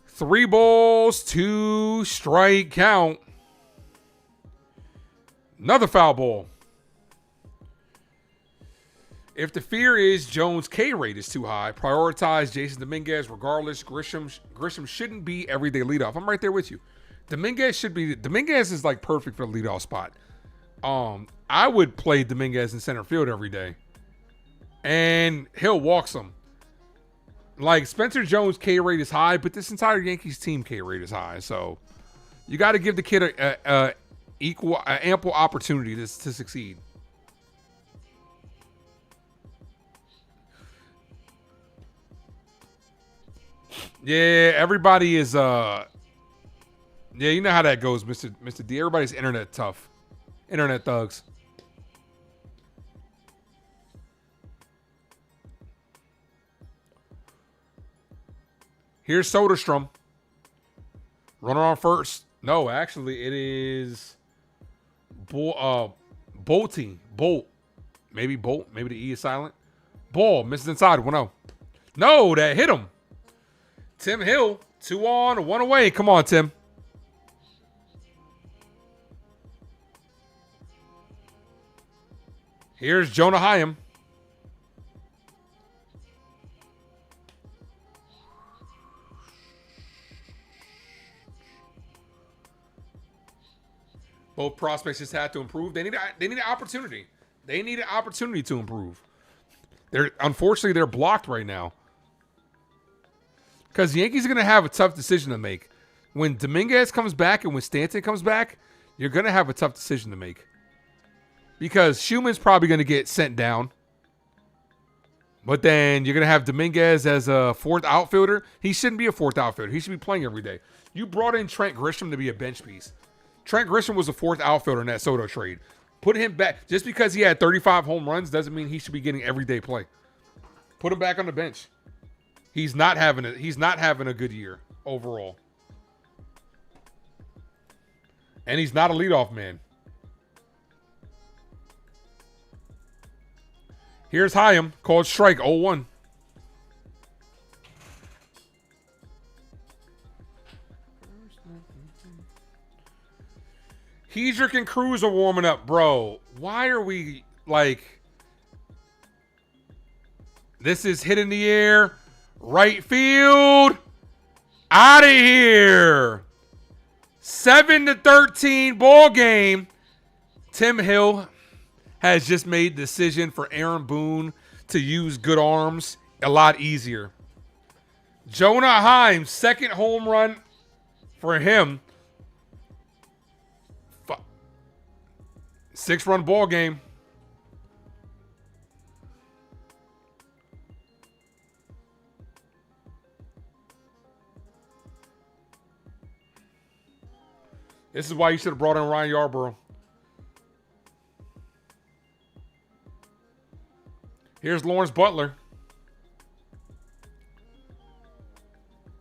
Three balls, 2 strike count. Another foul ball. If the fear is Jones' K rate is too high, prioritize Jason Dominguez regardless. Grisham shouldn't be everyday leadoff. I'm right there with you. Dominguez is like perfect for the leadoff spot. I would play Dominguez in center field every day. And he'll walk some. Like Spencer Jones' K rate is high, but this entire Yankees team K rate is high. So you got to give the kid a ample opportunity to succeed. Yeah, everybody is yeah, you know how that goes, Mr. D. Everybody's internet tough. Internet thugs. Here's Soderstrom. Runner on first. No, actually, it is Bolting. Bolt. Maybe Bolt. Maybe the E is silent. Ball. Misses inside. 1-0. No, that hit him. Tim Hill. 2 on, 1 away. Come on, Tim. Here's Jonah Hyam. Both prospects just had to improve. They need an opportunity. They need an opportunity to improve. Unfortunately they're blocked right now. Because the Yankees are going to have a tough decision to make. When Dominguez comes back and when Stanton comes back, you're going to have a tough decision to make. Because Schumann's probably going to get sent down. But then you're going to have Dominguez as a fourth outfielder. He shouldn't be a fourth outfielder. He should be playing every day. You brought in Trent Grisham to be a bench piece. Trent Grisham was a fourth outfielder in that Soto trade. Put him back. Just because he had 35 home runs doesn't mean he should be getting everyday play. Put him back on the bench. He's not having a good year overall. And he's not a leadoff man. Here's Hyam, called strike, 0-1. Hedrick and Cruz are warming up, bro. Why are we like... This is hit in the air. Right field. Out of here. 7-13 ball game. Tim Hill has just made the decision for Aaron Boone to use good arms a lot easier. Jonah Heim, second home run for him. 6-run ball game. This is why you should have brought in Ryan Yarbrough. Here's Lawrence Butler.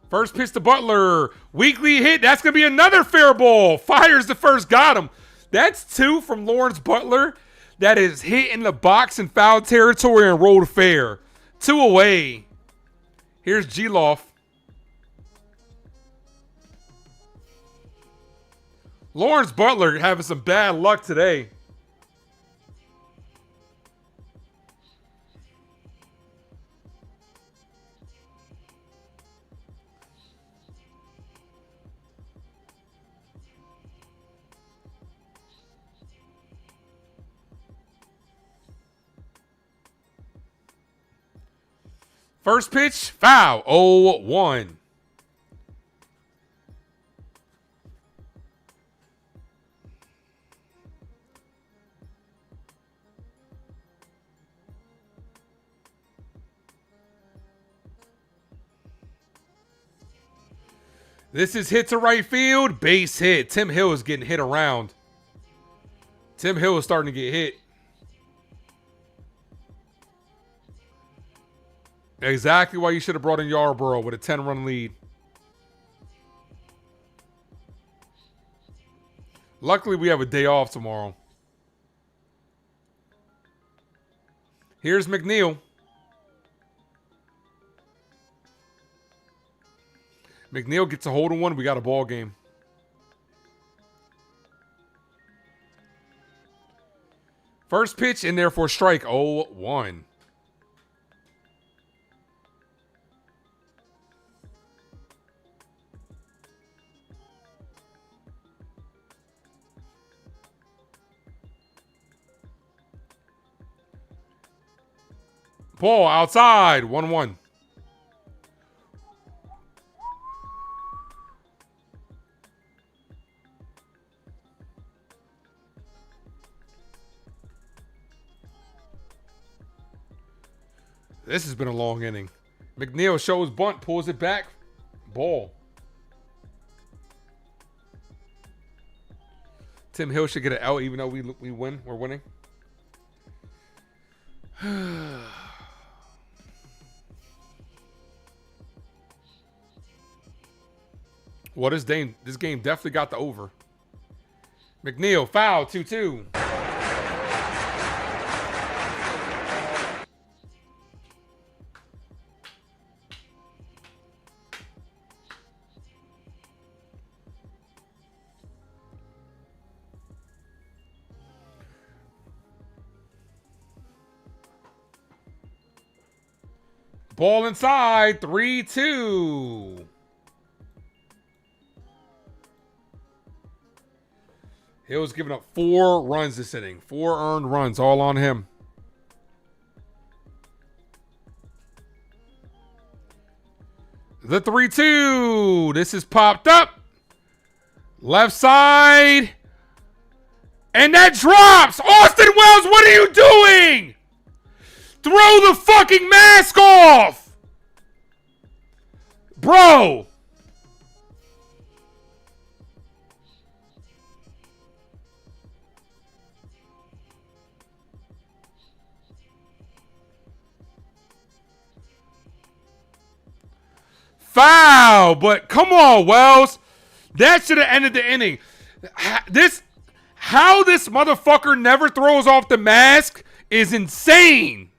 First pitch to Butler. Weekly hit. That's going to be another fair ball. Fires the first. Got him. That's 2 from Lawrence Butler. That is hit in the box in foul territory and rolled fair. 2 away. Here's G-Loff. Lawrence Butler having some bad luck today. First pitch, foul, 0-1. This is hit to right field, base hit. Tim Hill is getting hit around. Tim Hill is starting to get hit. Exactly why you should have brought in Yarbrough with a 10-run lead. Luckily, we have a day off tomorrow. Here's McNeil. McNeil gets a hold of one. We got a ball game. First pitch in there for a strike. 0-1. Ball outside. 1-1. This has been a long inning. McNeil shows bunt, pulls it back. Ball. Tim Hill should get an out even though we win. We're winning. Well, this game definitely got the over. McNeil, foul, 2-2. Ball inside, 3-2. Hill's giving up 4 runs this inning. 4 earned runs, all on him. The 3-2. This is popped up. Left side. And that drops. Austin Wells, what are you doing? Throw the fucking mask off. Bro. Foul, but come on, Wells. That should have ended the inning. How this motherfucker never throws off the mask is insane.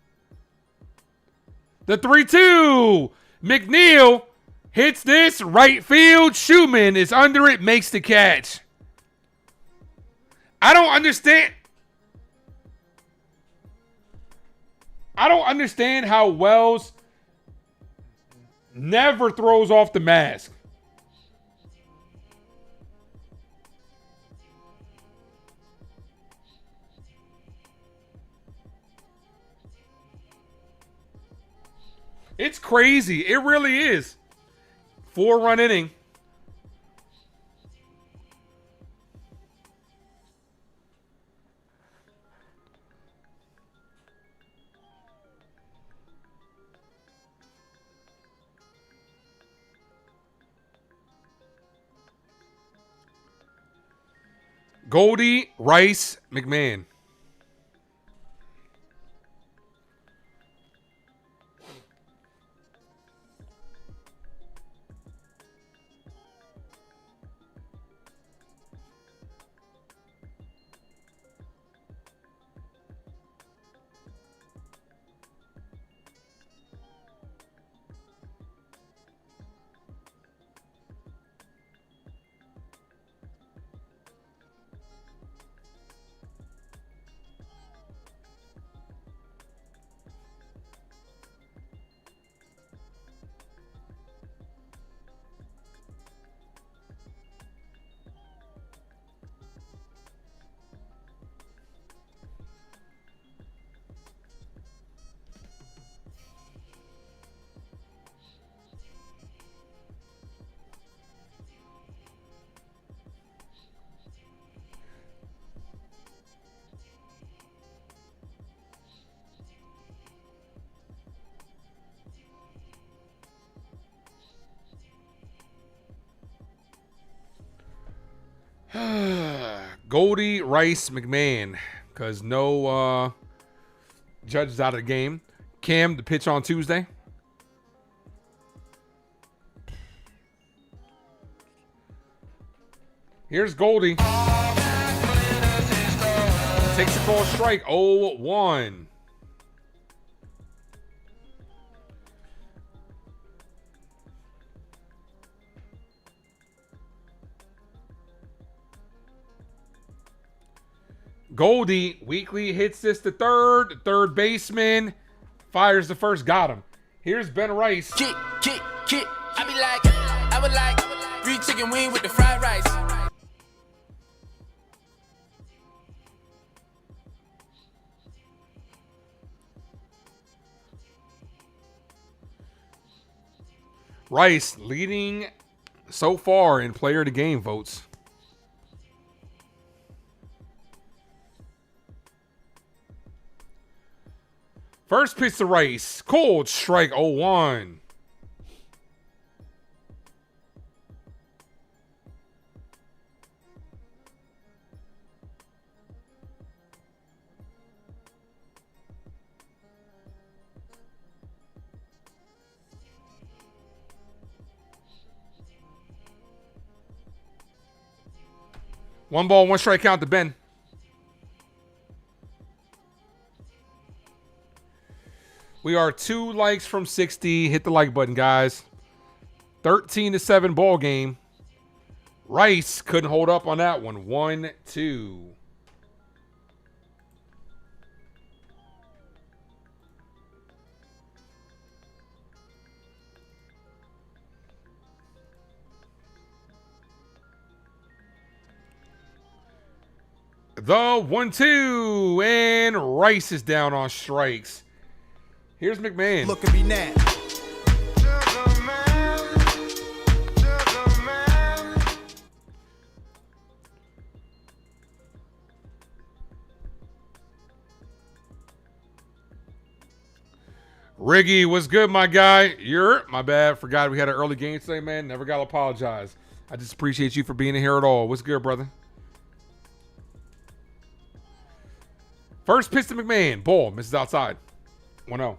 The 3-2. McNeil hits this right field. Schumann is under it, makes the catch. I don't understand how Wells never throws off the mask. It's crazy. It really is. 4-run inning. Goldie, Rice, McMahon. Goldie, Rice, McMahon, because no judges out of the game. Cam, the pitch on Tuesday. Here's Goldie. Takes a call strike, 0-1. Goldie, Weekly hits this to third. The third baseman fires the first. Got him. Here's Ben Rice. Kick. I would like 3 chicken wing with the fried rice. Rice leading so far in player of the game votes. First pitch to Rice. Cold strike, 0-1. One ball, one strike count to Ben. We are 2 likes from 60. Hit the like button, guys. 13-7 ball game. Rice couldn't hold up on that one. 1-2. The 1-2, and Rice is down on strikes. Here's McMahon. Look at me now. Riggy, what's good, my guy? My bad. Forgot we had an early game today, man. Never got to apologize. I just appreciate you for being here at all. What's good, brother? First pitch to McMahon. Ball. Misses outside. 1-0.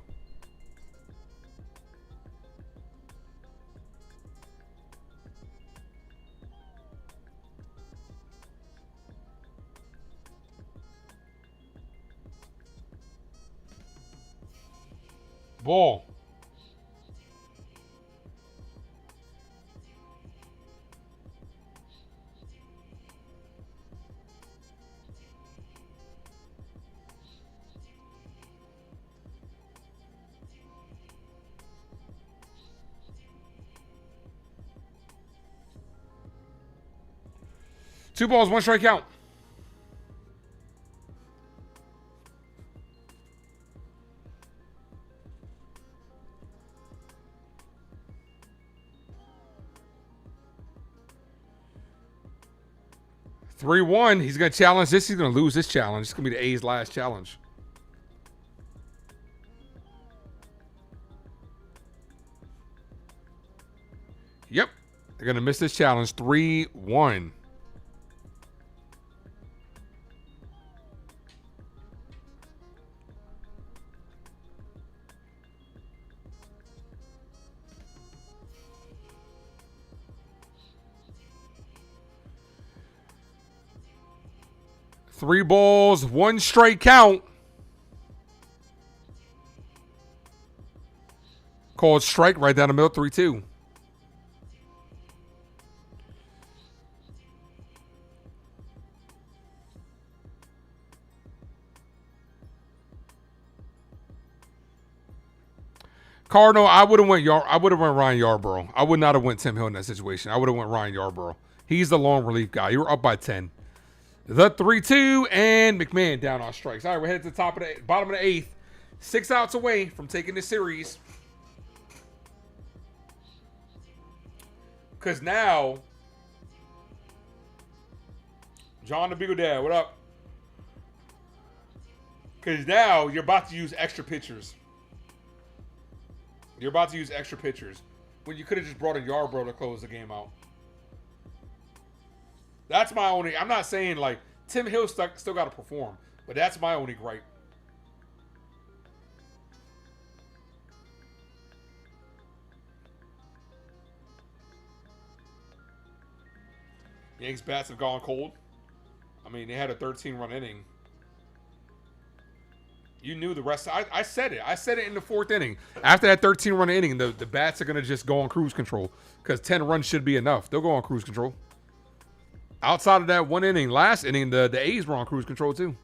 Ball. Two balls, one strike count. Three 3-1. He's going to challenge this. He's going to lose this challenge. It's going to be the A's last challenge. Yep. They're going to miss this challenge. 3-1. Three balls, one strike count. Called strike right down the middle, 3-2. Cardinal, I would have went Ryan Yarbrough. I would not have went Tim Hill in that situation. I would have went Ryan Yarbrough. He's the long relief guy. You were up by 10. The 3-2, and McMahon down on strikes. All right, we're headed to the bottom of the eighth. 6 outs away from taking this series. Because now, John the Beagle Dad, what up? Because now you're about to use extra pitchers. You're about to use extra pitchers when you could have just brought in Yarbrough to close the game out. That's my only. I'm not saying like Tim Hill still got to perform, but that's my only gripe. Yankees bats have gone cold. I mean, they had a 13-run inning. You knew the rest. I said it. I said it in the 4th inning. After that 13-run inning, the bats are going to just go on cruise control because 10 runs should be enough. They'll go on cruise control. Outside of that 1 inning, last inning, the A's were on cruise control too.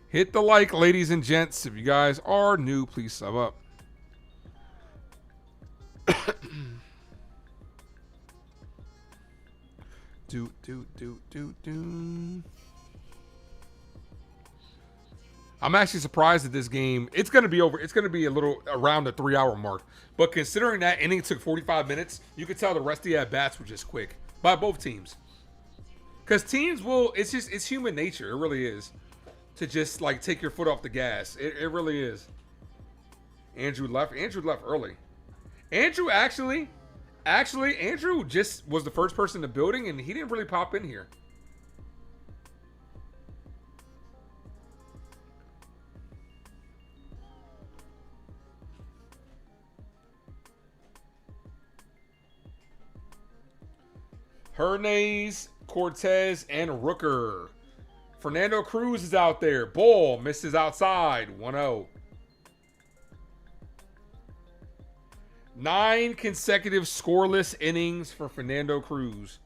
Hit the like, ladies and gents. If you guys are new, please sub up. I'm actually surprised at this game. It's going to be over. It's going to be a little around the 3-hour mark. But considering that inning took 45 minutes, you could tell the rest of the at-bats were just quick by both teams. Because teams will, it's human nature. It really is. To just like take your foot off the gas. It really is. Andrew left early. Andrew Andrew just was the first person in the building and he didn't really pop in here. Hernandez, Cortez, and Rooker. Fernando Cruz is out there. Ball misses outside. 1-0. 9 consecutive scoreless innings for Fernando Cruz.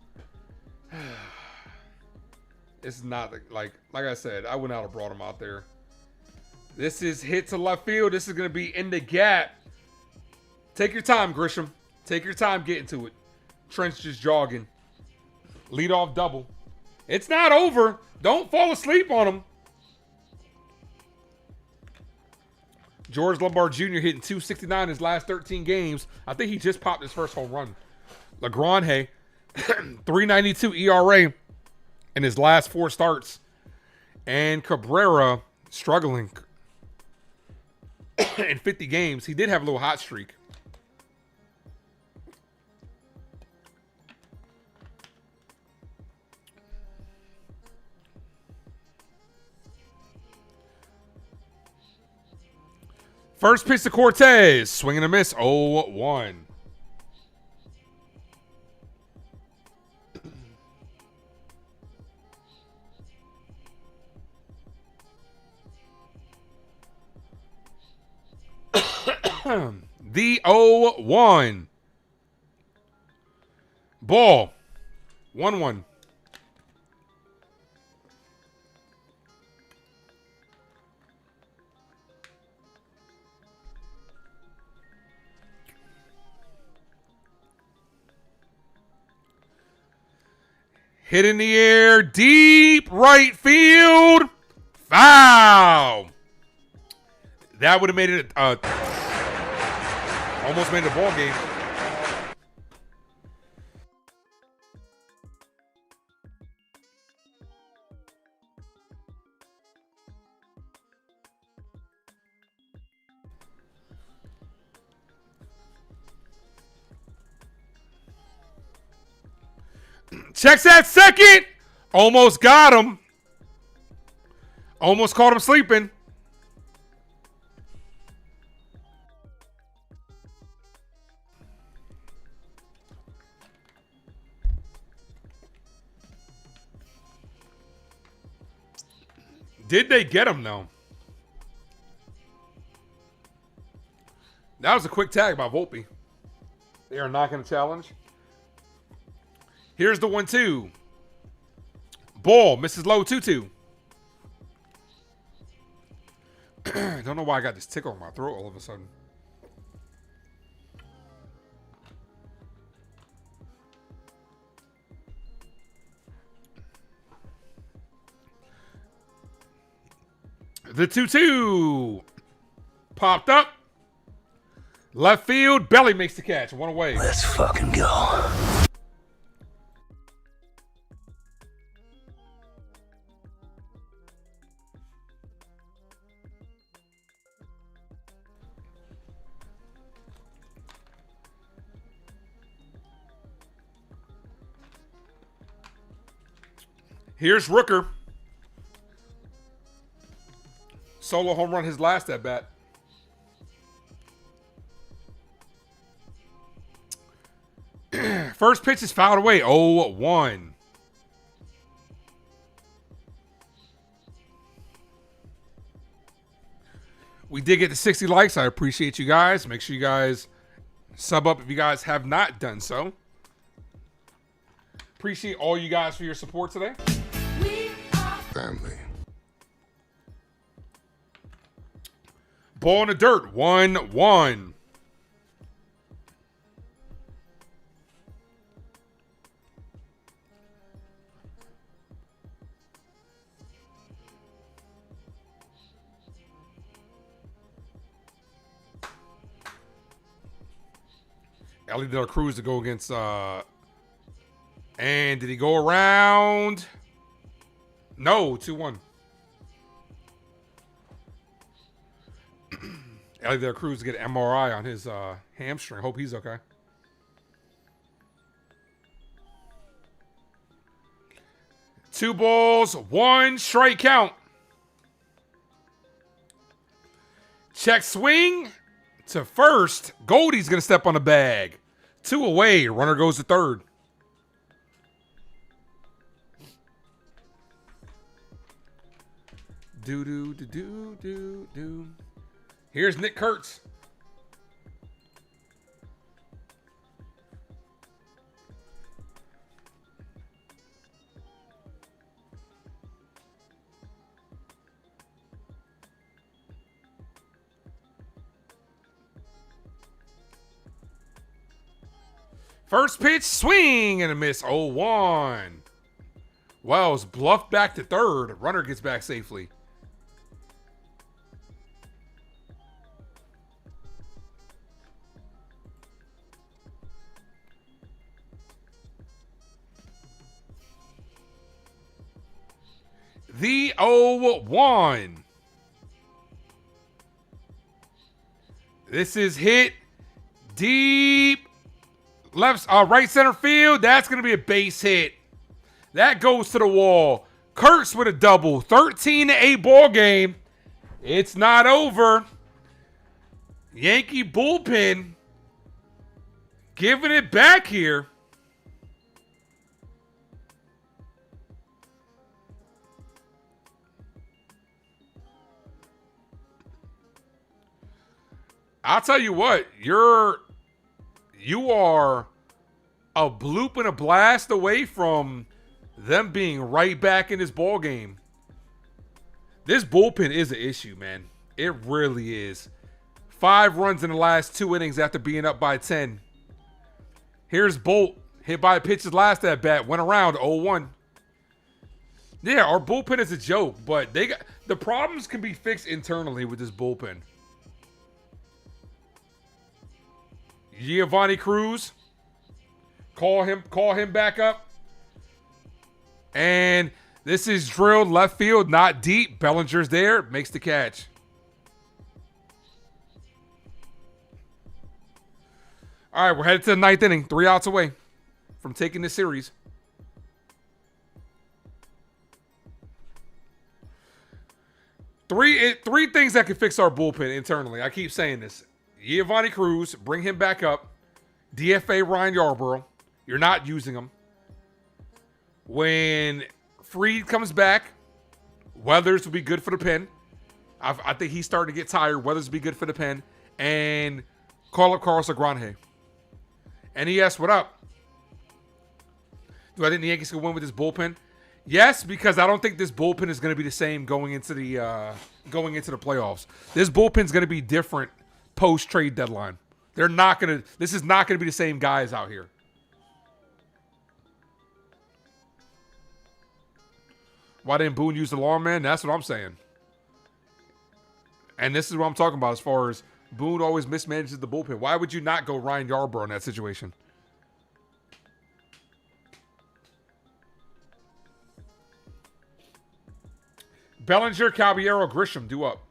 It's not like I said, I would not have brought him out there. This is hit to left field. This is going to be in the gap. Take your time, Grisham. Take your time getting to it. Trent's just jogging. Lead off double. It's not over. Don't fall asleep on him. George Lombard Jr. hitting .269 his last 13 games. I think he just popped his first home run. LaGrange, 3.92 ERA in his last 4 starts. And Cabrera struggling in 50 games. He did have a little hot streak. First pitch to Cortez. Swing and a miss. 0-1. The 0-1. Ball. 1-1. Hit in the air, deep right field. Foul. That would have made it almost made it a ball game. Checks at second. Almost got him. Almost caught him sleeping. Did they get him though? That was a quick tag by Volpe. They are not going to challenge. Here's the 1-2. Ball misses low 2-2. Don't know why I got this tickle in my throat all of a sudden. The 2-2 popped up. Left field, Belly makes the catch. One away. Let's fucking go. Here's Rooker. Solo home run his last at bat. First pitch is fouled away. 0-1. We did get to 60 likes. I appreciate you guys. Make sure you guys sub up if you guys have not done so. Appreciate all you guys for your support today. Family. Ball in the dirt. 1-1. Ellie De La Cruz to go against, and did he go around? No, 2-1. Ellie De La Cruz to get an MRI on his hamstring. Hope he's okay. Two balls, one strike count. Check swing to first. Goldie's going to step on the bag. 2 away. Runner goes to third. Do. Here's Nick Kurtz. First pitch, swing and a miss. 0-1. Wells bluffed back to third. Runner gets back safely. The 0-1. This is hit deep left, right center field. That's going to be a base hit. That goes to the wall. Kurtz with a double. 13-8 ball game. It's not over. Yankee bullpen giving it back here. I'll tell you what, you are a bloop and a blast away from them being right back in this ball game. This bullpen is an issue, man. It really is. 5 runs in the last 2 innings after being up by 10. Here's Bolt, hit by a pitch his last at bat, went around 0-1. Yeah, our bullpen is a joke, but the problems can be fixed internally with this bullpen. Giovanni Cruz, call him back up. And this is drilled left field, not deep. Bellinger's there, makes the catch. All right, we're headed to the 9th inning. 3 outs away from taking this series. Three things that can fix our bullpen internally. I keep saying this. Giovanni Cruz, bring him back up. DFA Ryan Yarbrough. You're not using him. When Fried comes back, Weathers will be good for the pen. I think he's starting to get tired. Weathers will be good for the pen. And call up Carlos Agrange. NES, what up? Do I think the Yankees can win with this bullpen? Yes, because I don't think this bullpen is going to be the same going into the playoffs. This bullpen's going to be different post-trade deadline. This is not going to be the same guys out here. Why didn't Boone use the lawman? That's what I'm saying. And this is what I'm talking about as far as Boone always mismanages the bullpen. Why would you not go Ryan Yarbrough in that situation? Bellinger, Caballero, Grisham, due up.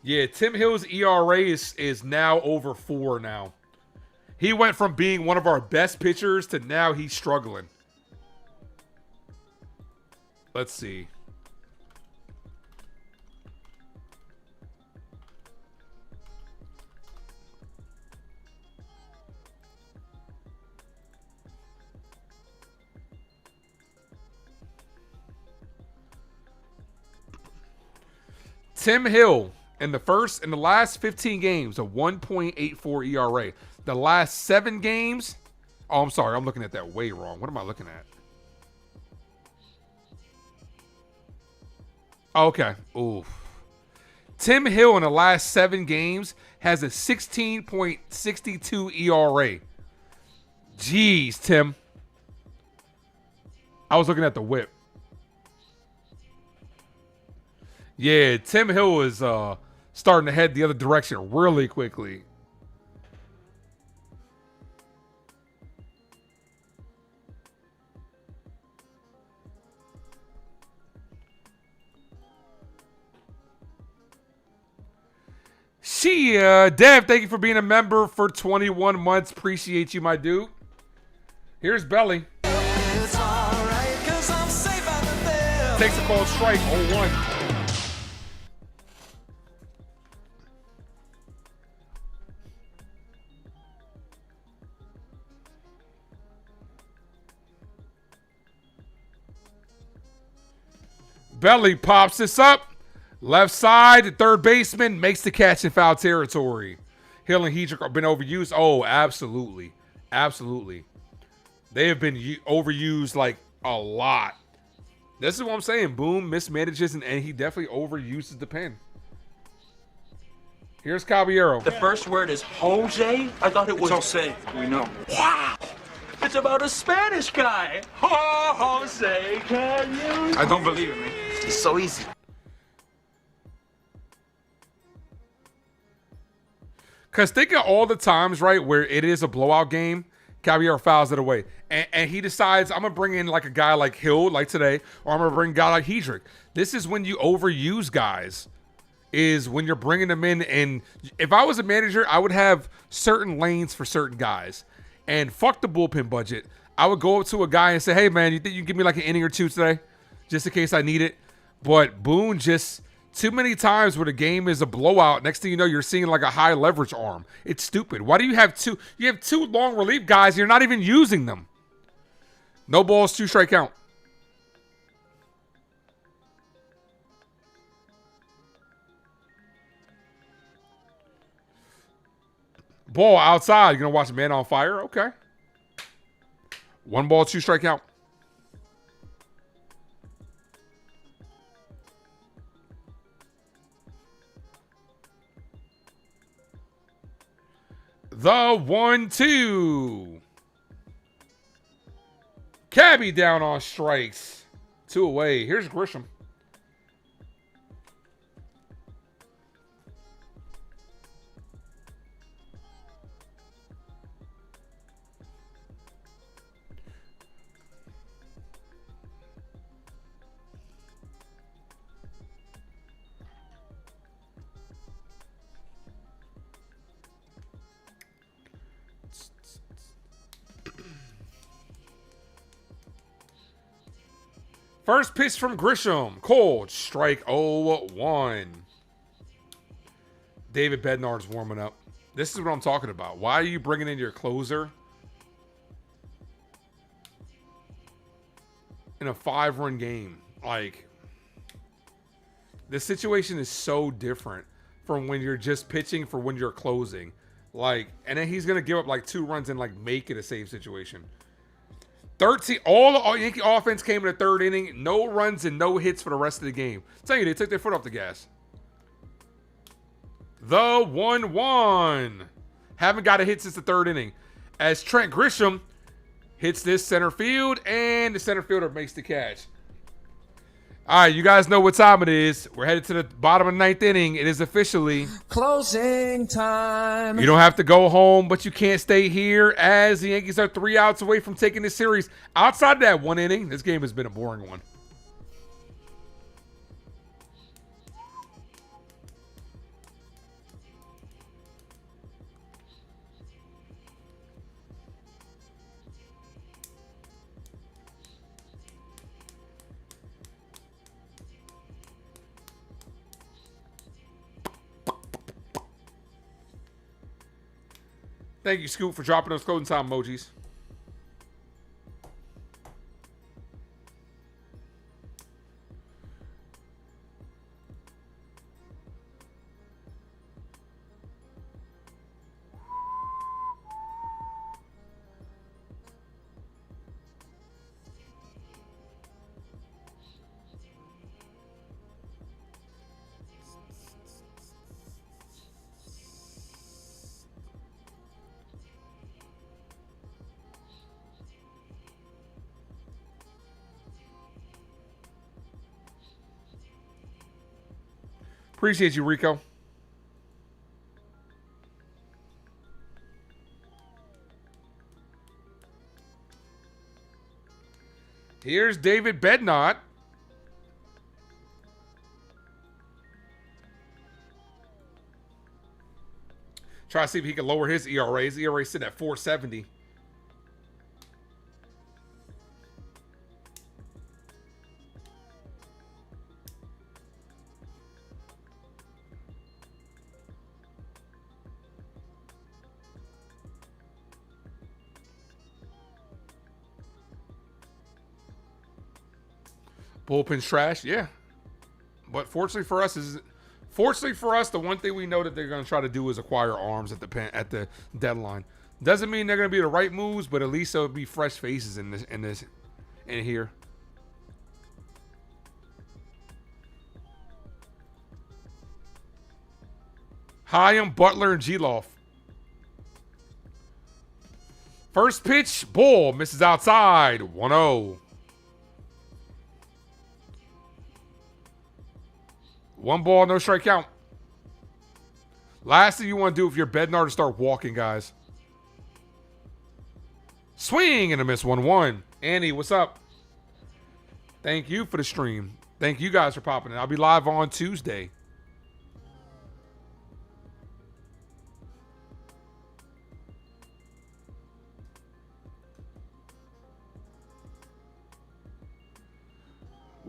Yeah, Tim Hill's ERA is now over 4 now. He went from being one of our best pitchers to now he's struggling. Let's see. Tim Hill in the last 15 games, a 1.84 ERA. The last 7 games, oh, I'm sorry, I'm looking at that way wrong. What am I looking at? Okay. Oof. Tim Hill in the last 7 games has a 16.62 ERA. Jeez, Tim. I was looking at the whip. Yeah, Tim Hill is starting to head the other direction really quickly. Dev, thank you for being a member for 21 months. Appreciate you, my dude. Here's Belly. It's all right, 'cause I'm safe out of there. Takes a called strike, 0-1. Belly pops this up. Left side, the third baseman makes the catch in foul territory. Hill and Hedrick have been overused. Oh, absolutely. Absolutely. They have been overused like a lot. This is what I'm saying. Boom mismanages and he definitely overuses the pen. Here's Caballero. The first word is Jose? I thought it was Jose. We know. Wow. It's about a Spanish guy. Oh, Jose, can you? I don't believe it, man. It's so easy. Because think of all the times, right, where it is a blowout game, Caballero fouls it away. And he decides, I'm going to bring in like a guy like Hill, like today, or I'm going to bring a guy like Hedrick. This is when you overuse guys, is when you're bringing them in. And if I was a manager, I would have certain lanes for certain guys. And fuck the bullpen budget. I would go up to a guy and say, hey, man, you think you can give me like an inning or two today? Just in case I need it. But Boone just... too many times where the game is a blowout. Next thing you know, you're seeing like a high leverage arm. It's stupid. Why do you have two? You have two long relief guys. You're not even using them. No balls, 2 strike count. Ball outside. You're going to watch a man on fire? Okay. 1 ball, 2 strike count. The 1-2. Cabby down on strikes. 2 away. Here's Grisham. First pitch from Grisham. Cold. Strike 0-1. David Bednar's warming up. This is what I'm talking about. Why are you bringing in your closer in a 5-run game? Like, the situation is so different from when you're just pitching for when you're closing. Like, and then he's going to give up like 2 runs and like make it a save situation. 13, all the Yankee offense came in the 3rd inning. No runs and no hits for the rest of the game. I'm telling you, they took their foot off the gas. The 1-1. Haven't got a hit since the 3rd inning. As Trent Grisham hits this center field, and the center fielder makes the catch. All right, you guys know what time it is. We're headed to the bottom of the 9th inning. It is officially closing time. You don't have to go home, but you can't stay here as the Yankees are 3 outs away from taking this series. Outside of that 1 inning, this game has been a boring one. Thank you, Scoop, for dropping those closing time emojis. Appreciate you, Rico. Here's David Bednart. Try to see if he can lower his ERA. His ERA sitting at 4.70. Bullpen's trash, yeah. But fortunately for us, the one thing we know that they're going to try to do is acquire arms at the deadline. Doesn't mean they're going to be the right moves, but at least there'll be fresh faces in here. Hyam, Butler, and Geloff. First pitch, ball, misses outside, 1-0. 1 ball, no strike count. Last thing you want to do if you're Bednar to start walking, guys. Swing and a miss, 1-1. Annie, what's up? Thank you for the stream. Thank you guys for popping in. I'll be live on Tuesday.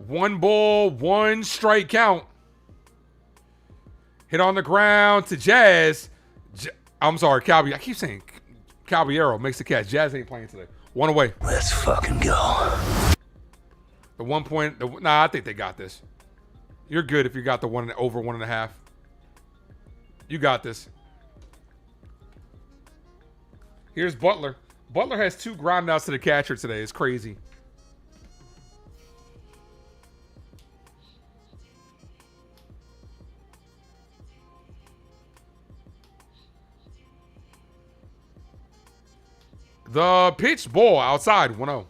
One ball, one strike count. Hit on the ground to Jazz. I'm sorry, Caballero. I keep saying Caballero makes the catch. Jazz ain't playing today. 1 away. Let's fucking go. The 1 point. Nah, I think they got this. You're good if you got the one over 1.5. You got this. Here's Butler. Butler has 2 ground outs to the catcher today. It's crazy. The pitch, ball outside, 1-0.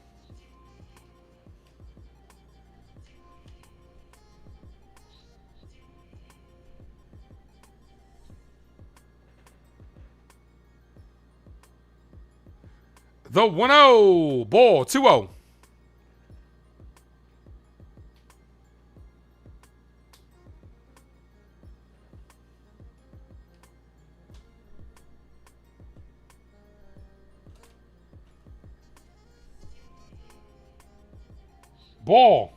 The 1-0, ball, 2-0. Ball.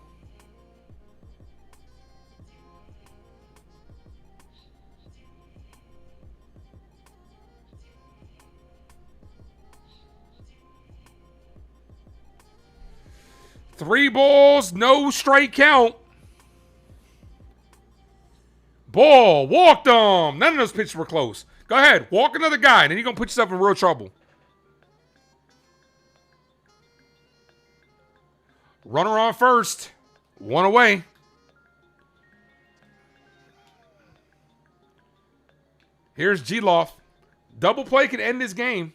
Three balls, no strike count. Ball, walked them. None of those pitches were close. Go ahead, walk another guy, and then you're going to put yourself in real trouble. Runner on first. 1 away. Here's G-Loff. Double play could end this game.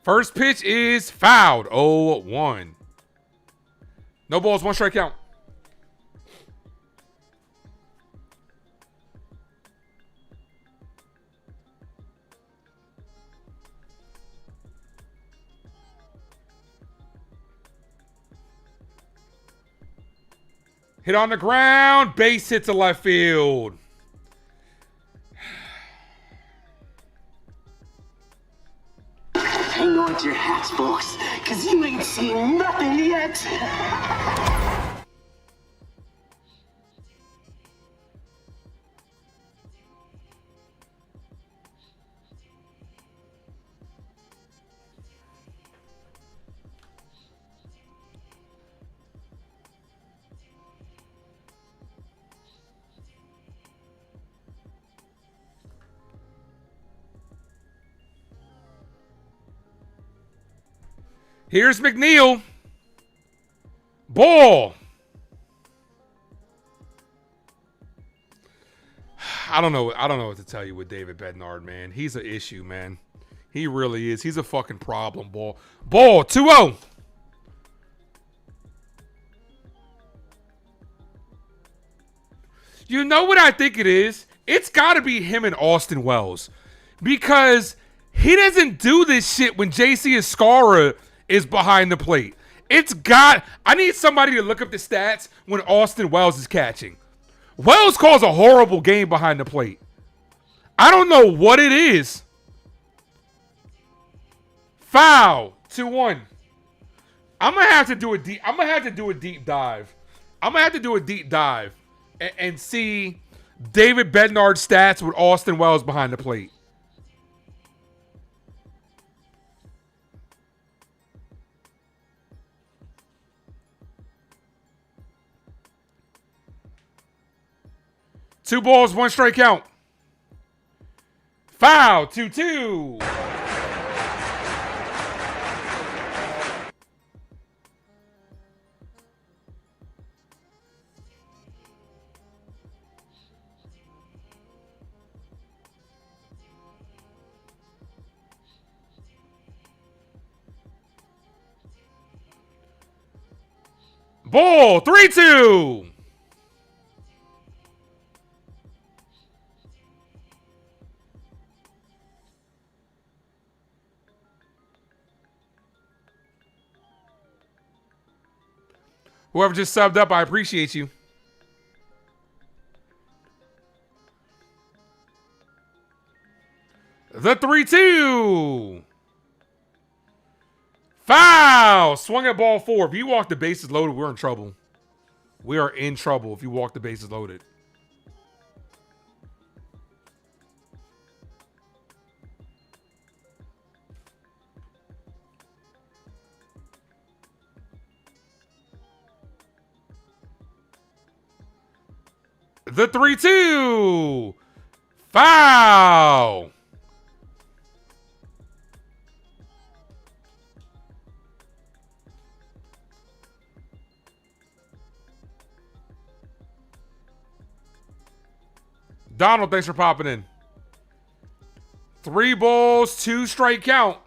First pitch is fouled. 0-1. No balls, 1 strike count. Hit on the ground. Base hit to left field. Hang on to your hats, folks, because you ain't seen nothing yet. Here's McNeil. Ball. I don't know what to tell you with David Bednar, man. He's an issue, man. He really is. He's a fucking problem, ball. Ball, 2-0. You know what I think it is? It's got to be him and Austin Wells. Because he doesn't do this shit when JC Escara is behind the plate. I need somebody to look up the stats when Austin Wells is catching. Wells calls a horrible game behind the plate. I don't know what it is. Foul, 2-1. I'm gonna have to do a deep dive. I'm gonna have to do a deep dive and see David Bednard's stats with Austin Wells behind the plate. Two balls, 1 strike count. Foul, 2-2. Ball, 3-2. Whoever just subbed up, I appreciate you. The 3-2. Foul. Swung at ball 4. If you walk the bases loaded, we're in trouble. We are in trouble if you walk the bases loaded. The 3-2. Foul. Donald, thanks for popping in. 3 balls, 2 strike count.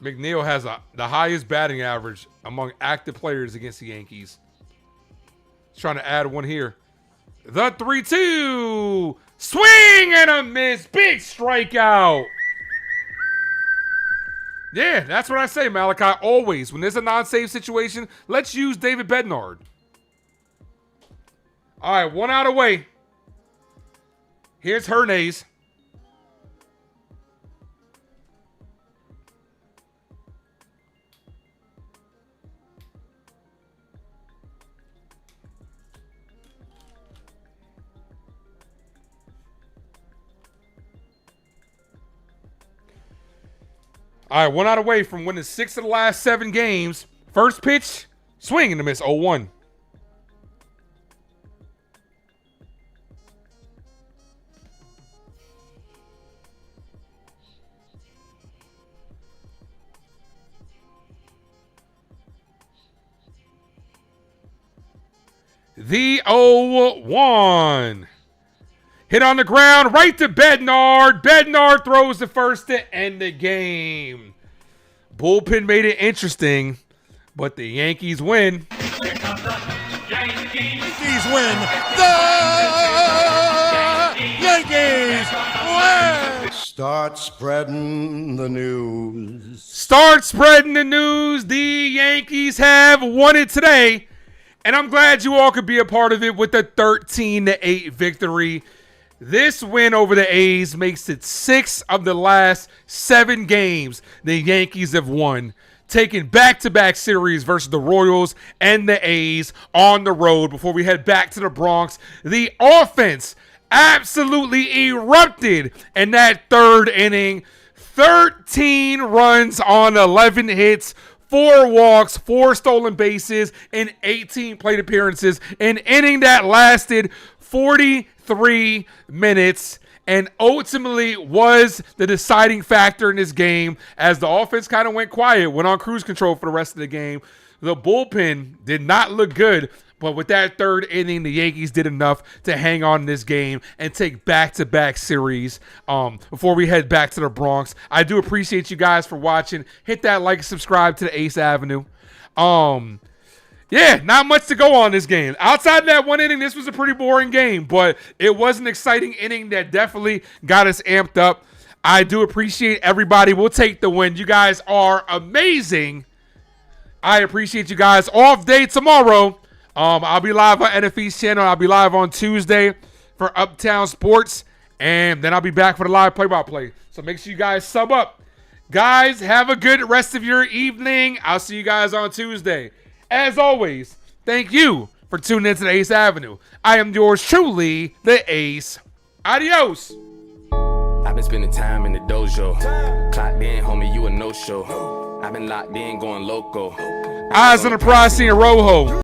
McNeil has the highest batting average among active players against the Yankees. He's trying to add one here. The 3-2. Swing and a miss. Big strikeout. Yeah, that's what I say, Malachi. Always. When there's a non-save situation, let's use David Bednard. All right, 1 out away. Here's Hernandez. All right, 1 out away from winning 6 of the last 7 games. First pitch, swing and a miss, 0-1. The 0-1. Hit on the ground, right to Bednard. Bednard throws the first to end the game. Bullpen made it interesting, but the Yankees win. Yankees win. The Yankees win. Start spreading the news. Start spreading the news. The Yankees have won it today, and I'm glad you all could be a part of it with a 13-8 victory. This win over the A's makes it 6 of the last 7 games the Yankees have won, taking back-to-back series versus the Royals and the A's on the road before we head back to the Bronx. The offense absolutely erupted in that 3rd inning. 13 runs on 11 hits, 4 walks, 4 stolen bases, and 18 plate appearances. An inning that lasted 43 minutes and ultimately was the deciding factor in this game as the offense kind of went quiet, went on cruise control for the rest of the game. The bullpen did not look good, but with that 3rd inning, the Yankees did enough to hang on in this game and take back-to-back series before we head back to the Bronx. I do appreciate you guys for watching. Hit that like and subscribe to the Ace Avenue. Yeah, not much to go on this game. Outside that 1 inning, this was a pretty boring game, but it was an exciting inning that definitely got us amped up. I do appreciate everybody. We'll take the win. You guys are amazing. I appreciate you guys. Off day tomorrow. I'll be live on NFE's channel. I'll be live on Tuesday for Uptown Sports, and then I'll be back for the live play-by-play. So make sure you guys sub up. Guys, have a good rest of your evening. I'll see you guys on Tuesday. As always, thank you for tuning into the Ace Avenue. I am yours truly, the Ace. Adios. I've been spending time in the dojo. Clocked in, homie, you a no-show. I've been locked in, going loco. Eyes on the prize, seeing Rojo.